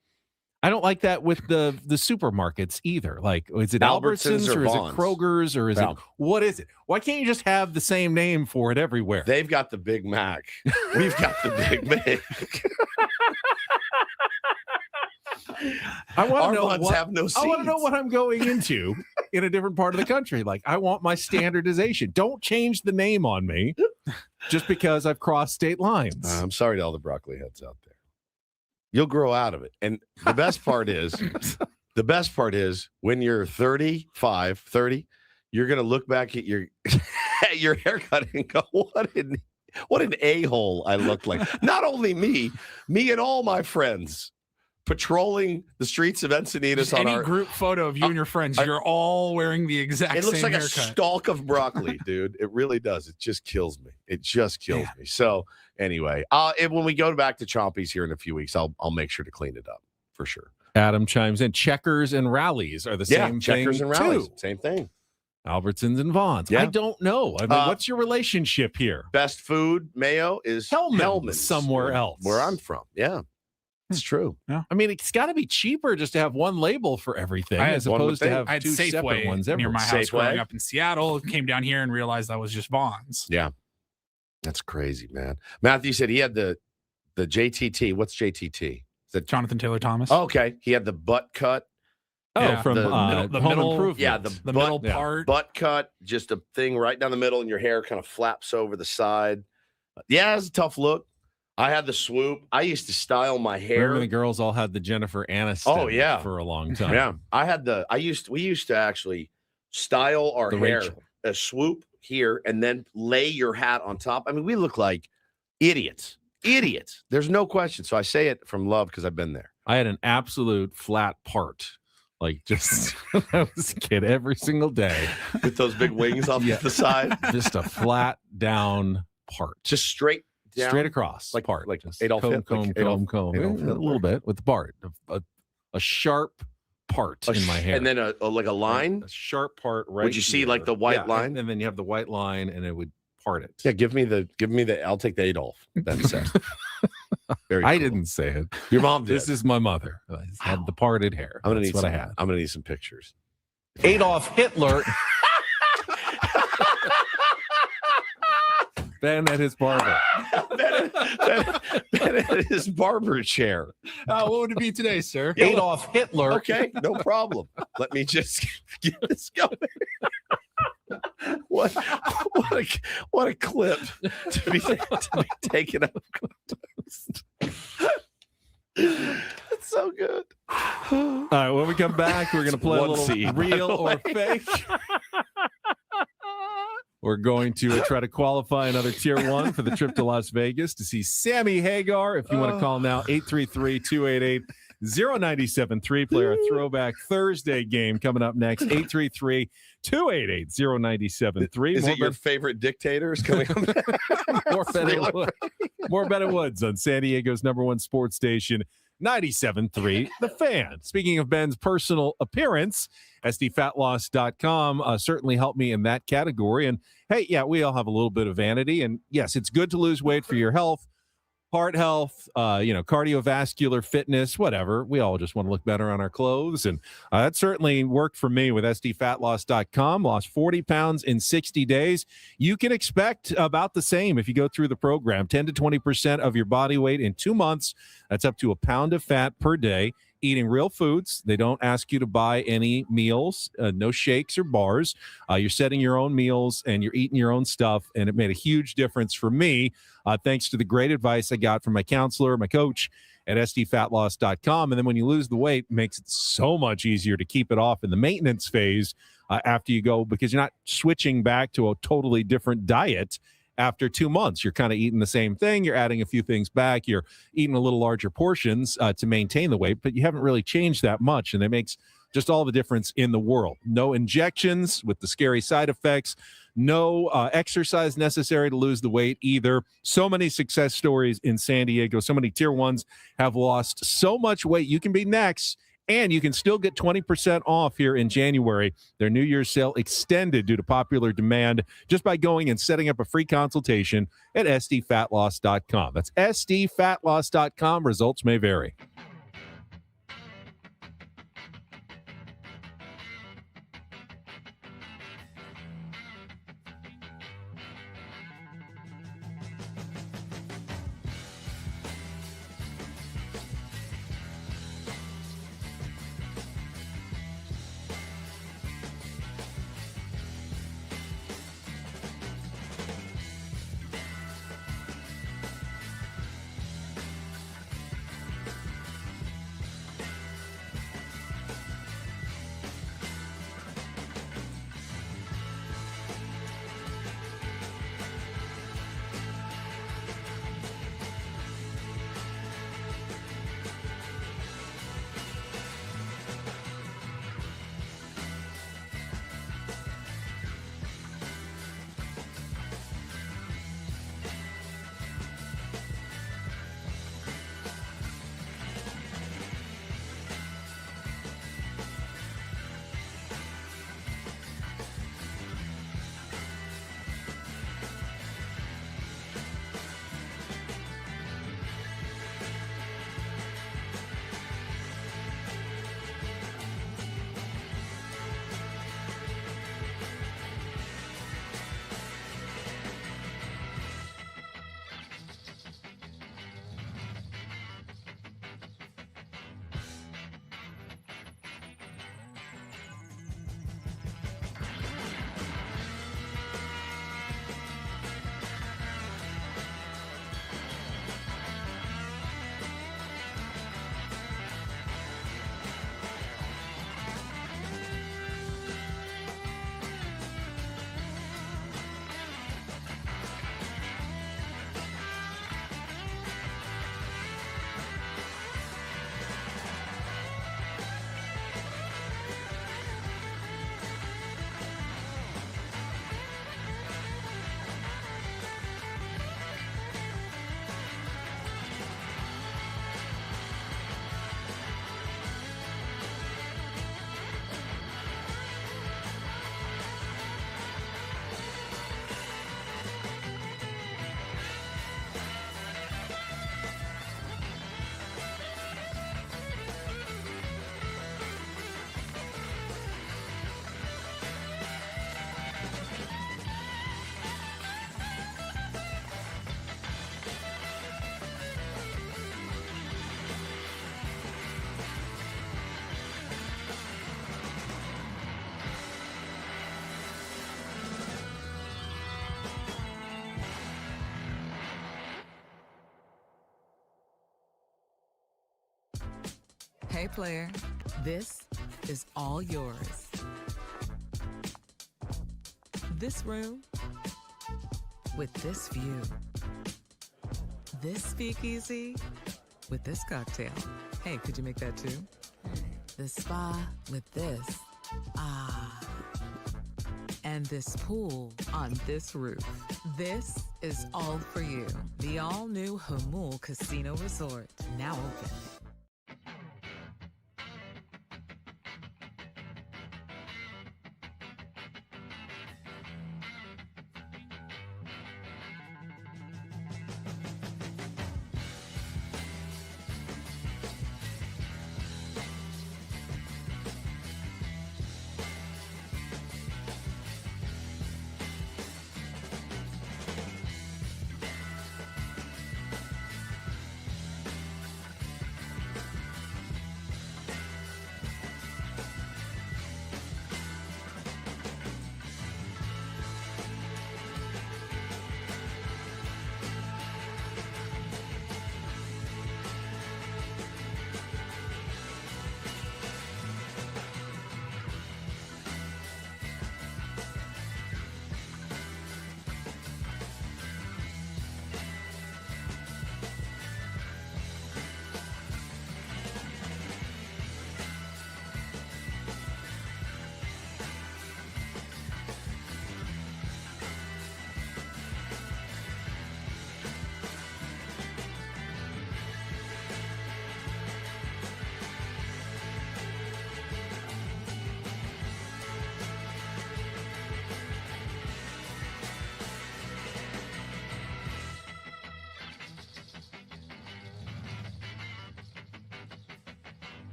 I don't like that with the supermarkets either. Like, is it Albertsons or is it Kroger's or is it what is it? Why can't you just have the same name for it everywhere? They've got the Big Mac. We've got the Big Mac. I want to know have no seeds. I want to know what I'm going into in a different part of the country. Like, I want my standardization. Don't change the name on me just because I've crossed state lines. I'm sorry to all the broccoli heads out there. You'll grow out of it. And the best part is when you're 30, you're going to look back at your your haircut and go, what an a-hole I look like. Not only me and all my friends patrolling the streets of Encinitas. Just on any our group photo of you and your friends, you're all wearing the exact same It looks like haircut. a stalk of broccoli, dude. It really does. It just kills me. It just kills me. So anyway, when we go back to Chompy's here in a few weeks, I'll make sure to clean it up for sure. Adam chimes in. Checkers and Rallies are the same thing. Checkers and Rallies, too. same thing. Albertsons and Vons. Yeah. I don't know. I mean, what's your relationship here? Best food, Mayo, is Hellman's somewhere else. Where I'm from. Yeah. It's true. Yeah. I mean, it's got to be cheaper just to have one label for everything as opposed to have I had 2 separate Safeway ones near everywhere. my house growing up in Seattle. Came down here and realized that was just Vons. Yeah. That's crazy, man. Matthew said he had the JTT. What's JTT? Is that Jonathan Taylor Thomas? Oh, okay. He had the butt cut. From the Home middle Improvement. Yeah, the middle part. Butt cut, just a thing right down the middle, and your hair kind of flaps over the side. Yeah, it's a tough look. I had the swoop. I used to style my hair. Remember the girls all had the Jennifer Aniston Oh, yeah. for a long time. Yeah. We used to actually style our hair, Rachel. a swoop here, and then lay your hat on top. I mean, we look like idiots. Idiots. There's no question. So I say it from love because I've been there. I had an absolute flat part. Like just when I was a kid every single day. With those big wings off the side. Just a flat down part. Just straight down. Straight across. Like part. Like just Adolf Hitler. comb. Adolf A little bit with the part. A sharp part in my hair. And then a line. A sharp part right. Would you see here. like the white line? And then you have the white line and it would part it. Yeah, give me the I'll take the Adolf. That's it. Very I cool. didn't say it. Your mom did. This is my mother. I had the parted hair. I'm gonna That's need what I had. I'm gonna need some pictures. Adolf Hitler. Ben at his barber. Ben at his barber chair. What would it be today, sir? Adolf Hitler. Okay, no problem. Let me just get this going. what a clip to be taken up. It's so good. All right, when we come back, we're going to play a little seed, real or fake. We're going to try to qualify another Tier 1 for the trip to Las Vegas to see Sammy Hagar. If you want to call now, 833-288-0973. Play our Throwback Thursday game coming up next, 833-288-0973. Is it your favorite dictators coming up? More Ben Woods on San Diego's #1 sports station, 97.3 The Fan. Speaking of Ben's personal appearance, SDFatLoss.com certainly helped me in that category. And hey, yeah, we all have a little bit of vanity. And yes, it's good to lose weight for your health, heart health, cardiovascular fitness, whatever. We all just want to look better on our clothes. And that certainly worked for me with SDFatLoss.com. Lost 40 pounds in 60 days. You can expect about the same if you go through the program. 10 to 20% of your body weight in 2 months. That's up to a pound of fat per day. Eating real foods. They don't ask you to buy any meals, no shakes or bars. You're setting your own meals and you're eating your own stuff. And it made a huge difference for me, thanks to the great advice I got from my counselor, my coach at SDFatLoss.com. And then when you lose the weight, it makes it so much easier to keep it off in the maintenance phase after you go, because you're not switching back to a totally different diet. After 2 months, you're kind of eating the same thing. You're adding a few things back. You're eating a little larger portions to maintain the weight, but you haven't really changed that much. And it makes just all the difference in the world. No injections with the scary side effects. No exercise necessary to lose the weight either. So many success stories in San Diego. So many Tier 1s have lost so much weight. You can be next. And you can still get 20% off here in January. Their New Year's sale extended due to popular demand just by going and setting up a free consultation at SDFatLoss.com. That's SDFatLoss.com. Results may vary. player, this is all yours. This room with this view. This speakeasy with this cocktail. Hey, could you make that too? This spa with this. Ah. And this pool on this roof. This is all for you. The all-new Hamul Casino Resort, now open.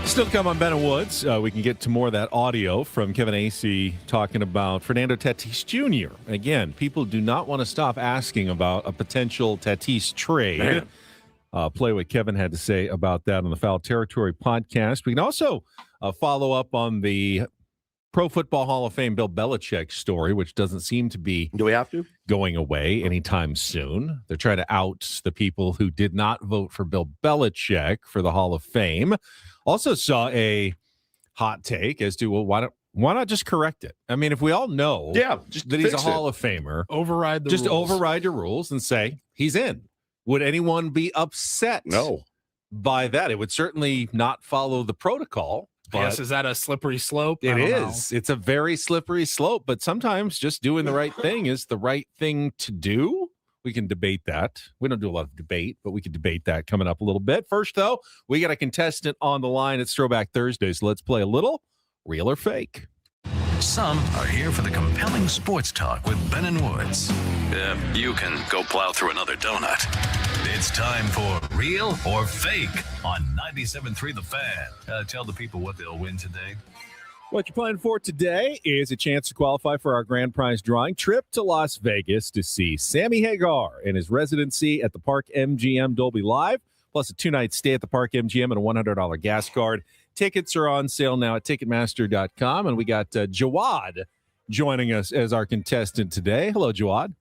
Still to come on Ben and Woods. We can get to more of that audio from Kevin Acee talking about Fernando Tatis Jr. Again, people do not want to stop asking about a potential Tatis trade. Play what Kevin had to say about that on the Foul Territory podcast. We can also follow up on the Pro Football Hall of Fame Bill Belichick story, which doesn't seem to be going away anytime soon. They're trying to out the people who did not vote for Bill Belichick for the Hall of Fame. Also saw a hot take as to, well, why not just correct it? I mean, if we all know that he's a Hall of Famer, override the rules. Just override your rules and say he's in. Would anyone be upset by that? It would certainly not follow the protocol. But yes, is that a slippery slope? It is. It's a very slippery slope, but sometimes just doing the right thing is the right thing to do. We can debate that. We don't do a lot of debate, but we can debate that coming up a little bit. First, though, we got a contestant on the line. It's Throwback Thursday, so let's play a little Real or Fake. Some are here for the compelling sports talk with Ben and Woods. You can go plow through another donut. It's time for Real or Fake on 97.3 The Fan. Tell the people what they'll win today. What you're playing for today is a chance to qualify for our grand prize drawing trip to Las Vegas to see Sammy Hagar and his residency at the Park MGM Dolby Live, plus a 2-night stay at the Park MGM and a $100 gas card. Tickets are on sale now at Ticketmaster.com, and we got Jawad joining us as our contestant today. Hello, Jawad.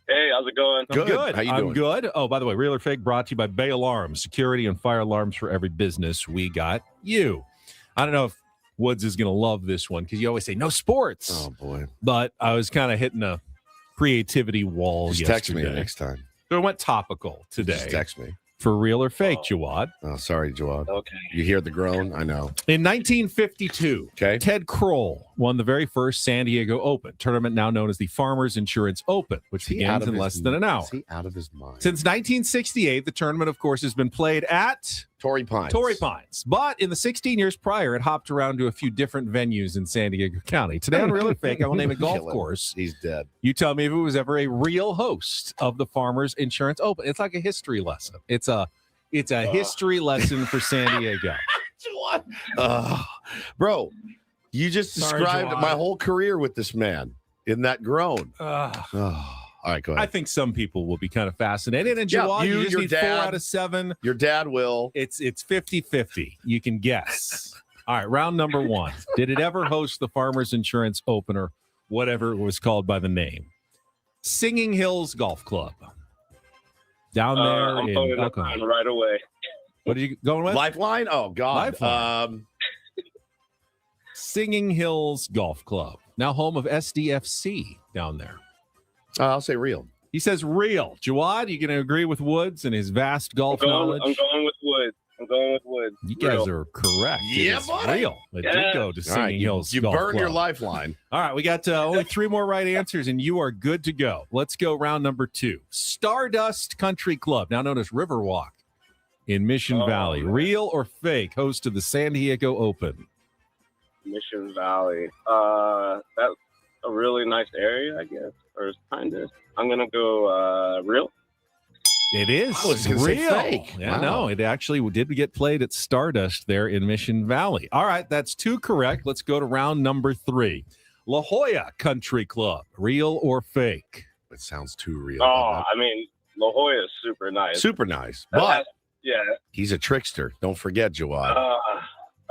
Hey, how's it going? Good. How you I'm doing? good. Oh, by the way, Real or Fake brought to you by Bay Alarms, security and fire alarms for every business. We got you. I don't know if Woods is going to love this one because you always say no sports. Oh, boy. But I was kind of hitting a creativity wall Just yesterday. text me next time. So it went topical today. Just text me. For Real or Fake, Jawad. Oh, sorry, Jawad. Okay. You hear the groan? I know. In 1952, Ted Kroll won the very first San Diego Open tournament, now known as the Farmers Insurance Open, which begins in less than an hour. Is he out of his mind? Since 1968, the tournament, of course, has been played at Torrey Pines. Torrey Pines. But in the 16 years prior, it hopped around to a few different venues in San Diego County. Today on Real or Fake, I will name a golf course. He's dead. You tell me if it was ever a real host of the Farmers Insurance Open. It's like a history lesson. It's a history lesson for San Diego. Bro, you just described my whole career with this man in that groan. All right, go ahead. I think some people will be kind of fascinated. And Jawad, you just need 4 out of 7. Your dad will. It's 50-50. You can guess. All right, round number 1. Did it ever host the Farmers Insurance Open or whatever it was called by the name? Singing Hills Golf Club. Down there I'm in phoning up Oklahoma. right away. What are you going with? Lifeline? Oh, God. Lifeline. Singing Hills Golf Club. Now home of SDFC down there. I'll say real. He says real. Jawad, you going to agree with Woods and his vast golf knowledge? I'm going with Wood. You guys are correct. Yeah, it is buddy. real. It did go to Singing Hills You Golf burned Club. your lifeline. All right, we got only 3 more right answers, and you are good to go. Let's go round number 2. Stardust Country Club, now known as Riverwalk in Mission Valley. Man. Real or fake? Host of the San Diego Open. Mission Valley. That's a really nice area, I guess. Or kind of. I'm going to go real. It is I was gonna say real. fake. Yeah, Wow. no, it actually did get played at Stardust there in Mission Valley. All right, that's 2 correct. Let's go to round number 3. La Jolla Country Club, real or fake? It sounds too real. Oh, I mean, La Jolla is super nice. Super nice. But Yeah. he's a trickster. Don't forget, Jawad.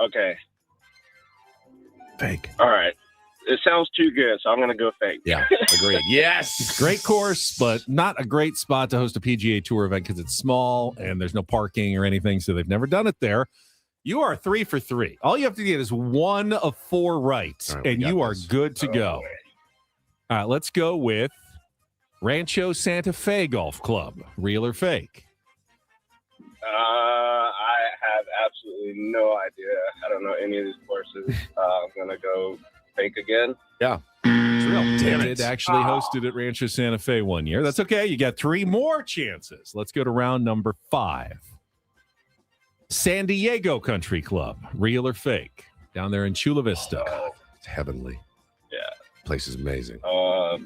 Okay. Fake. All right. It sounds too good, so I'm going to go fake. Yeah, agreed. Yes. Great course, but not a great spot to host a PGA Tour event because it's small and there's no parking or anything, so they've never done it there. You are 3 for 3. All you have to get is 1 of 4 right, and you are good to go. All right, let's go with Rancho Santa Fe Golf Club. Real or fake? I have absolutely no idea. I don't know any of these courses. I'm going to go fake again. Yeah. It's real. Damn They it. did actually hosted at Rancho Santa Fe one year. That's okay. You got 3 more chances. Let's go to round number 5. San Diego Country Club. Real or fake? Down there in Chula Vista. God, it's heavenly. Yeah. Place is amazing. I'll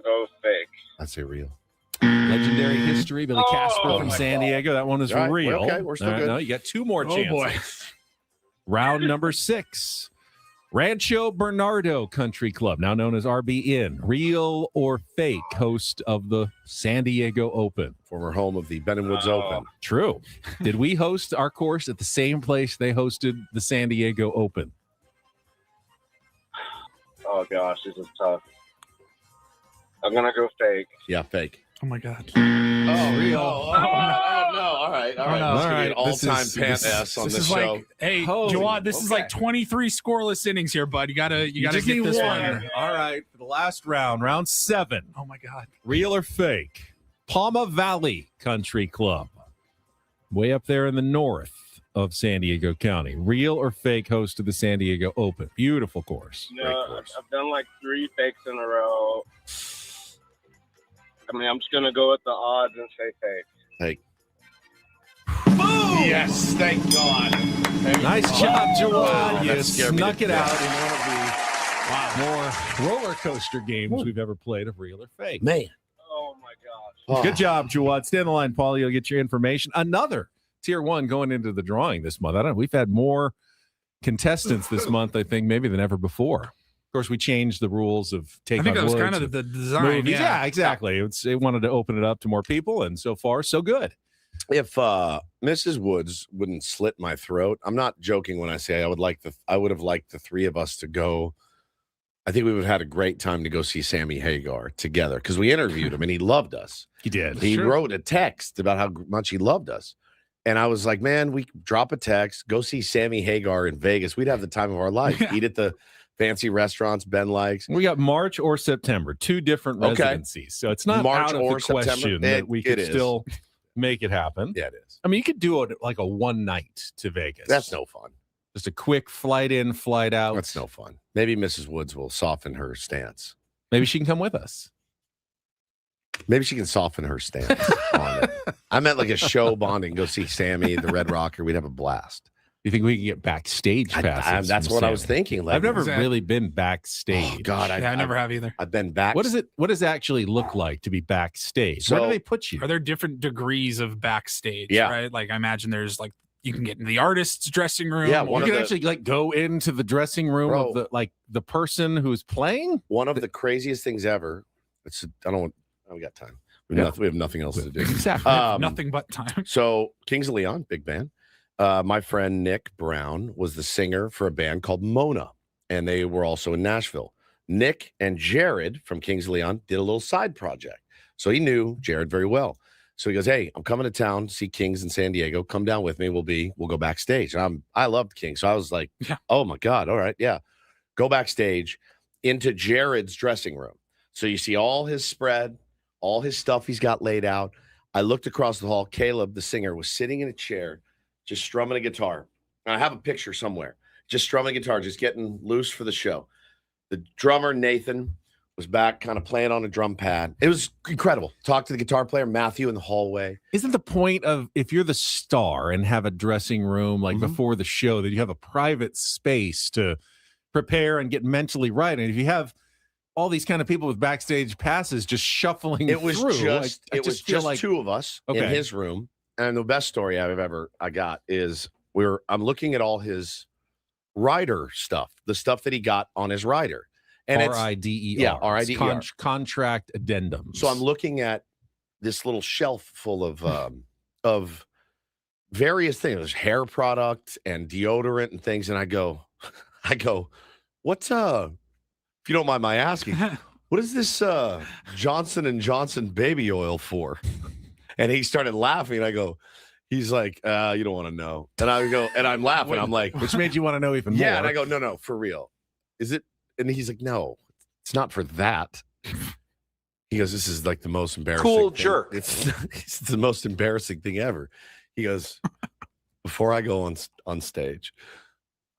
go fake. I'd say real. Legendary history. Billy Casper from my San Diego. That one is All right, real. okay, we're still All right, good. no, you got 2 more chances. boy. Round number 6. Rancho Bernardo Country Club, now known as RB Inn. Real or fake? Host of the San Diego Open. Former home of the Ben & Woods Open. True. Did we host our course at the same place they hosted the San Diego Open? Oh, gosh, this is tough. I'm going to go fake. Yeah, fake. Oh my God. Oh, real. Oh, no. All right. no. This is All gonna be right, an all-time this pant S on This this is show. like, hey, Holy, Jawad, this is like 23 scoreless innings here, bud. You gotta just get need this 1. one. All right, for the last round, round 7. Oh my God. Real or fake? Palma Valley Country Club, way up there in the north of San Diego County. Real or fake? Host of the San Diego Open. Beautiful course. No, I've done like 3 fakes in a row. I mean, I'm just going to go with the odds and say fake. Fake. Boom! Yes, thank God. Nice job, Jawad. You that scared me snuck to it death. out in one of the more roller coaster games we've ever played of real or fake. Man. Oh, my gosh. Good job, Jawad. Stay on the line, Paul. You'll get your information. Another Tier 1 going into the drawing this month. I don't know. We've had more contestants this month, I think, maybe than ever before. Of course, we changed the rules of take I think on that was Woods kind of and the design. movies. Yeah. Yeah, exactly. It wanted to open it up to more people, and so far, so good. If Mrs. Woods wouldn't slit my throat, I'm not joking when I say I would have liked the 3 of us to go. I think we would have had a great time to go see Sammy Hagar together because we interviewed him and he loved us. He did. He wrote a text about how much he loved us. And I was like, man, we drop a text, go see Sammy Hagar in Vegas. We'd have the time of our life. Eat at the fancy restaurants Ben likes. We got March or September, 2 different residencies. So it's not March out of or the question September. that we could still make it happen. Yeah, it is. I mean, you could do it like a one night to Vegas. That's no fun. Just a quick flight in, flight out. That's no fun. Maybe Mrs. Woods will soften her stance. Maybe she can come with us. Maybe she can soften her stance on it. I meant like a show bonding. Go see Sammy, the Red Rocker. We'd have a blast. You think we can get backstage passes? That's what I was thinking. Like, I've never really been backstage. Oh, God, I never have either. I've been back. What does it actually look like to be backstage? Where do they put you? Are there different degrees of backstage? Yeah. Right. Like I imagine there's like you can get in the artist's dressing room. Yeah, You can actually like go into the dressing room of the person who's playing. One of the craziest things ever. I don't we got time. We have nothing else to do. Exactly. Nothing but time. So Kings of Leon, big band. My friend Nick Brown was the singer for a band called Mona, and they were also in Nashville. Nick and Jared from Kings of Leon did a little side project. So he knew Jared very well. So he goes, "Hey, I'm coming to town to see Kings in San Diego. Come down with me. We'll go backstage." And I loved Kings. So I was like, "Oh my God. All right. Yeah." Go backstage into Jared's dressing room. So you see all his spread, all his stuff he's got laid out. I looked across the hall. Caleb, the singer, was sitting in a chair, just strumming a guitar. And I have a picture somewhere. Just strumming a guitar, just getting loose for the show. The drummer, Nathan, was back kind of playing on a drum pad. It was incredible. Talked to the guitar player, Matthew, in the hallway. Isn't the point of, if you're the star and have a dressing room like before the show, that you have a private space to prepare and get mentally right? And if you have all these kind of people with backstage passes just shuffling it was through, just I it was feel just like, two of us in his room. And the best story I got is I'm looking at all his rider stuff, the stuff that he got on his rider. And RIDER. Yeah, RIDER. Contract addendums. So I'm looking at this little shelf full of various things. There's hair product and deodorant and things. And I go, what's if you don't mind my asking, what is this Johnson & Johnson baby oil for? And he started laughing. And I go, he's like, you don't want to know. And I go, and I'm laughing. I'm like, which made you want to know even more. Yeah. And I go, no, for real. Is it? And he's like, no, it's not for that. He goes, this is like the most embarrassing Cool thing. jerk. It's the most embarrassing thing ever. He goes, before I go on stage,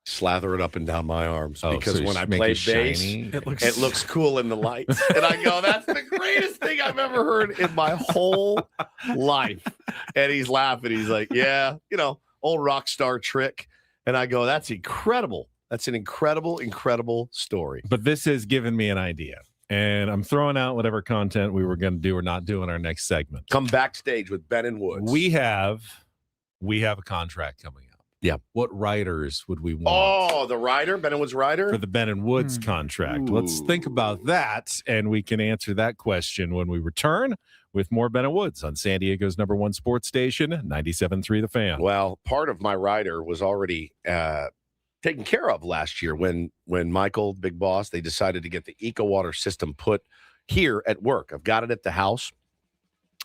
slather it up and down my arms because so when I make play it bass, shiny. it looks cool in the lights. And I go, that's the greatest thing I've ever heard in my whole life. And he's laughing. He's like, yeah, old rock star trick. And I go, that's incredible. That's an incredible, incredible story. But this has given me an idea. And I'm throwing out whatever content we were going to do or not do in our next segment. Come backstage with Ben and Woods. We have a contract coming up. Yeah. What writers would we want? Oh, the rider, Ben and Woods rider? For the Ben and Woods contract. Ooh. Let's think about that, and we can answer that question when we return with more Ben and Woods on San Diego's #1 sports station, 97.3 The Fan. Well, part of my rider was already taken care of last year when Michael, Big Boss, they decided to get the Eco Water system put here at work. I've got it at the house.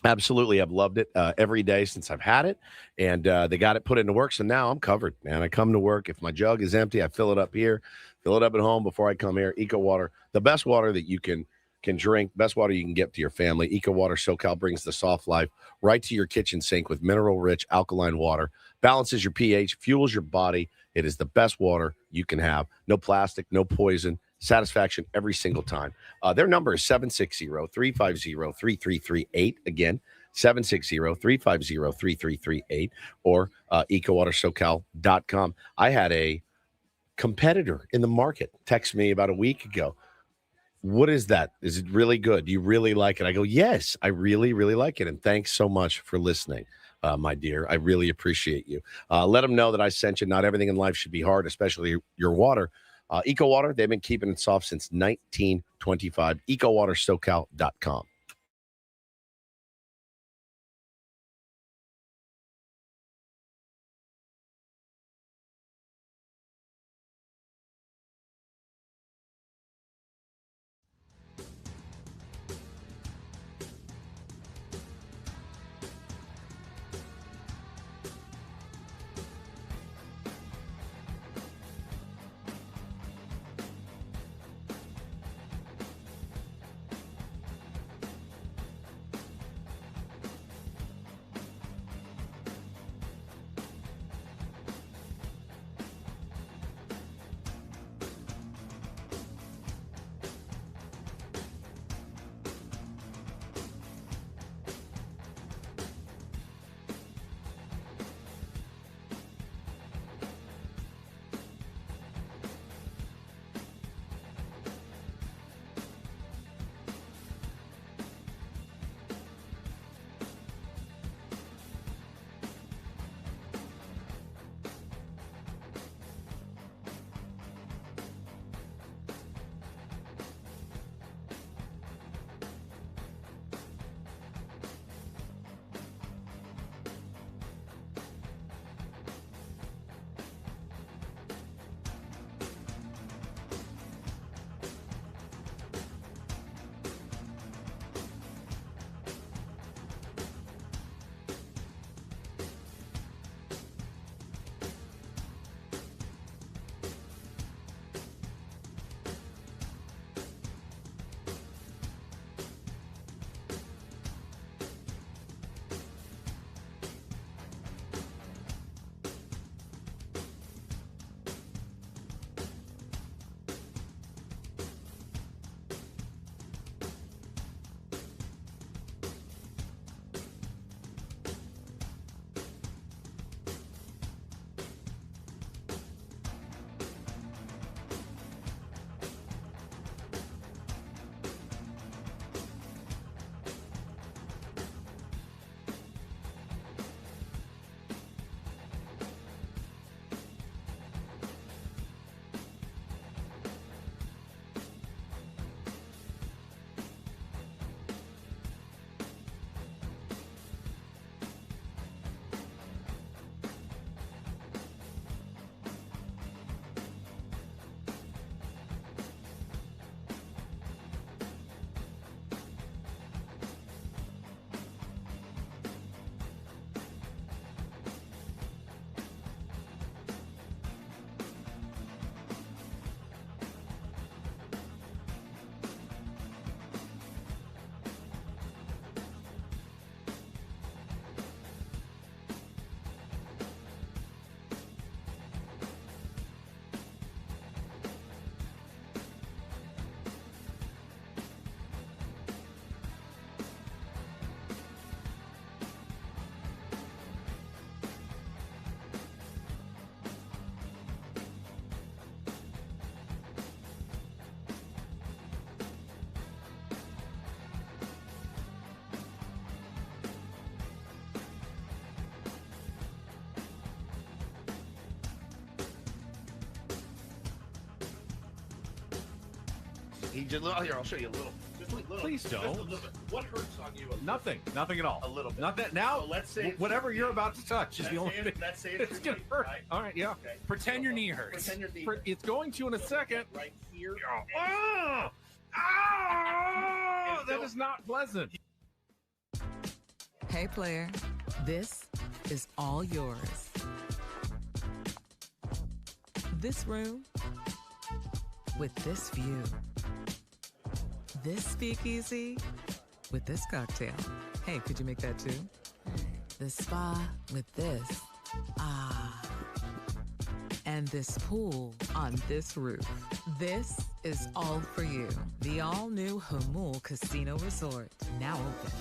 Absolutely. I've loved it every day since I've had it, and they got it put into work. So now I'm covered, man. I come to work. If my jug is empty, I fill it up here, fill it up at home before I come here. Eco Water, the best water that you can drink, best water you can get to your family. Eco Water SoCal brings the soft life right to your kitchen sink with mineral-rich alkaline water, balances your pH, fuels your body. It is the best water you can have. No plastic, no poison. Satisfaction every single time. Their number is 760-350-3338. Again, 760-350-3338 or ecowatersocal.com. I had a competitor in the market text me about a week ago. What is that? Is it really good? Do you really like it? I go, yes, I really, really like it. And thanks so much for listening, my dear. I really appreciate you. Let them know that I sent you. Not everything in life should be hard, especially your water. Eco Water, they've been keeping it soft since 1925. ecowatersocal.com. He just here. I'll show you a little. Just a little. Please don't. Just a little bit. What hurts on you? Nothing at all. A little bit. Not that now. So let's say whatever you're about to touch is the only thing. Let's say It's gonna hurt. Right? All right, yeah. Okay. Pretend your knee hurts. Pretend your knee. It's going to in a second. Right here. Oh, that is not pleasant. Hey, player, this is all yours. This room with this view. This speakeasy with this cocktail. Hey, could you make that too? The spa with this. Ah. And this pool on this roof. This is all for you. The all-new Hamul Casino Resort, now open.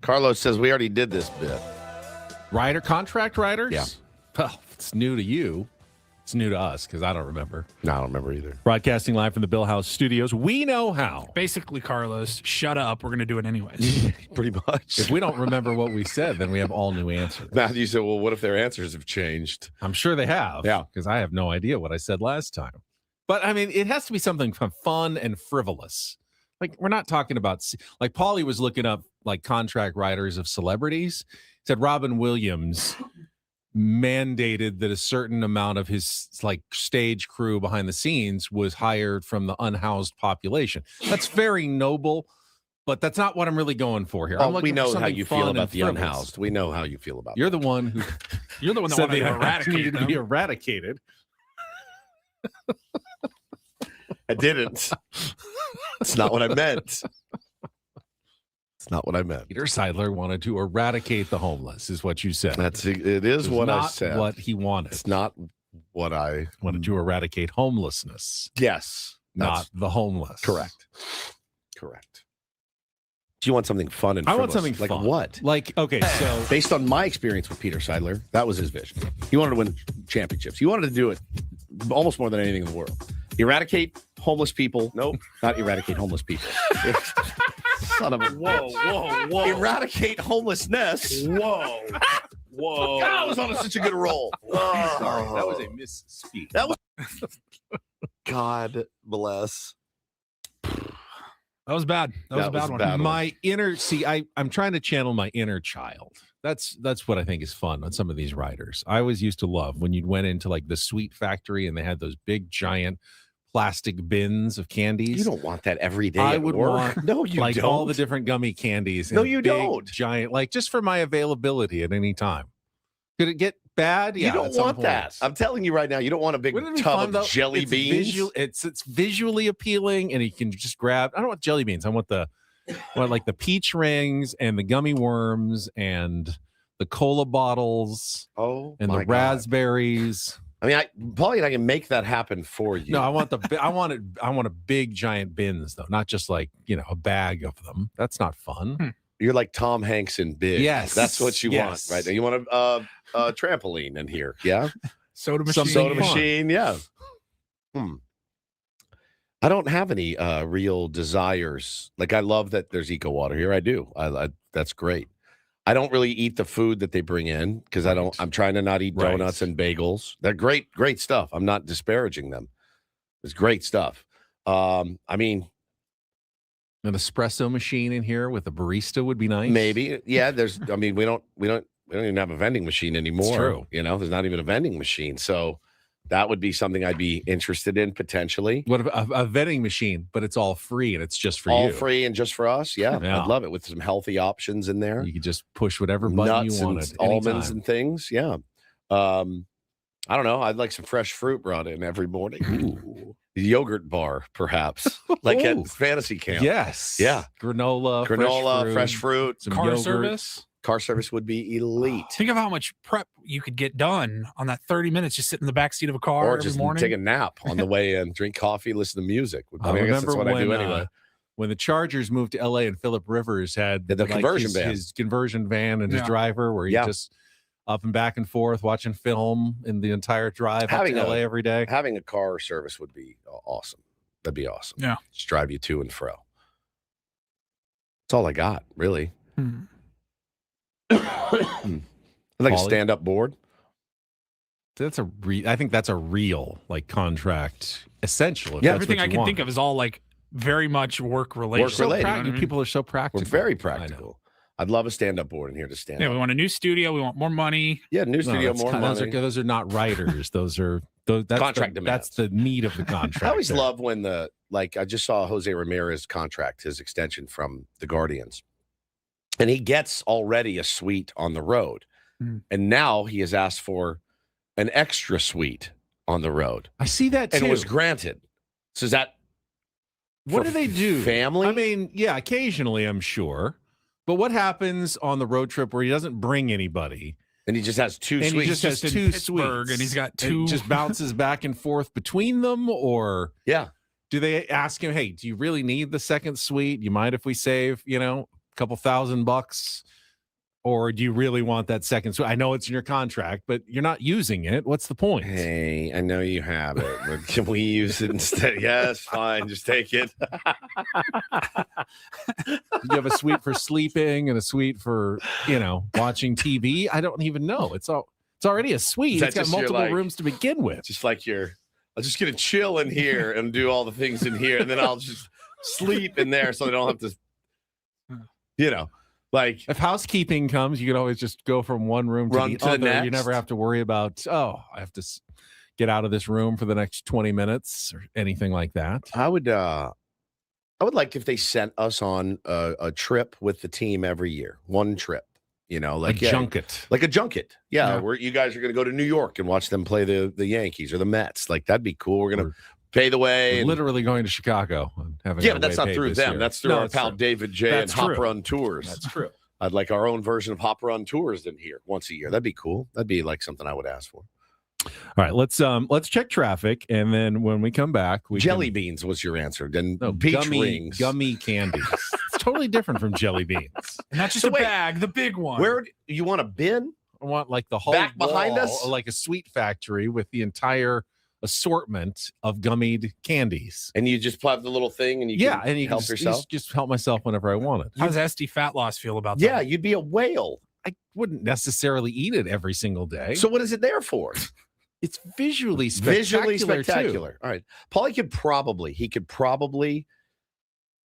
Carlos says we already did this bit. Contract writers? Yeah. Well, it's new to you. It's new to us because I don't remember. No, I don't remember either. Broadcasting live from the Bill House studios. We know how. Basically, Carlos, shut up. We're going to do it anyways. Pretty much. If we don't remember what we said, then we have all new answers. Matthew said, well, what if their answers have changed? I'm sure they have. Yeah. Because I have no idea what I said last time. But, I mean, it has to be something fun and frivolous. Like, we're not talking about, like, Paulie was looking up, like, contract writers of celebrities. Said Robin Williams mandated that a certain amount of his, like, stage crew behind the scenes was hired from the unhoused population. That's very noble, but that's not what I'm really going for here. We know how you feel about the unhoused. We know how you feel about You're the one who You're the one that said wanted the to unhoused eradicate needed to them. be eradicated. I didn't. It's not what I meant. It's not what I meant. Peter Seidler wanted to eradicate the homeless, is what you said. It is what I not said. what he wanted. It's not what I wanted to eradicate homelessness. Yes. Not the homeless. Correct. Do you want something fun and I frivolous? want something like fun. what? Like, okay, so based on my experience with Peter Seidler, that was his vision. He wanted to win championships. He wanted to do it almost more than anything in the world. Eradicate homeless people. Nope, not eradicate homeless people. Son of a Whoa. eradicate homelessness. Whoa. God, I was on such a good roll. sorry, that was a misspeak. That was God bless. That was bad. That was a bad one. My inner I'm trying to channel my inner child. That's what I think is fun on some of these writers. I always used to love when you went into like the sweet factory and they had those big giant plastic bins of candies. You don't want that every day. I at would work. want No, you like don't. all the different gummy candies. No, in you big, don't. Giant, like just for my availability at any time. Could it get bad? Yeah, You don't at some want that. points. I'm telling you right now, you don't want a big Wouldn't it be tub fun, of though? jelly It's beans. It's visually appealing, and you can just grab. I don't want jelly beans. I want like the peach rings and the gummy worms and the cola bottles, and the raspberries. I mean, Paulie and I can make that happen for you. No, I want a big giant bins though, not just like, a bag of them. That's not fun. You're like Tom Hanks in Big. Yes. That's what you want, right? You want a trampoline in here, yeah? Soda machine. Some soda machine, yeah. I don't have any real desires. Like, I love that there's Eco Water here. I do. That's great. I don't really eat the food that they bring in because I'm trying to not eat donuts and bagels. They're great stuff. I'm not disparaging them. It's great stuff. I mean, an espresso machine in here with a barista would be nice. Maybe. Yeah, we don't even have a vending machine anymore. It's true. There's not even a vending machine. So that would be something I'd be interested in potentially. What a vending machine, but it's all free and it's just for you. All free and just for us. Yeah, I'd love it with some healthy options in there. You could just push whatever button Nuts you wanted. and almonds and things. Yeah. I don't know. I'd like some fresh fruit brought in every morning. Ooh. Yogurt bar, perhaps, like at fantasy camp. Yes. Yeah. Granola, fresh fruit, some car service. Car service would be elite. Think of how much prep you could get done on that 30 minutes, just sit in the back seat of a car or every just morning. Take a nap on the way in, drink coffee, listen to music. I guess remember that's what I do anyway. When the Chargers moved to LA and Phillip Rivers had the conversion van. His conversion van and his driver where he just up and back and forth watching film in the entire drive up to LA every day. Having a car service would be awesome. That'd be awesome. Yeah. Just drive you to and fro. That's all I got, really. Like a stand-up board. I think that's a real contract essential. Yeah, everything I can think of is all very much work related. People are so practical. We're very practical. I'd love a stand-up board in here to stand. Yeah, we want a new studio. We want more money. Yeah, new studio, more money. Those are not writers. That's contract demands. That's the need of the contract. I always love when I just saw Jose Ramirez contract, his extension from the Guardians. And he gets already a suite on the road. And now he has asked for an extra suite on the road. I see that too. And it was granted. So is that what do they do? Family? I mean, yeah, occasionally I'm sure. But what happens on the road trip where he doesn't bring anybody? And he just has two suites. He just has two suites. And he's got two. It just bounces back and forth between them? Or do they ask him, hey, do you really need the second suite? You mind if we save, a couple $1,000? Or do you really want that second suite? I know it's in your contract, but you're not using it. What's the point? Hey, I know you have it, but can we use it instead? Yes, fine. Just take it. You have a suite for sleeping and a suite for, watching TV. I don't even know. It's already a suite. It's got multiple rooms to begin with. Just like I'll just get a chill in here and do all the things in here, and then I'll just sleep in there so I don't have to, if housekeeping comes, you can always just go from one room to the other. Next. You never have to worry about, I have to get out of this room for the next 20 minutes or anything like that. I would like if they sent us on a trip with the team every year. One trip, like a junket. Like a junket. Yeah, where you guys are going to go to New York and watch them play the Yankees or the Mets. Like, that'd be cool. We're going to pay the way. Literally going to Chicago. And having but that's not through them. Year. That's through our pal David J. and Hop Run Tours. That's true. I'd like our own version of Hop Run Tours in here once a year. That'd be cool. That'd be like something I would ask for. All right, let's check traffic, and then when we come back, jelly beans was your answer. Then peach rings, gummy candies. It's totally different from jelly beans. And not just bag, the big one. Where you want a bin? I want like the whole back behind us, like a sweet factory with the entire assortment of gummied candies. And you just have the little thing, and you can help yourself. Just help myself whenever I want it. How does SD Fat Loss feel about that? Yeah, you'd be a whale. I wouldn't necessarily eat it every single day. So what is it there for? It's visually spectacular. Too. All right. Paulie could probably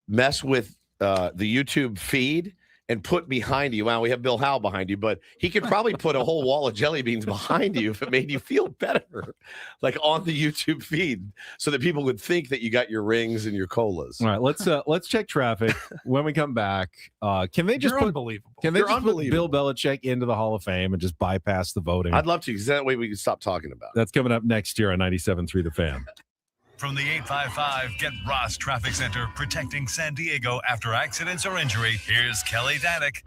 mess with the YouTube feed and put behind you. Well, we have Bill Howe behind you, but he could probably put a whole wall of jelly beans behind you if it made you feel better, like on the YouTube feed, so that people would think that you got your rings and your colas. All right, let's check traffic. When we come back, can they just unbelievable? Can they just put Bill Belichick into the Hall of Fame and just bypass the voting? I'd love to, because that way we can stop talking about it. That's coming up next year on 97.3 The Fan. From the 855 Get Ross Traffic Center, protecting San Diego after accidents or injury, here's Kelly Danick.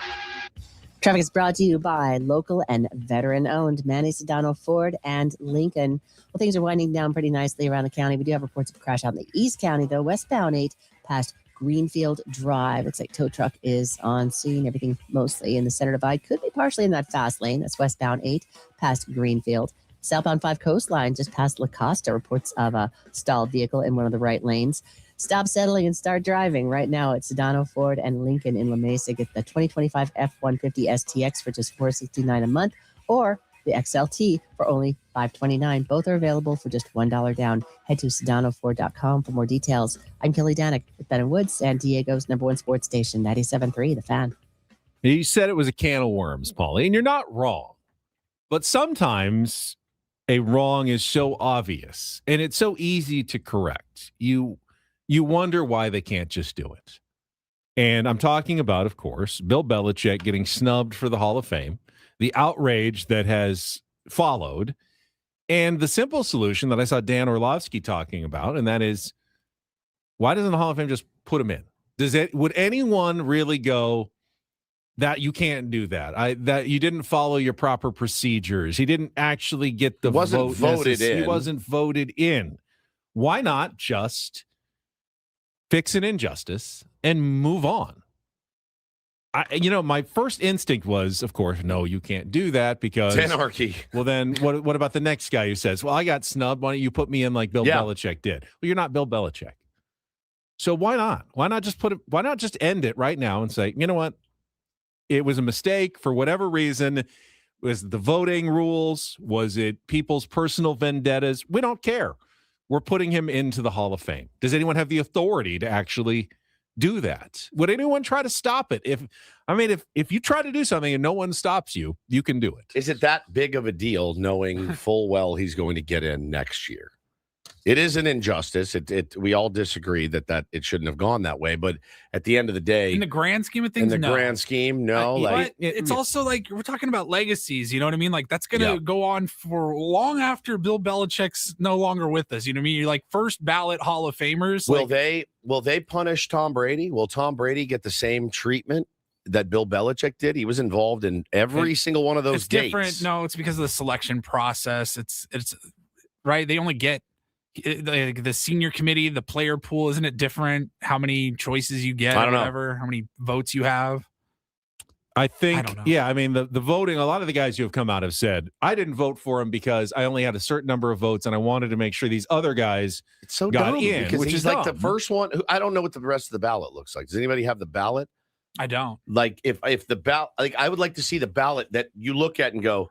Traffic is brought to you by local and veteran-owned Manny Sedano Ford and Lincoln. Well, things are winding down pretty nicely around the county. We do have reports of a crash out in the East County, though. Westbound 8 past Greenfield Drive. Looks like tow truck is on scene. Everything mostly in the center divide. Could be partially in that fast lane. That's westbound 8 past Greenfield. Southbound 5 Coastline just past La Costa. Reports of a stalled vehicle in one of the right lanes. Stop settling and start driving right now at Sedano Ford and Lincoln in La Mesa. Get the 2025 F-150 STX for just $469 a month, or the XLT for only $529. Both are available for just $1 down. Head to SedanoFord.com for more details. I'm Kelly Danick with Ben and Woods, San Diego's #1 sports station, 97.3 The Fan. You said it was a can of worms, Paulie, and you're not wrong. But sometimes a wrong is so obvious, and it's so easy to correct. You wonder why they can't just do it. And I'm talking about, of course, Bill Belichick getting snubbed for the Hall of Fame, the outrage that has followed, and the simple solution that I saw Dan Orlovsky talking about, and that is, why doesn't the Hall of Fame just put him in? Would anyone really go, that you can't do that? That you didn't follow your proper procedures. He didn't actually get the vote voted in. He wasn't voted in. Why not just fix an injustice and move on? My first instinct was, of course, no, you can't do that because it's anarchy. Well, then what about the next guy who says, well, I got snubbed. Why don't you put me in like Bill Belichick did? Well, you're not Bill Belichick. So why not? Why not just end it right now and say, you know what? It was a mistake for whatever reason. Was it the voting rules? Was it people's personal vendettas? We don't care. We're putting him into the Hall of Fame. Does anyone have the authority to actually do that? Would anyone try to stop it? If you try to do something and no one stops you, you can do it. Is it that big of a deal knowing full well he's going to get in next year? It is an injustice. We all disagree that it shouldn't have gone that way. But at the end of the day, in the grand scheme of things, no. But it's also like we're talking about legacies. You know what I mean? Like that's going to go on for long after Bill Belichick's no longer with us. You know what I mean? You're like first ballot Hall of Famers. Will they punish Tom Brady? Will Tom Brady get the same treatment that Bill Belichick did? He was involved in every single one of those dates. Different. No, it's because of the selection process. It's right. They only get the senior committee, the player pool. Isn't it different how many choices you get? I don't know how many votes you have. I think, the voting, a lot of the guys who have come out have said, I didn't vote for him because I only had a certain number of votes and I wanted to make sure these other guys got in, because which he's is like dumb. the first one. I don't know what the rest of the ballot looks like. Does anybody have the ballot? I don't. Like if the ballot, like I would like to see the ballot that you look at and go,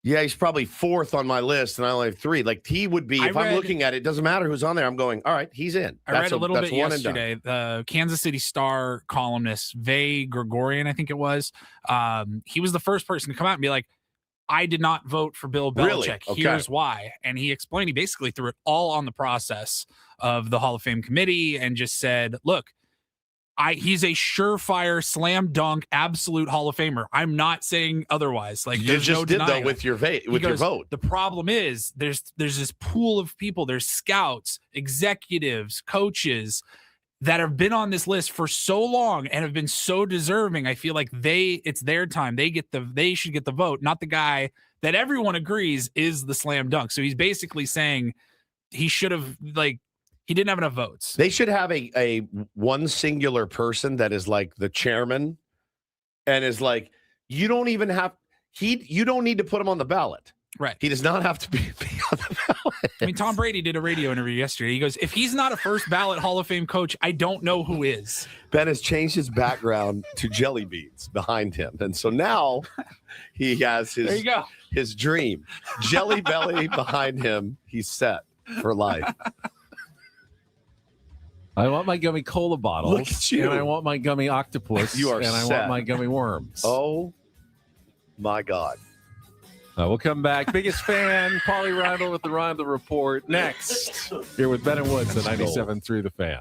yeah, he's probably fourth on my list, and I only have 3. Like he would be. I'm looking at it, doesn't matter who's on there. I'm going, all right, he's in. I read a little bit yesterday. The Kansas City Star columnist Vay Gregorian, I think it was. He was the first person to come out and be like, I did not vote for Bill Belichick. Really? Okay. Here's why. And he explained, he basically threw it all on the process of the Hall of Fame committee and just said, look, he's a surefire slam dunk absolute Hall of Famer. I'm not saying otherwise. Like you just did though with your your vote. The problem is there's this pool of people. There's scouts, executives, coaches that have been on this list for so long and have been so deserving. I feel like it's their time. They should get the vote, not the guy that everyone agrees is the slam dunk. So he's basically saying he should have he didn't have enough votes. They should have a one singular person that is like the chairman and is like, you don't even have, you don't need to put him on the ballot. Right. He does not have to be on the ballot. I mean, Tom Brady did a radio interview yesterday. He goes, if he's not a first ballot Hall of Fame coach, I don't know who is. Ben has changed his background to jelly beans behind him. And so now he has there you go. His dream. Jelly belly behind him. He's set for life. I want my gummy cola bottles. Look at you. And I want my gummy octopus. You are and I want my gummy worms. Oh, my God. We'll come back. Biggest fan, Paulie Randall with the Randall Report. Next, here with Ben and Woods at 97.3 The Fan.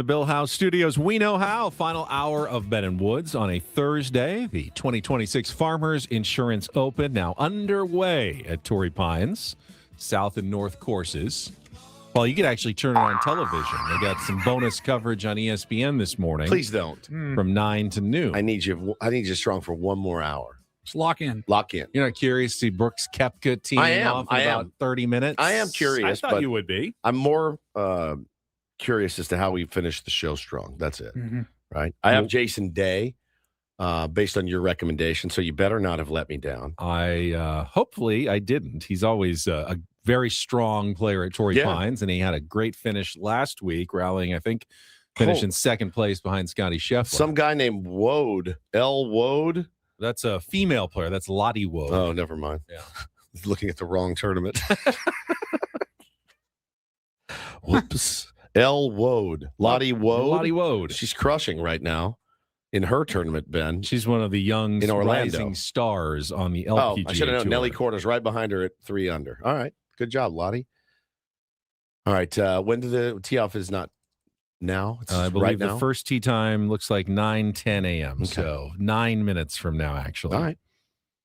the Bill House Studios. We know how. Final hour of Ben and Woods on a Thursday. The 2026 Farmers Insurance Open now underway at Torrey Pines, South and North courses. Well, you could actually turn it on television. They got some bonus coverage on ESPN this morning. Please don't. From 9 to noon. I need you strong for one more hour. Just lock in. Lock in. You're not curious to see Brooks Koepka teaming off in about 30 minutes? I am curious. I thought you would be. I'm more curious as to how we finish the show strong. That's it. Mm-hmm. Right? I have Jason Day based on your recommendation, so you better not have let me down. Hopefully I didn't. He's always a very strong player at Torrey Pines, and he had a great finish last week, rallying, I think, finishing second place behind Scotty Scheffler. Some guy named Wode, L. Wode. That's a female player. That's Lottie Wode. Oh, never mind. Yeah. Looking at the wrong tournament. Whoops. L. Wode. Lottie Wode. Lottie Wode. She's crushing right now in her tournament, Ben. She's one of the young in Orlando. Rising stars on the LPGA I should have known. Tour. Nelly Corder's right behind her at 3 under. All right. Good job, Lottie. All right. When did the tee off is not now? It's I believe right the now? first tee time looks like 9:10 a.m. Okay. So 9 minutes from now, actually. All right.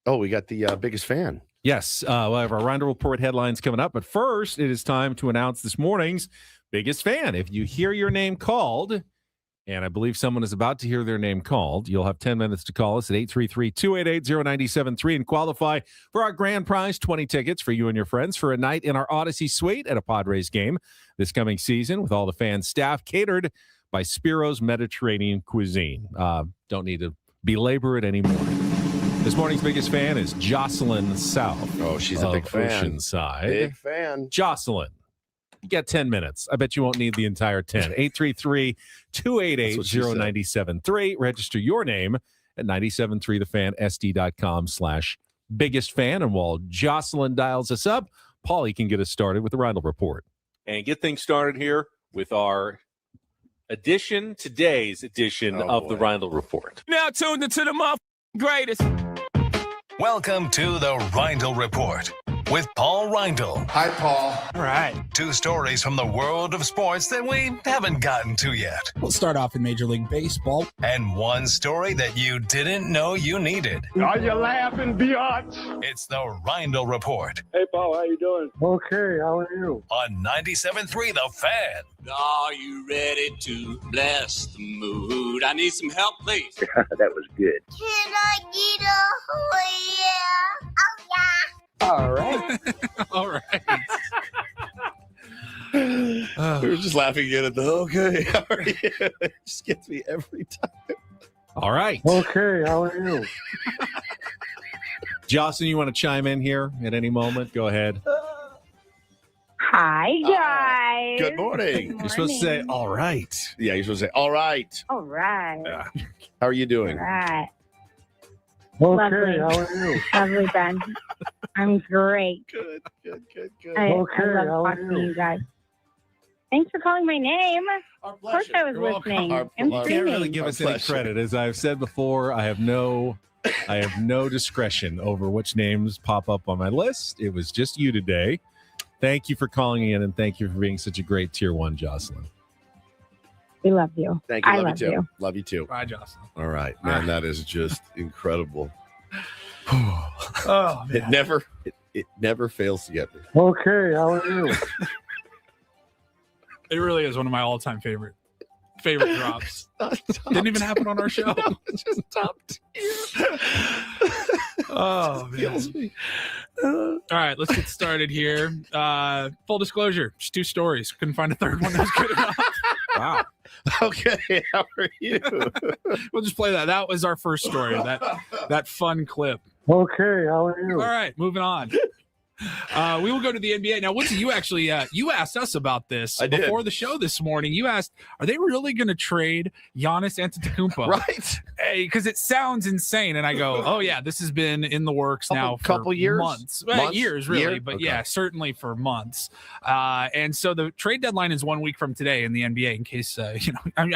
Oh, we got the biggest fan. Yes. We'll have our Rondo Report headlines coming up. But first, it is time to announce this morning's biggest fan. If you hear your name called, and I believe someone is about to hear their name called, you'll have 10 minutes to call us at 833-288-0973 and qualify for our grand prize, 20 tickets for you and your friends for a night in our Odyssey Suite at a Padres game this coming season with all the fan staff catered by Spiro's Mediterranean Cuisine. Don't need to belabor it anymore. This morning's biggest fan is Jocelyn South. Oh, she's a big fan. Oceanside. Big fan. Jocelyn. You got 10 minutes. I bet you won't need the entire 10. 833-288-0973. Register your name at 973thefan.sd.com/biggest fan. And while Jocelyn dials us up, Paulie can get us started with the Rondo Report. And get things started here with our today's edition of the Rondo Report. Now tuned into the greatest. Welcome to the Reindl Report with Paul Reindl. Hi, Paul. All right. 2 stories from the world of sports that we haven't gotten to yet. We'll start off in Major League Baseball. And 1 story that you didn't know you needed. Are you laughing, biatch? It's the Reindl Report Hey, Paul, how you doing? Okay, how are you? on 97.3 The Fan. Are you ready to bless the mood? I need some help, please. That was good. Can I get a yeah? Oh, yeah. All right. All right. We were just laughing again at the okay. How are you? It just gets me every time. All right. Okay, how are you? Jocelyn, you want to chime in here at any moment? Go ahead. Hi, guys. Good morning. You're supposed to say, all right. Yeah, you're supposed to say, all right. All right. How are you doing? All right. Okay, Lovely. how are you? Lovely, Ben. I'm great. Good. I Okay, love how are talking to you? you guys. Thanks for calling my name. Of course I was You're welcome. listening. Our I'm pleasure. Can't really streaming. give Our us any pleasure. credit. As I've said before, I have no discretion over which names pop up on my list. It was just you today. Thank you for calling in, and thank you for being such a great Tier 1, Jocelyn. We love you. Thank you. I Love love you too. you. Love you too. Bye, Jocelyn. All right, man. That is just incredible. Oh, It never fails to get me. Okay, how are you? It really is one of my all-time favorite drops. Didn't even happen on our show. It's just top tier. Oh, man. All right, let's get started here. Full disclosure, just 2 stories. Couldn't find a third one that was good enough. Wow. Okay, how are you? We'll just play that. That was our first story. That fun clip. Okay, how are you? All right, moving on. We will go to the NBA now. Woodsy, you actually you asked us about this I did. before the show this morning. You asked, "Are they really going to trade Giannis Antetokounmpo?" Right? Because it sounds insane. And I go, "Oh yeah, this has been in the works now for couple years? months, Well, Months? years really, Year? but Okay. yeah, certainly for months." And so the trade deadline is 1 week from today in the NBA. In case I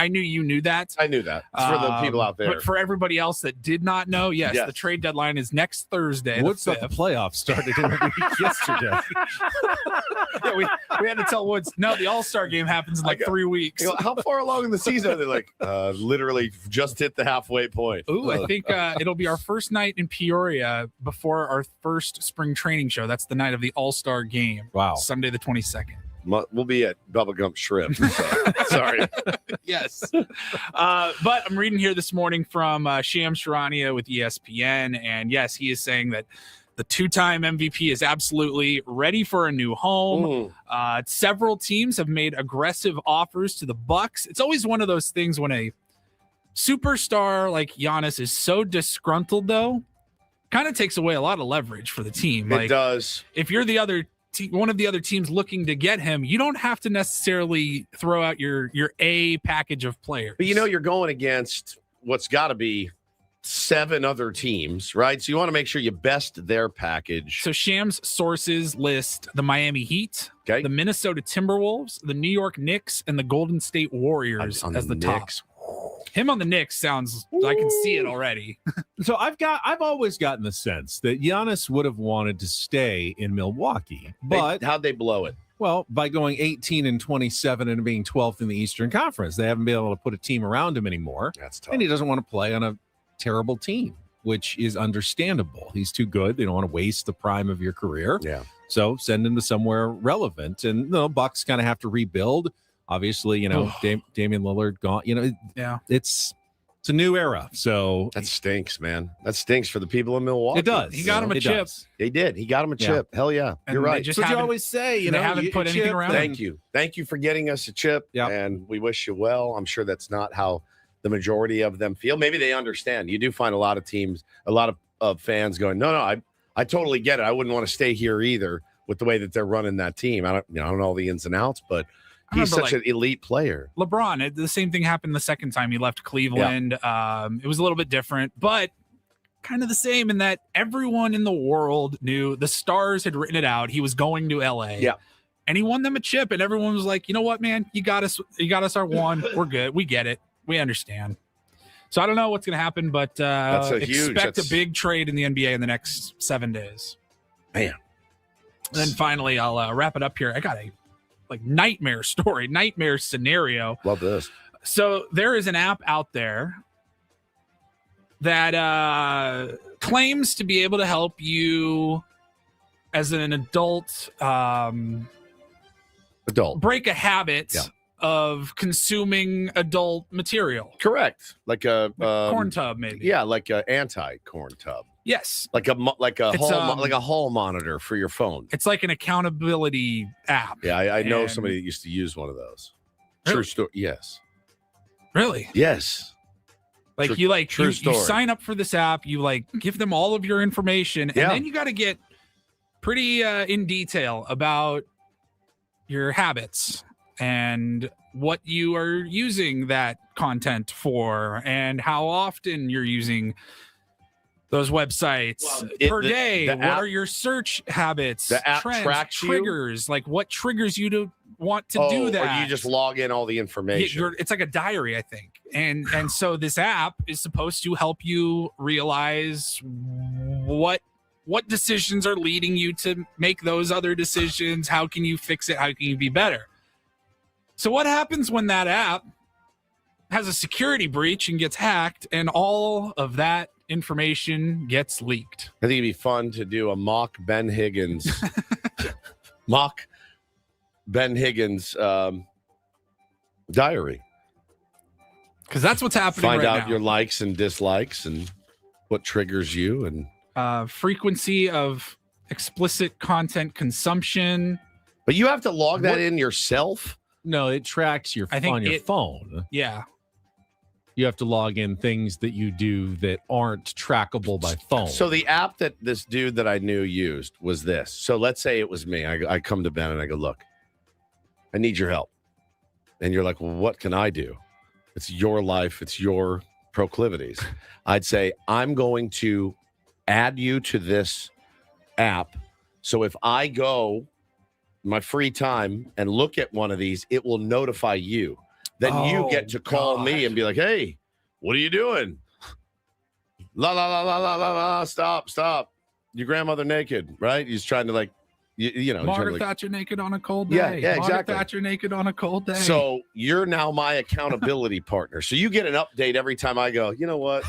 knew you knew that. I knew that. It's for the people out there. But for everybody else that did not know, yes, Yes. the trade deadline is next Thursday. What's the up? The 5th. playoffs started in a week. yesterday. Yeah, we had to tell Woods, no, the All-Star game happens in like 3 weeks. How far along in the season are they? Like, literally just hit the halfway point. Ooh, I think it'll be our first night in Peoria before our first spring training show. That's the night of the All-Star game. Wow. Sunday the 22nd. We'll be at Bubblegum Shrimp. So, sorry. Yes. But I'm reading here this morning from Shams Charania with ESPN. And yes, he is saying that the two-time MVP is absolutely ready for a new home. Several teams have made aggressive offers to the Bucks. It's always one of those things when a superstar like Giannis is so disgruntled, though, kind of takes away a lot of leverage for the team. It does. If you're the other one of the other teams looking to get him, you don't have to necessarily throw out your A package of players. But you're going against what's got to be 7 other teams, right? So you want to make sure you best their package. So Shams' sources list the Miami Heat, the Minnesota Timberwolves, the New York Knicks, and the Golden State Warriors as the top. Him on the Knicks sounds, I can see it already. So I've always gotten the sense that Giannis would have wanted to stay in Milwaukee, but how'd they blow it? Well, by going 18-27 and being 12th in the Eastern Conference, they haven't been able to put a team around him anymore. That's tough. And he doesn't want to play on a terrible team, which is understandable. He's too good. They don't want to waste the prime of your career. Yeah. So send him to somewhere relevant. And the Bucks kind of have to rebuild. Obviously, Damian Lillard gone. It's a new era. So that stinks, man. That stinks for the people in Milwaukee. It does. He got him a chip. They did. He got him a chip. Hell yeah. And You're right. just That's what you always say. they haven't put anything around Thank you. Thank you for getting us a chip. And we wish you well. I'm sure that's not how the majority of them feel. Maybe they understand. You do find a lot of teams, a lot of fans going, no, I totally get it. I wouldn't want to stay here either with the way that they're running that team. I don't know all the ins and outs, but he's such an elite player. LeBron, the same thing happened the second time he left Cleveland. It was a little bit different, but kind of the same in that everyone in the world knew the stars had written it out. He was going to LA. Yeah. And he won them a chip, and everyone was like, you know what, man? You got us our one. We're good. We get it. We understand. So I don't know what's going to happen, but expect a big trade in the NBA in the next 7 days. Man. And then finally, I'll wrap it up here. I got a nightmare story, nightmare scenario. Love this. So there is an app out there that claims to be able to help you as an adult break a habit of consuming adult material. Correct. Like a corn tub, maybe. Yeah, like a anti-corn tub. Yes. Like a hall monitor for your phone. It's like an accountability app. Yeah, I know somebody that used to use one of those. Really? True story. Yes. Really? Yes. You sign up for this app, you give them all of your information, and then you got to get pretty in detail about your habits and what you are using that content for and how often you're using those websites per day. What are your search habits? The app trends, tracks triggers, what triggers you to want to do that? Or you just log in all the information. It's like a diary, I think. And so this app is supposed to help you realize what decisions are leading you to make those other decisions. How can you fix it? How can you be better? So what happens when that app has a security breach and gets hacked and all of that information gets leaked? I think it'd be fun to do a mock Ben Higgins diary. Because that's what's happening Find right out now. your likes and dislikes and what triggers you and frequency of explicit content consumption. But you have to log that in yourself? No, it tracks your on your phone. Yeah. You have to log in things that you do that aren't trackable by phone. So the app that this dude that I knew used was this. So let's say it was me. I come to Ben and I go, look, I need your help. And you're like, well, what can I do? It's your life. It's your proclivities. I'd say, I'm going to add you to this app. So if I go my free time and look at one of these, it will notify you. Then you get to call me and be like, hey, what are you doing? La, la, la, la, la, la, la, stop. Your grandmother naked, right? He's trying to You know, Margaret generally- Thatcher naked on a cold day. Yeah, Margaret exactly. Thatcher naked on a cold day. So you're now my accountability partner. So you get an update every time I go, you know what?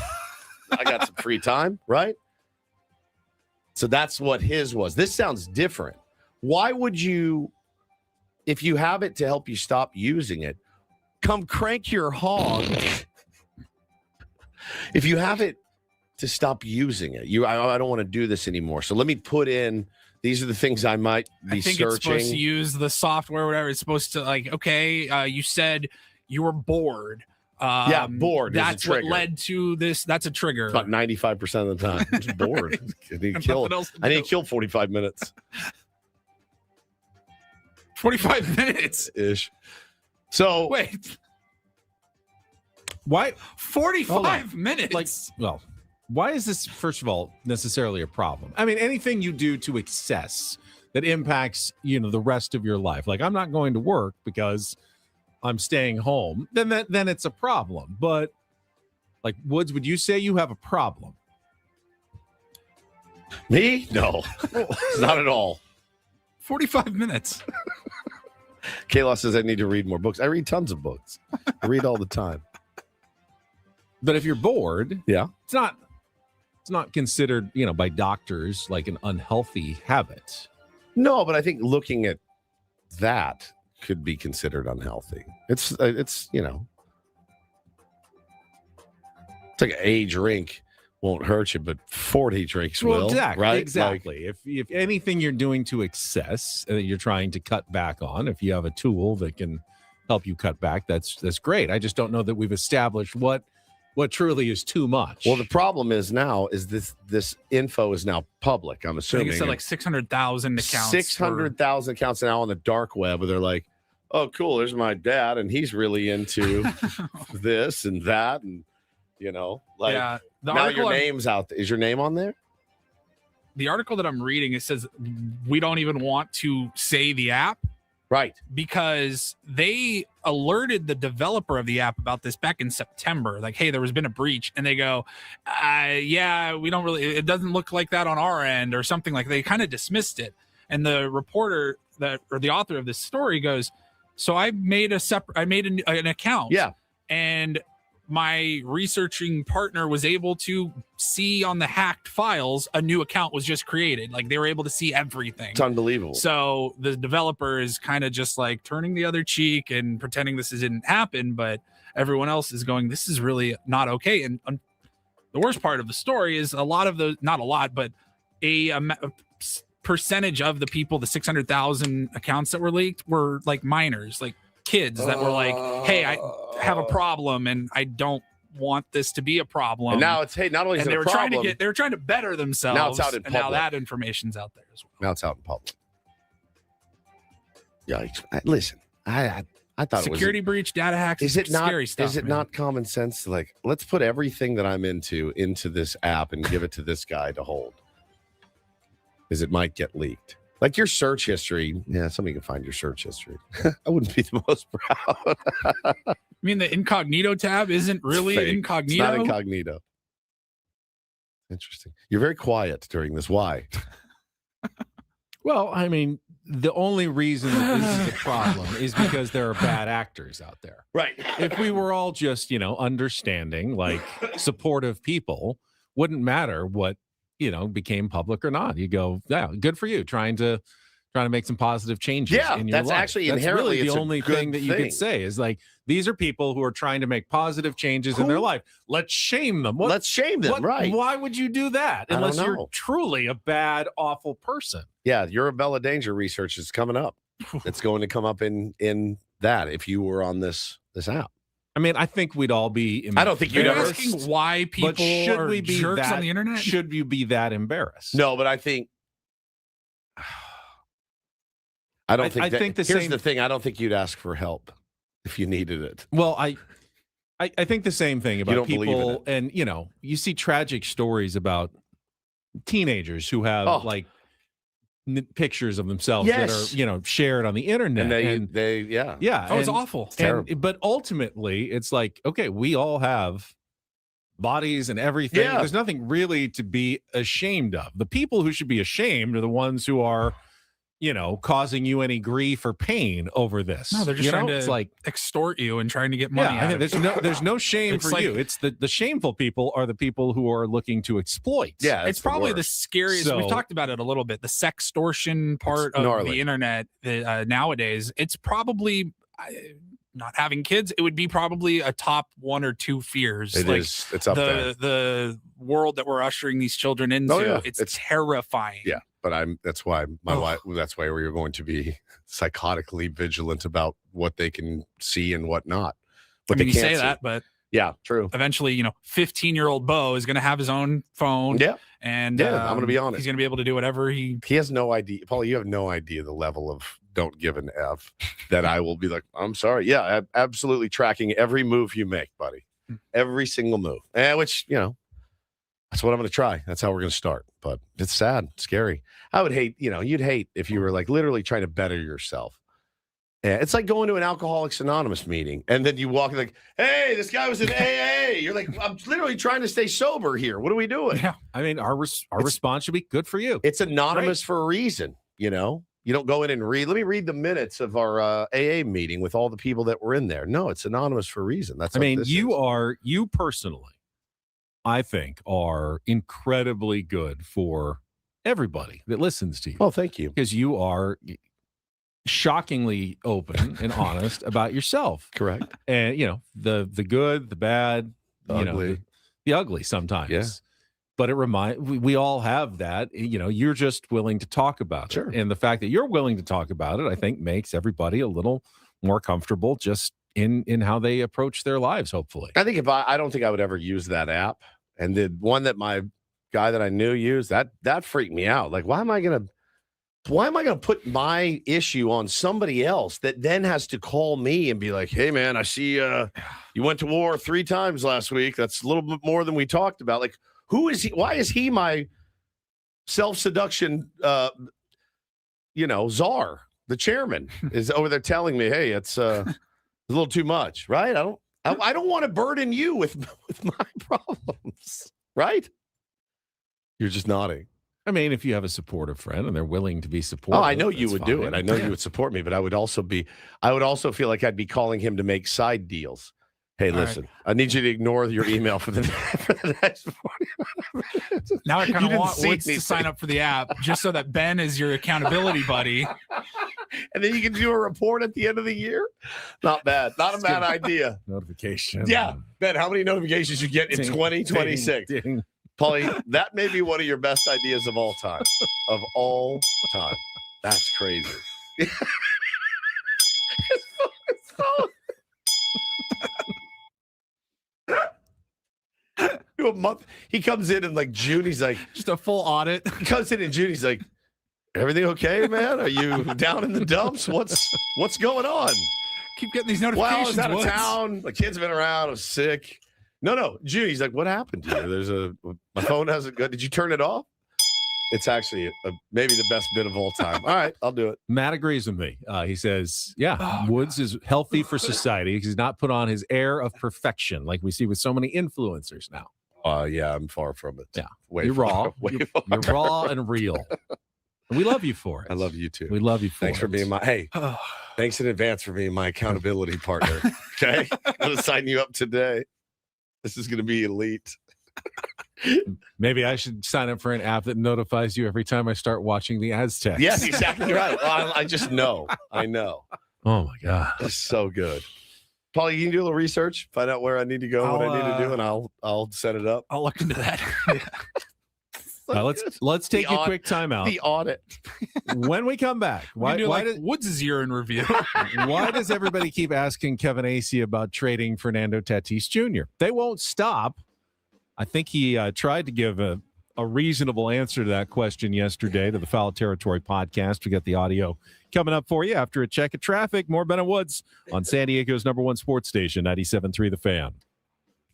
I got some free time, right? So that's what his was. This sounds different. Why would you, if you have it to help you stop using it, come crank your hog? If you have it to stop using it, I don't want to do this anymore. So let me put in, these are the things I might be I think searching. it's supposed to use the software, or whatever. It's supposed to, like, okay, you said you were bored. Yeah, bored is a That's what trigger. led to this. That's a trigger. About 95% of the time. I'm just bored. I need to kill 45 minutes. 45 minutes ish. So wait, why 45 minutes? Like, well, why is this, first of all, necessarily a problem? I mean, anything you do to excess that impacts, the rest of your life. Like, I'm not going to work because I'm staying home, then it's a problem. But like, Woods, would you say you have a problem? Me? No, not at all. 45 minutes. Kayla says I need to read more books. I read tons of books. I read all the time. But if you're bored, yeah, it's not considered, by doctors like an unhealthy habit. No, but I think looking at that could be considered unhealthy. It's it's like a drink won't hurt you, but 40 drinks will. Exactly, right? Exactly. If anything you're doing to excess that you're trying to cut back on, if you have a tool that can help you cut back, that's great. I just don't know that we've established what truly is too much. Well, the problem is now is this info is now public. I'm I assuming think it's like 600,000 accounts. 600,000 accounts now on the dark web where they're like, oh, cool, there's my dad, and he's really into this and that, and like Yeah, the now article your I'm- name's out. Is your name on there? The article that I'm reading, it says we don't even want to say the app. Right. Because they alerted the developer of the app about this back in September. Like, hey, there has been a breach. And they go, yeah, we don't really, it doesn't look like that on our end, or something. Like, they kind of dismissed it. And the reporter or the author of this story goes, so I made an account. Yeah. And my researching partner was able to see on the hacked files a new account was just created. Like, they were able to see everything. It's unbelievable. So the developer is kind of just like turning the other cheek and pretending this didn't happen, but everyone else is going, this is really not okay. And the worst part of the story is a lot of those, not a lot, but a percentage of the people, the 600,000 accounts that were leaked, were like minors, like kids that were like, hey, I have a problem and I don't want this to be a problem. And now it's, hey, not only is and it a problem, they were trying to better themselves. Now it's out in and now public. that information's out there as well. Now it's out in public. Yikes. Listen, I thought Security breach, data hacks, is it not scary stuff. is it man. not common sense to, like, let's put everything that I'm into this app and give it to this guy to hold, because it might get leaked. Like your search history, yeah, somebody can find your search history. I wouldn't be the most proud. I mean, the incognito tab isn't really Fake. incognito. It's not incognito. Interesting. You're very quiet during this. Why? Well, I mean, the only reason that this is a problem is because there are bad actors out there. Right. If we were all just, understanding, like supportive people, wouldn't matter what, became public or not. You go, yeah, good for you, trying to make some positive changes Yeah, in your that's life. actually That's inherently really it's the a only good thing that you thing. could say is like, these are people who are trying to make positive changes in their life. Let's shame them. Let's shame them, right. Why would you do that I don't unless you're know. truly a bad, awful person? Yeah, your Arabella Danger research is coming up. It's going to come up in that if you were on this app. I mean, I think we'd all be I don't think you'd You're ever. asking why people But should are we be jerks that, on the internet? Should you be that embarrassed? No, but I think. I don't think. I that, think the here's same- the thing. I don't think you'd ask for help if you needed it. Well, I think the same thing about don't believe in people, and you see tragic stories about teenagers who have like pictures of themselves Yes. that are shared on the internet, And they yeah. Oh, it's and- awful. It's terrible. But ultimately, it's like, okay, we all have bodies and everything. Yeah. There's nothing really to be ashamed of. The people who should be ashamed are the ones who are causing you any grief or pain over this. No, they're just trying to it's like extort you and trying to get money. I think there's no shame for like, you. It's the shameful people are the people who are looking to exploit. Yeah, it's probably the scariest. So, we've talked about it a little bit. The sextortion part of the internet nowadays. It's probably not having kids. It would be probably a top 1 or 2 fears. It is. It's up there. The world that we're ushering these children into. It's terrifying. Yeah. But that's why my wife, that's why we're going to be psychotically vigilant about what they can see and what not. But you say that, but yeah, true. Eventually, 15-year-old Bo is going to have his own phone. Yeah. And I'm going to be honest. He's going to be able to do whatever he has no idea. Paul, you have no idea the level of don't give an F that I will be like, I'm sorry. Yeah, I'm absolutely tracking every move you make, buddy. Every single move. Which, that's what I'm going to try. That's how we're going to start. But it's sad, scary. I would hate, you'd hate if you were like literally trying to better yourself. Yeah, it's like going to an Alcoholics Anonymous meeting and then you walk in like, hey, this guy was in AA. You're like, I'm literally trying to stay sober here. What are we doing? Yeah. I mean, our response should be good for you. It's anonymous for a reason, You don't go in and read. Let me read the minutes of our AA meeting with all the people that were in there. No, it's anonymous for a reason. You personally, I think, are incredibly good for everybody that listens to you. Well, thank you. Because you are shockingly open and honest about yourself. Correct. And, the good, the bad, the ugly. The ugly sometimes. Yeah. But we all have that. You're just willing to talk about it. And the fact that you're willing to talk about it, I think, makes everybody a little more comfortable just in how they approach their lives, hopefully. I think I don't think I would ever use that app. And the one that my guy that I knew used, that freaked me out. Like, why am I going to put my issue on somebody else that then has to call me and be like, hey, man, I see you went to war 3 times last week. That's a little bit more than we talked about. Like, who is he? Why is he my self-seduction, czar? The chairman is over there telling me, hey, it's a little too much, right? I don't want to burden you with my problems, right? You're just nodding. I mean, if you have a supportive friend and they're willing to be supportive. Oh, I know you would do it. I know you would support me, but I would also feel like I'd be calling him to make side deals. Hey, listen, I need you to ignore your email for the next 40 minutes. Now I kind of want Woods to sign up for the app just so that Ben is your accountability buddy. And then you can do a report at the end of the year. Not bad. Not a bad idea. Notification. Yeah. Ben, how many notifications you get in 2026? Paulie, that may be one of your best ideas of all time. Of all time. That's crazy. A month. He comes in like June. He's like, just a full audit. He comes in June. He's like, everything okay, man? Are you down in the dumps? What's going on? Keep getting these notifications. Well, I was out of town. The kids have been around. I was sick. No. June. He's like, what happened to you? My phone hasn't good. Did you turn it off? It's actually maybe the best bit of all time. All right, I'll do it. Matt agrees with me. He says, Woods is healthy for society. He's not put on his air of perfection like we see with so many influencers now. Yeah, I'm far from it. Yeah, You're you're raw. You're raw and real. And we love you for it. I love you too. We love you for Thanks it. for being thanks in advance for being my accountability partner. Okay, I'm going to sign you up today. This is going to be elite. Maybe I should sign up for an app that notifies you every time I start watching the Aztecs. Yes, exactly right. I just know. I know. Oh my God, it's so good. Paulie, you can do a little research, find out where I need to go, what I need to do, and I'll set it up. I'll look into that. Let's take a quick timeout. The audit. When we come back, why does Woods' year in review? Why does everybody keep asking Kevin Acee about trading Fernando Tatis Jr.? They won't stop. I think he tried to give a reasonable answer to that question yesterday to the Foul Territory podcast. We got the audio coming up for you after a check of traffic. More Ben and Woods on San Diego's #1 sports station, 97.3 The Fan.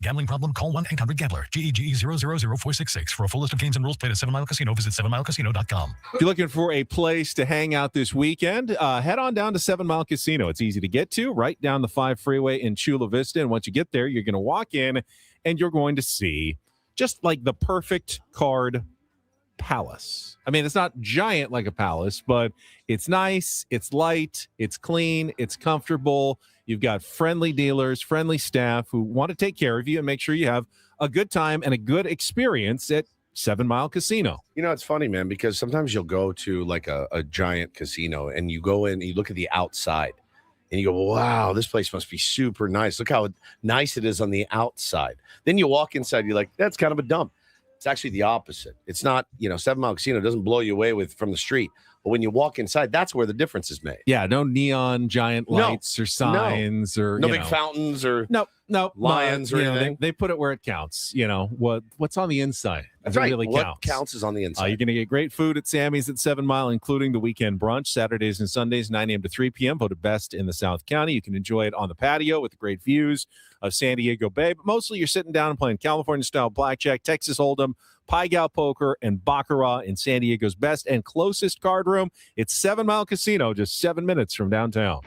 Gambling problem? Call 1-800-GAMBLER. GEGE 0000466. For a full list of games and rules, play at 7 Mile Casino. Visit 7milecasino.com. If you're looking for a place to hang out this weekend, head on down to 7 Mile Casino. It's easy to get to, right down the 5 freeway in Chula Vista. And once you get there, you're going to walk in and you're going to see just like the perfect card palace. I mean, it's not giant like a palace, but it's nice, it's light, it's clean, it's comfortable. You've got friendly dealers, friendly staff who want to take care of you and make sure you have a good time and a good experience at 7 Mile Casino. You know, it's funny, man, because sometimes you'll go to like a giant casino and you go in and you look at the outside and you go, wow, this place must be super nice. Look how nice it is on the outside. Then you walk inside, you're like, that's kind of a dump. It's actually the opposite. It's not, 7 Mile Casino doesn't blow you away from the street. But when you walk inside, that's where the difference is made. Yeah, no neon giant lights or signs or no big fountains or no lions or anything. They put it where it counts. What's on the inside. That's it right. really What counts. counts is on the inside. You're going to get great food at Sammy's at 7 Mile, including the weekend brunch, Saturdays and Sundays, 9 a.m. to 3 p.m., voted best in the South County. You can enjoy it on the patio with great views of San Diego Bay. But mostly you're sitting down and playing California-style blackjack, Texas Hold'em, Pai Gow Poker, and Baccarat in San Diego's best and closest card room. It's 7 Mile Casino, just 7 minutes from downtown.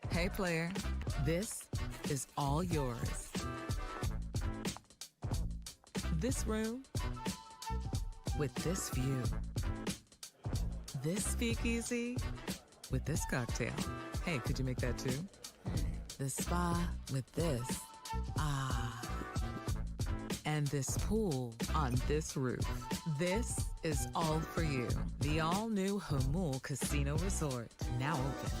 Hey, player, this is all yours. This room with this view. This speakeasy with this cocktail. Hey, could you make that too? The spa with this. Ah. And this pool on this roof. This is all for you. The all-new Hamul Casino Resort, now open.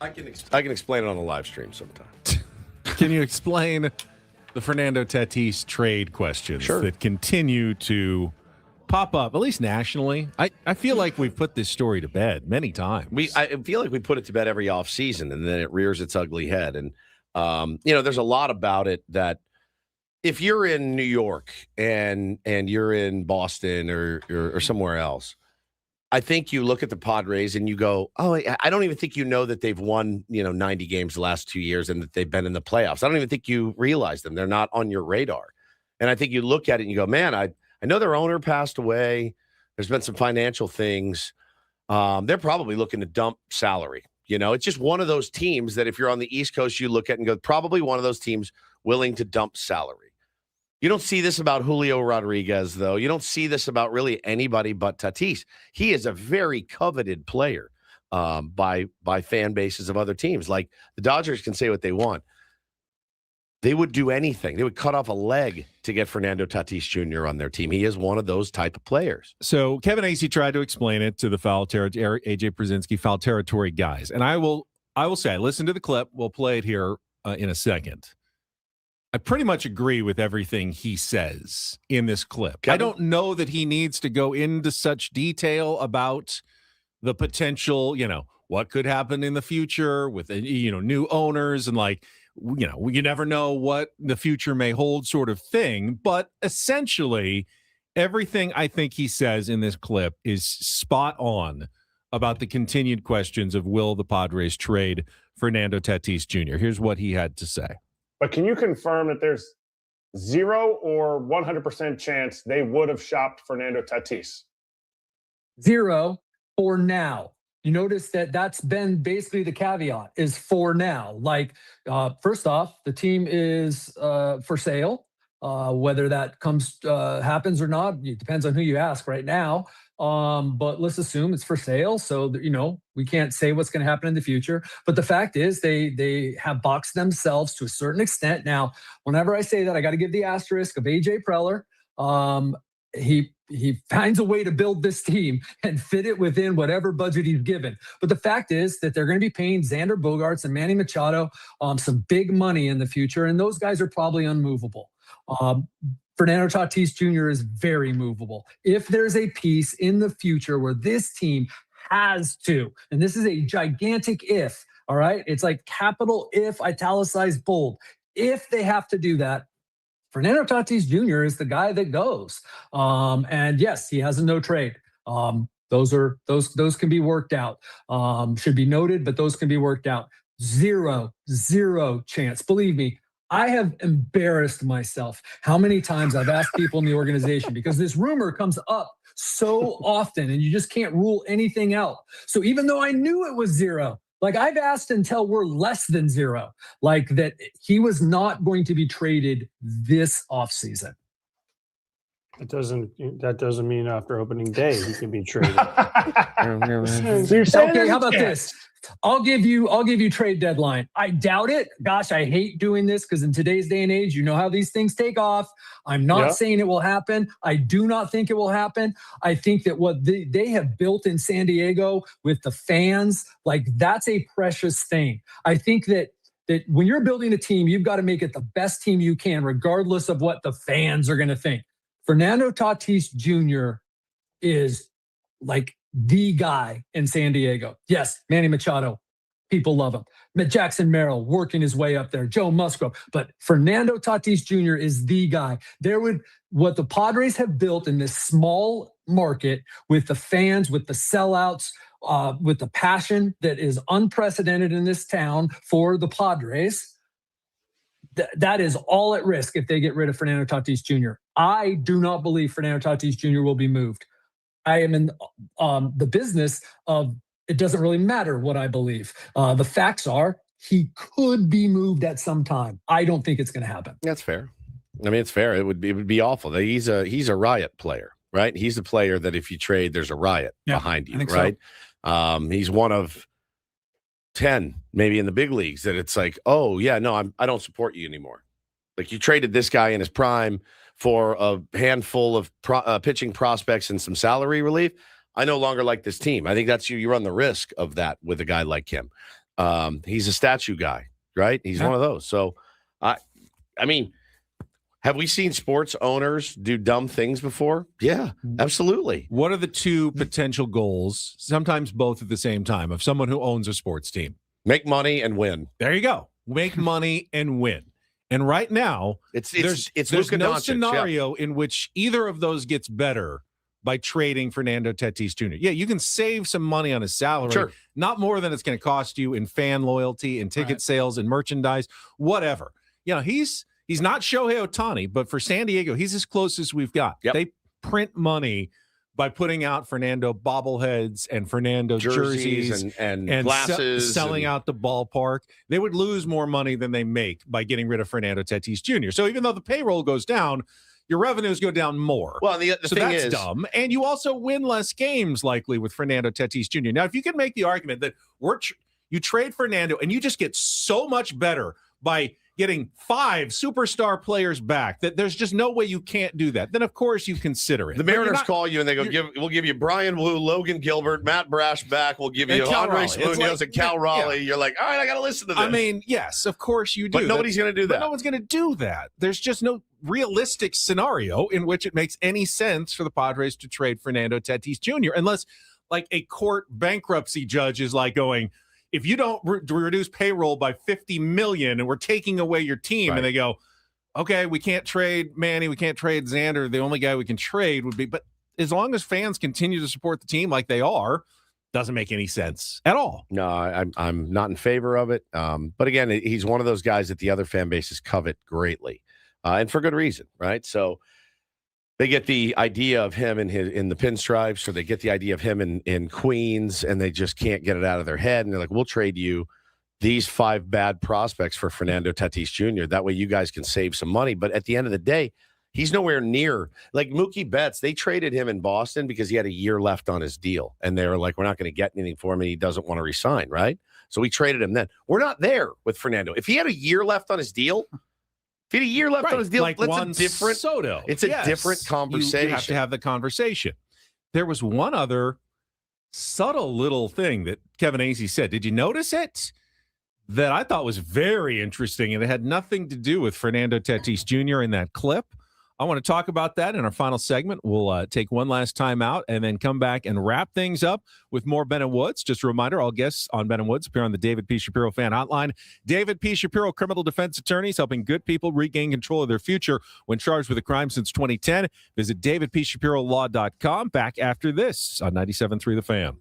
I can explain it on the live stream sometime. Can you explain the Fernando Tatis trade questions that continue to pop up, at least nationally? I feel like we've put this story to bed many times. I feel like we put it to bed every offseason, and then it rears its ugly head. And, there's a lot about it that if you're in New York and you're in Boston or somewhere else, I think you look at the Padres and you go, oh, I don't even think you know that they've won, 90 games the last 2 years and that they've been in the playoffs. I don't even think you realize them. They're not on your radar. And I think you look at it and you go, man, I know their owner passed away. There's been some financial things. They're probably looking to dump salary. It's just one of those teams that if you're on the East Coast, you look at and go, probably one of those teams willing to dump salary. You don't see this about Julio Rodriguez, though. You don't see this about really anybody but Tatis. He is a very coveted player by fan bases of other teams. Like the Dodgers can say what they want. They would do anything. They would cut off a leg to get Fernando Tatis Jr. on their team. He is one of those type of players. So Kevin Acee tried to explain it to the foul territory, AJ Przinsky foul territory guys. And I will say, I listened to the clip. We'll play it here in a second. I pretty much agree with everything he says in this clip. Kevin? I don't know that he needs to go into such detail about the potential, what could happen in the future with, new owners and you never know what the future may hold sort of thing. But essentially, everything I think he says in this clip is spot on about the continued questions of will the Padres trade Fernando Tatis Jr. Here's what he had to say. But can you confirm that there's 0 or 100% chance they would have shopped Fernando Tatis? 0 for now. You notice that that's been basically the caveat is for now. First off, the team is for sale. Whether that happens or not, it depends on who you ask right now. But let's assume it's for sale. So, we can't say what's going to happen in the future. But the fact is they have boxed themselves to a certain extent. Now, whenever I say that, I got to give the asterisk of AJ Preller. He finds a way to build this team and fit it within whatever budget he's given. But the fact is that they're going to be paying Xander Bogaerts and Manny Machado some big money in the future. And those guys are probably unmovable. Fernando Tatis Jr. is very movable. If there's a piece in the future where this team has to, and this is a gigantic if, all right? It's like capital if, italicized bold. If they have to do that, Fernando Tatis Jr. is the guy that goes. And yes, he has a no trade. Those can be worked out. Should be noted, but those can be worked out. Zero chance. Believe me, I have embarrassed myself how many times I've asked people in the organization because this rumor comes up so often and you just can't rule anything out. So even though I knew it was 0, I've asked until we're less than 0, that he was not going to be traded this offseason. That doesn't mean after opening day he can be traded. Okay, how about this? I'll give you trade deadline. I doubt it. Gosh, I hate doing this because in today's day and age, you know how these things take off. I'm not saying it will happen. I do not think it will happen. I think that what they have built in San Diego with the fans, that's a precious thing. I think that when you're building a team, you've got to make it the best team you can, regardless of what the fans are going to think. Fernando Tatis Jr. is the guy in San Diego. Yes, Manny Machado, people love him. Jackson Merrill working his way up there. Joe Musgrove, but Fernando Tatis Jr. is the guy. What the Padres have built in this small market with the fans, with the sellouts, with the passion that is unprecedented in this town for the Padres. That is all at risk if they get rid of Fernando Tatis Jr. I do not believe Fernando Tatis Jr. will be moved. I am in the business of it doesn't really matter what I believe. The facts are he could be moved at some time. I don't think it's going to happen. That's fair. I mean, it's fair. It would be awful. He's a riot player, right? He's the player that if you trade, there's a riot behind you, right? So. He's one of 10 maybe in the big leagues that it's like, oh yeah, no, I don't support you anymore. You traded this guy in his prime for a handful of pitching prospects and some salary relief. I no longer like this team. I think that's you run the risk of that with a guy like him. He's a statue guy, right? He's one of those. So, I mean, have we seen sports owners do dumb things before? Yeah, absolutely. What are the two potential goals, sometimes both at the same time, of someone who owns a sports team? Make money and win. There you go. Make money and win. And right now, there's Luka no Doncic, scenario in which either of those gets better by trading Fernando Tatis Jr. Yeah, you can save some money on his salary, Sure. not more than it's going to cost you in fan loyalty and ticket sales and merchandise, whatever. He's not Shohei Ohtani, but for San Diego, he's as close as we've got. Yep. They print money by putting out Fernando bobbleheads and Fernando jerseys and glasses, selling out the ballpark. They would lose more money than they make by getting rid of Fernando Tatis Jr. So even though the payroll goes down, your revenues go down more. Well, the so thing that's is, dumb. And you also win less games likely with Fernando Tatis Jr. Now, if you can make the argument that you trade Fernando and you just get so much better by getting 5 superstar players back that there's just no way you can't do that, then of course you consider it. the Mariners call you and they go, we'll give you Brian Wu, Logan Gilbert, Matt Brash back. We'll give you Andres Munoz and Cal Raleigh. You're like, all right, I got to listen to this. I mean, yes, of course you do. But nobody's going to do that. But no one's going to do that. There's just no realistic scenario in which it makes any sense for the Padres to trade Fernando Tatis Jr. unless like a court bankruptcy judge is like going, if you don't reduce payroll by $50 million and we're taking away your team, and they go, okay, we can't trade Manny, we can't trade Xander. The only guy we can trade would be, but as long as fans continue to support the team like they are, doesn't make any sense at all. No, I'm not in favor of it. But again, he's one of those guys that the other fan bases covet greatly, and for good reason, right? So they get the idea of him in the pinstripes, or they get the idea of him in Queens, and they just can't get it out of their head. And they're like, we'll trade you these 5 bad prospects for Fernando Tatis Jr. That way you guys can save some money. But at the end of the day, he's nowhere near. Like Mookie Betts, they traded him in Boston because he had a year left on his deal. And they were like, we're not going to get anything for him, and he doesn't want to resign, right? So we traded him then. We're not there with Fernando. If he had a year left on his deal, if he had a year left on his deal, like Juan Soto. It's a different conversation. You have to have the conversation. There was one other subtle little thing that Kevin Acee said. Did you notice it? That I thought was very interesting, and it had nothing to do with Fernando Tatis Jr. in that clip. I want to talk about that in our final segment. We'll take one last time out and then come back and wrap things up with more Ben and Woods. Just a reminder, all guests on Ben and Woods appear on the David P. Shapiro Fan Hotline. David P. Shapiro, criminal defense attorneys, helping good people regain control of their future when charged with a crime since 2010. Visit davidpshapirolaw.com. Back after this on 97.3 The Fan.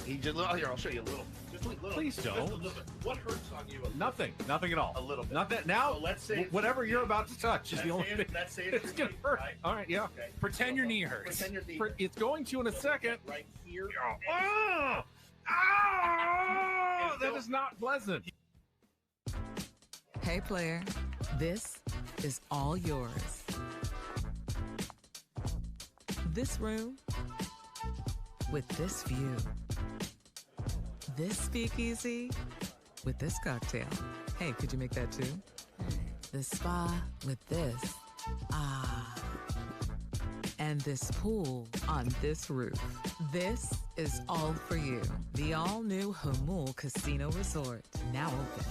He just here. I'll show you a little. Just a little. Please don't. Just a little bit. What hurts on you? Nothing at all. A little bit. Nothing. Now, So let's say whatever you're about to touch is the only thing. Let's say It's gonna hurt. Right? All right, yeah. Okay. Pretend your knee hurts. Pretend your knee. It's going to in a second. Right here. That is not pleasant. Hey, player, this is all yours. This room with this view. This speakeasy with this cocktail. Hey, could you make that too? This spa with this. Ah. And this pool on this roof. This is all for you. The all-new Hamul Casino Resort, now open.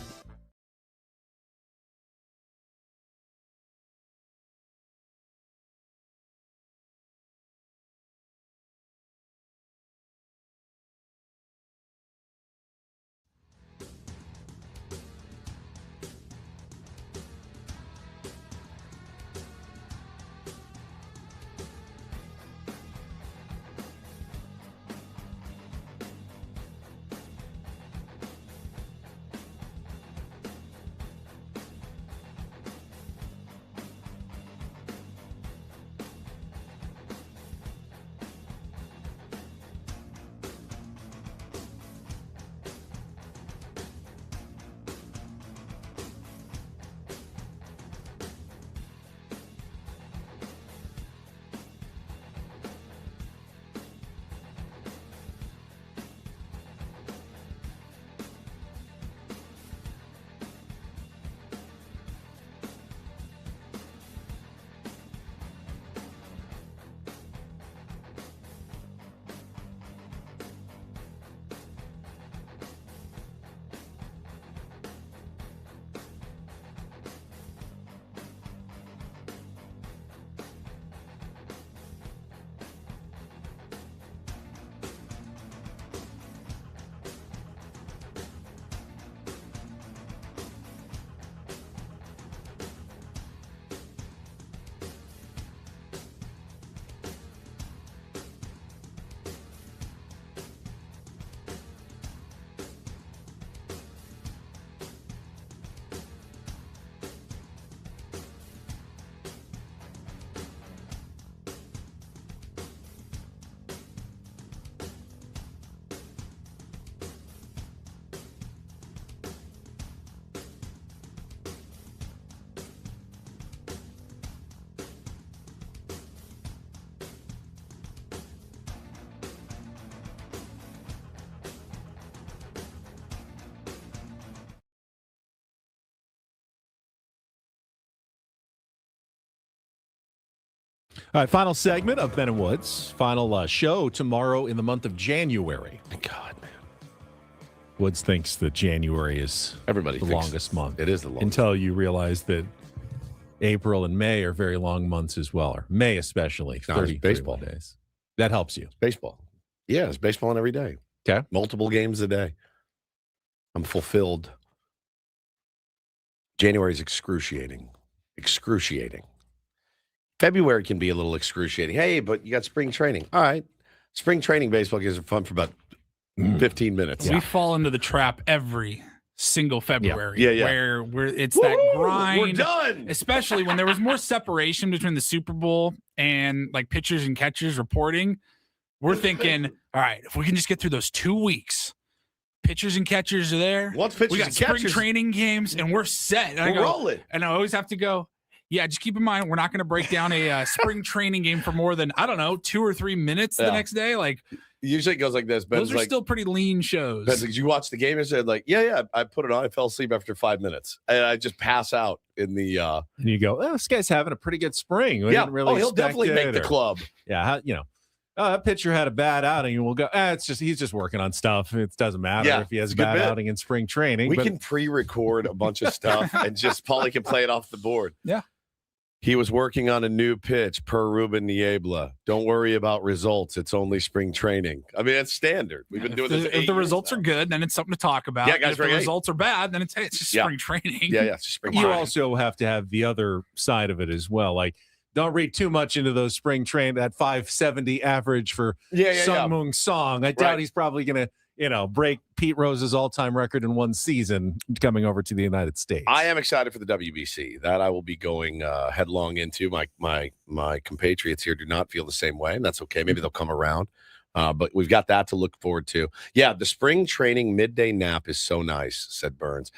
All right, final segment of Ben and Woods. Final show tomorrow in the month of January. God, man. Woods thinks that January is the longest month. It is the longest. Until you realize that April and May are very long months as well, or May especially. No, it's baseball days. That helps you. It's baseball. Yeah, it's baseball on every day. Okay. Multiple games a day. I'm fulfilled. January is excruciating. Excruciating. February can be a little excruciating. Hey, but you got spring training. All right. Spring training baseball games are fun for about 15 minutes. We fall into the trap every single February. Yeah. Where it's that grind. We're done. Especially when there was more separation between the Super Bowl and like pitchers and catchers reporting. We're thinking, all right, if we can just get through those 2 weeks, pitchers and catchers are there. Once pitchers we got and spring catchers, training games, and we're set. And we're rolling. And I always have to go, yeah, just keep in mind, we're not going to break down a spring training game for more than, 2 or 3 minutes the next day. Like, usually it goes like this. Ben's those are like, still pretty lean shows. Ben's like, did you watch the game? I said, like, yeah. I put it on. I fell asleep after 5 minutes. And I just pass out in the. And you go, oh, this guy's having a pretty good spring. We didn't really he'll expect definitely make the or- club. Yeah, that pitcher had a bad outing, and we'll go, he's just working on stuff. It doesn't matter if he has a bad outing in spring training. We but can pre-record a bunch of stuff and just Paulie can play it off the board. Yeah. He was working on a new pitch per Ruben Niebla. Don't worry about results. It's only spring training. I mean, that's standard. We've been doing this. If the results are good, then it's something to talk about. Yeah, guys, If the results are bad, then it's just spring training. Yeah, it's just spring you training. also have to have the other side of it as well. Like, don't read too much into those spring train, that 570 average for Sung Moong Song. I doubt he's probably going to break Pete Rose's all-time record in one season coming over to the United States. I am excited for the WBC. That I will be going headlong into. My compatriots here do not feel the same way, and that's okay. Maybe they'll come around. But we've got that to look forward to. Yeah, the spring training midday nap is so nice, said Burns.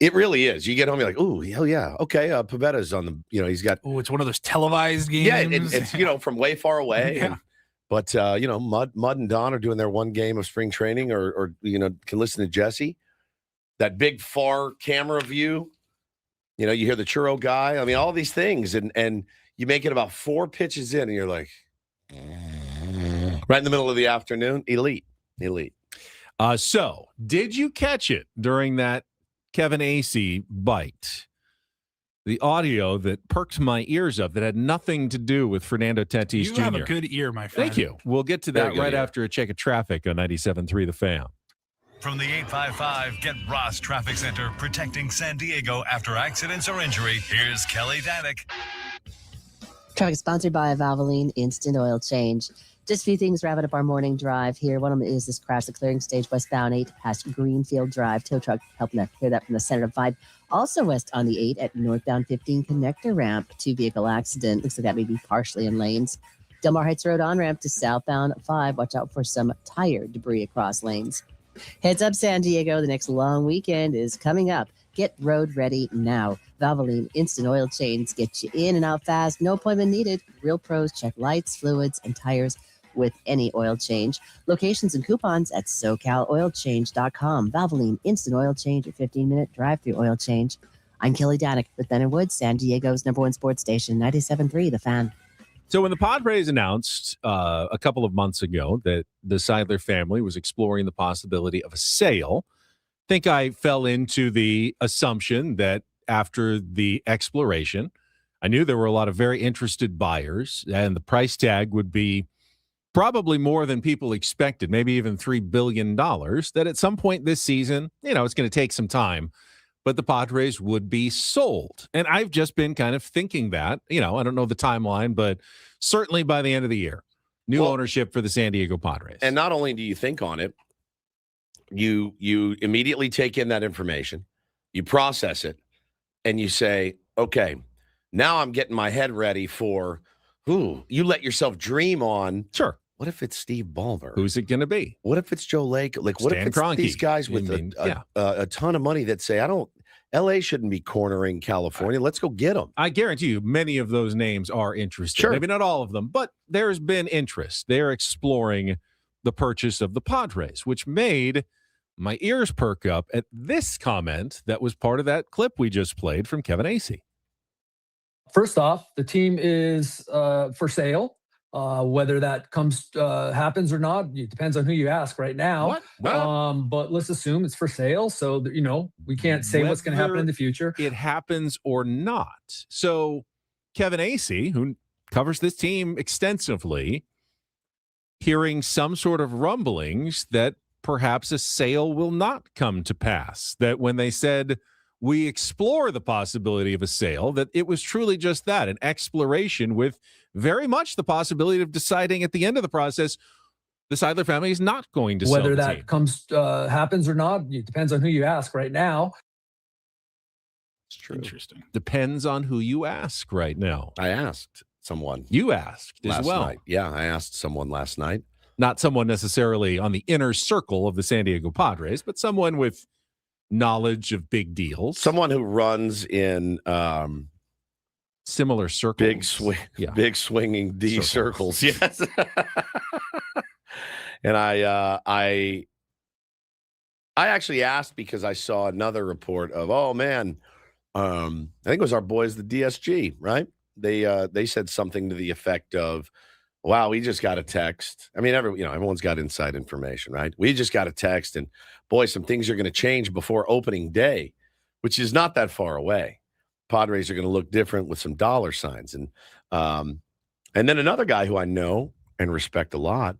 It really is. You get home, you're like, ooh, hell yeah. Okay, Pavetta's on the, he's got. Oh, it's one of those televised games. Yeah, it's, from way far away. Yeah. But, Mud and Don are doing their one game of spring training or can listen to Jesse. That big far camera view. You hear the churro guy. I mean, all these things. And you make it about 4 pitches in and you're like, right in the middle of the afternoon. Elite. So, did you catch it during that Kevin Acee bite? The audio that perked my ears up that had nothing to do with Fernando Tatis Jr. You have a good ear, my friend. Thank you. We'll get to that right after a check of traffic on 97.3 The Fan. From the 855 Get Ross Traffic Center, protecting San Diego after accidents or injury, here's Kelly Danick. Traffic sponsored by Valvoline Instant Oil Change. Just a few things wrapping up our morning drive here. One of them is this crash, the clearing stage westbound 8 past Greenfield Drive. Tow truck helping to clear that from the center of 5. Also west on the 8 at northbound 15 connector ramp. 2-vehicle accident. Looks like that may be partially in lanes. Del Mar Heights Road on-ramp to southbound 5. Watch out for some tire debris across lanes. Heads up, San Diego. The next long weekend is coming up. Get road ready now. Valvoline Instant Oil Change gets you in and out fast. No appointment needed. Real pros check lights, fluids, and tires with any oil change. Locations and coupons at SoCalOilChange.com. Valvoline Instant Oil Change, a 15-minute drive-through oil change. I'm Kelly Danick with Ben and Woods, San Diego's #1 sports station, 97.3 The Fan. So when the Padres announced a couple of months ago that the Seidler family was exploring the possibility of a sale, I think I fell into the assumption that after the exploration, I knew there were a lot of very interested buyers and the price tag would be probably more than people expected, maybe even $3 billion, that at some point this season, it's going to take some time, but the Padres would be sold. And I've just been kind of thinking that, I don't know the timeline, but certainly by the end of the year, new ownership for the San Diego Padres. And not only do you think on it, you immediately take in that information, you process it, and you say, okay, now I'm getting my head ready for, you let yourself dream on. Sure. What if it's Steve Ballmer? Who's it going to be? What if it's Joe Lake? Like, what if it's Kroenke? These guys with a ton of money that say, LA shouldn't be cornering California. Let's go get them. I guarantee you many of those names are interested. Sure. Maybe not all of them, but there's been interest. They're exploring the purchase of the Padres, which made my ears perk up at this comment that was part of that clip we just played from Kevin Acee. First off, the team is for sale. Whether that happens or not, it depends on who you ask right now. But let's assume it's for sale. So, we can't say what's going to happen in the future. It happens or not. So Kevin Acee, who covers this team extensively, hearing some sort of rumblings that perhaps a sale will not come to pass. That when they said we explore the possibility of a sale, that it was truly just that, an exploration with very much the possibility of deciding at the end of the process, the Seidler family is not going to sell Whether the that team. happens or not, it depends on who you ask right now. It's true. Interesting. Depends on who you ask right now. I asked someone. You asked last as well. night. Yeah, I asked someone last night. Not someone necessarily on the inner circle of the San Diego Padres, but someone with knowledge of big deals. Someone who runs in similar circles. Big swinging D circles. Yes. And I actually asked because I saw another report of, I think it was our boys, the DSG, right? They said something to the effect of, wow, we just got a text. I mean, everyone's got inside information, right? We just got a text, and boy, some things are going to change before opening day, which is not that far away. Padres are going to look different with some dollar signs, and then another guy who I know and respect a lot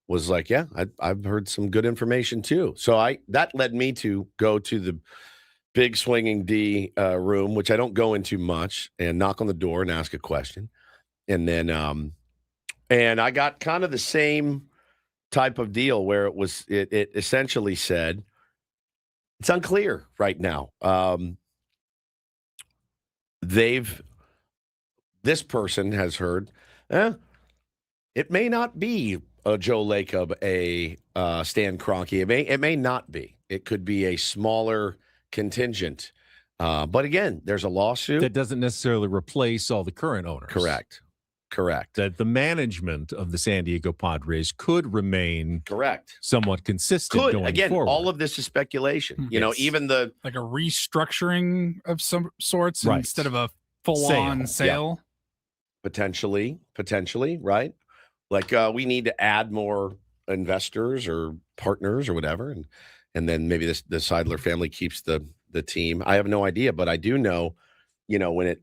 was like, yeah, I've heard some good information too. So that led me to go to the big swinging D room, which I don't go into much, and knock on the door and ask a question, and then. And I got kind of the same type of deal where it essentially said it's unclear right now. This person has heard, it may not be a Joe Lacob, a Stan Kroenke. It may not be. It could be a smaller contingent. But again, there's a lawsuit. That doesn't necessarily replace all the current owners. Correct. That the management of the San Diego Padres could remain somewhat consistent going again, forward. all of this is speculation. You know, even the like a restructuring of some sorts Right. instead of a full-on sale. Potentially, right? Like we need to add more investors or partners or whatever, and then maybe the Seidler family keeps the team. I have no idea, but I do know, you know, when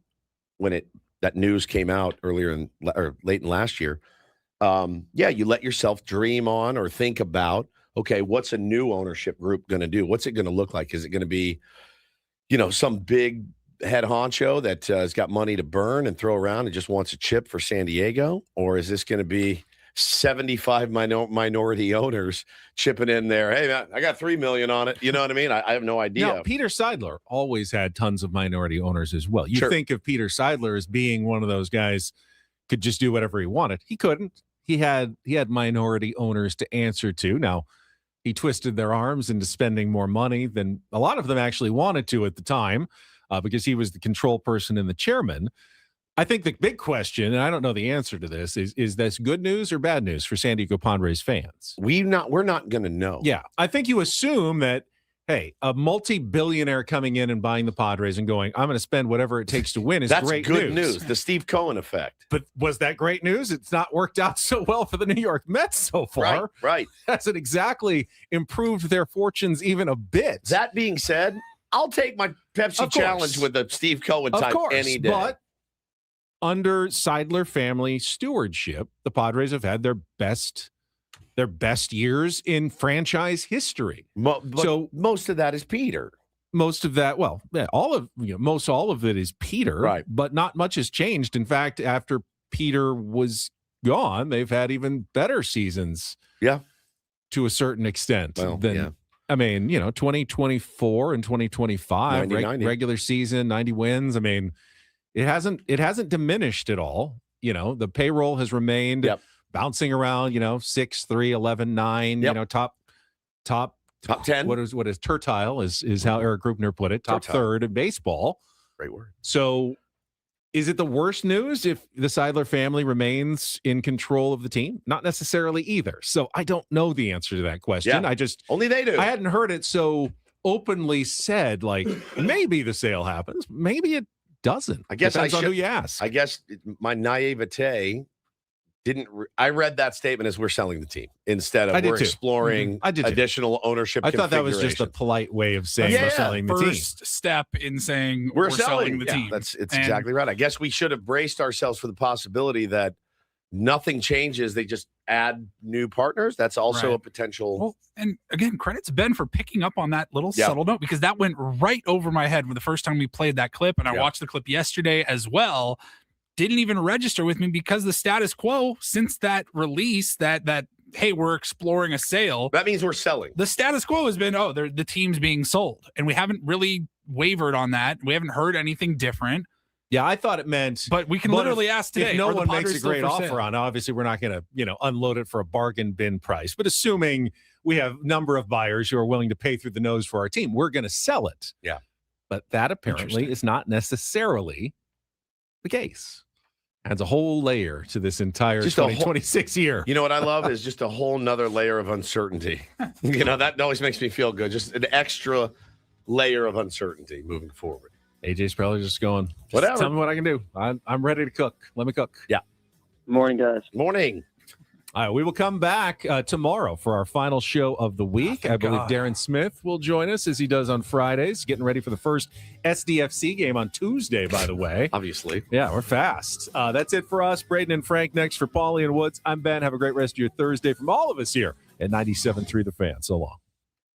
that news came out earlier or late in last year, you let yourself dream on or think about, okay, what's a new ownership group going to do? What's it going to look like? Is it going to be, you know, some big head honcho that has got money to burn and throw around and just wants a chip for San Diego? Or is this going to be 75 minority owners chipping in there? Hey, man, I got $3 million on it. You know what I mean? I have no idea. Now, Peter Seidler always had tons of minority owners as well. You Sure. think of Peter Seidler as being one of those guys could just do whatever he wanted. He couldn't. He had minority owners to answer to. Now, he twisted their arms into spending more money than a lot of them actually wanted to at the time, because he was the control person and the chairman. I think the big question, and I don't know the answer to this, is this good news or bad news for San Diego Padres fans? We're not going to know. Yeah, I think you assume that, hey, a multi-billionaire coming in and buying the Padres and going, I'm going to spend whatever it takes to win is That's great good news. The Steve Cohen effect. But was that great news? It's not worked out so well for the New York Mets so far. Right. Hasn't exactly improved their fortunes even a bit. That being said, I'll take my Pepsi challenge with the Steve Cohen type any day. But under Seidler family stewardship, the Padres have had their best years in franchise history. So most of that is Peter. Most of that, well, yeah, all of it is Peter, right? But not much has changed. In fact, after Peter was gone, they've had even better seasons. Yeah, to a certain extent. Well, than, yeah. I mean, 2024 and 2025 regular season, 90 wins. I mean, it hasn't diminished at all. The payroll has remained bouncing around, 6, 3, 11, 9, top 10. What is tertile is how Eric Grubner put it. Top Tertile. third in baseball. Great word. So is it the worst news if the Seidler family remains in control of the team? Not necessarily either. So I don't know the answer to that question. Yeah. Only they do. I hadn't heard it so openly said, like maybe the sale happens. Maybe it doesn't. I guess Depends on who you ask. I guess my naivete I read that statement as we're selling the team instead of we're exploring additional ownership. I thought that was just a polite way of saying we're selling the team. First step in saying we're selling the team. It's exactly right. I guess we should have braced ourselves for the possibility that nothing changes. They just add new partners. That's also a potential. Well, and again, credit to Ben for picking up on that little subtle note, because that went right over my head the first time we played that clip. And I watched the clip yesterday as well. Didn't even register with me because the status quo since that release that hey, we're exploring a sale. That means we're selling. The status quo has been, the team's being sold. And we haven't really wavered on that. We haven't heard anything different. Yeah, I thought it meant. But we can literally ask today. If no one makes a great offer on, obviously we're not going to, unload it for a bargain bin price. But assuming we have a number of buyers who are willing to pay through the nose for our team, we're going to sell it. Yeah. But that apparently is not necessarily the case. Adds a whole layer to this entire 2026 year. You know what I love is just a whole nother layer of uncertainty. That always makes me feel good. Just an extra layer of uncertainty moving forward. AJ's probably just going, whatever. Tell me what I can do. I'm ready to cook. Let me cook. Yeah. Morning, guys. Morning. All right, we will come back tomorrow for our final show of the week. I believe Darren Smith will join us as he does on Fridays, getting ready for the first SDFC game on Tuesday, by the way. Obviously. Yeah, we're fast. That's it for us. Braden and Frank next for Paulie and Woods. I'm Ben. Have a great rest of your Thursday from all of us here at 97.3 The Fan. So long.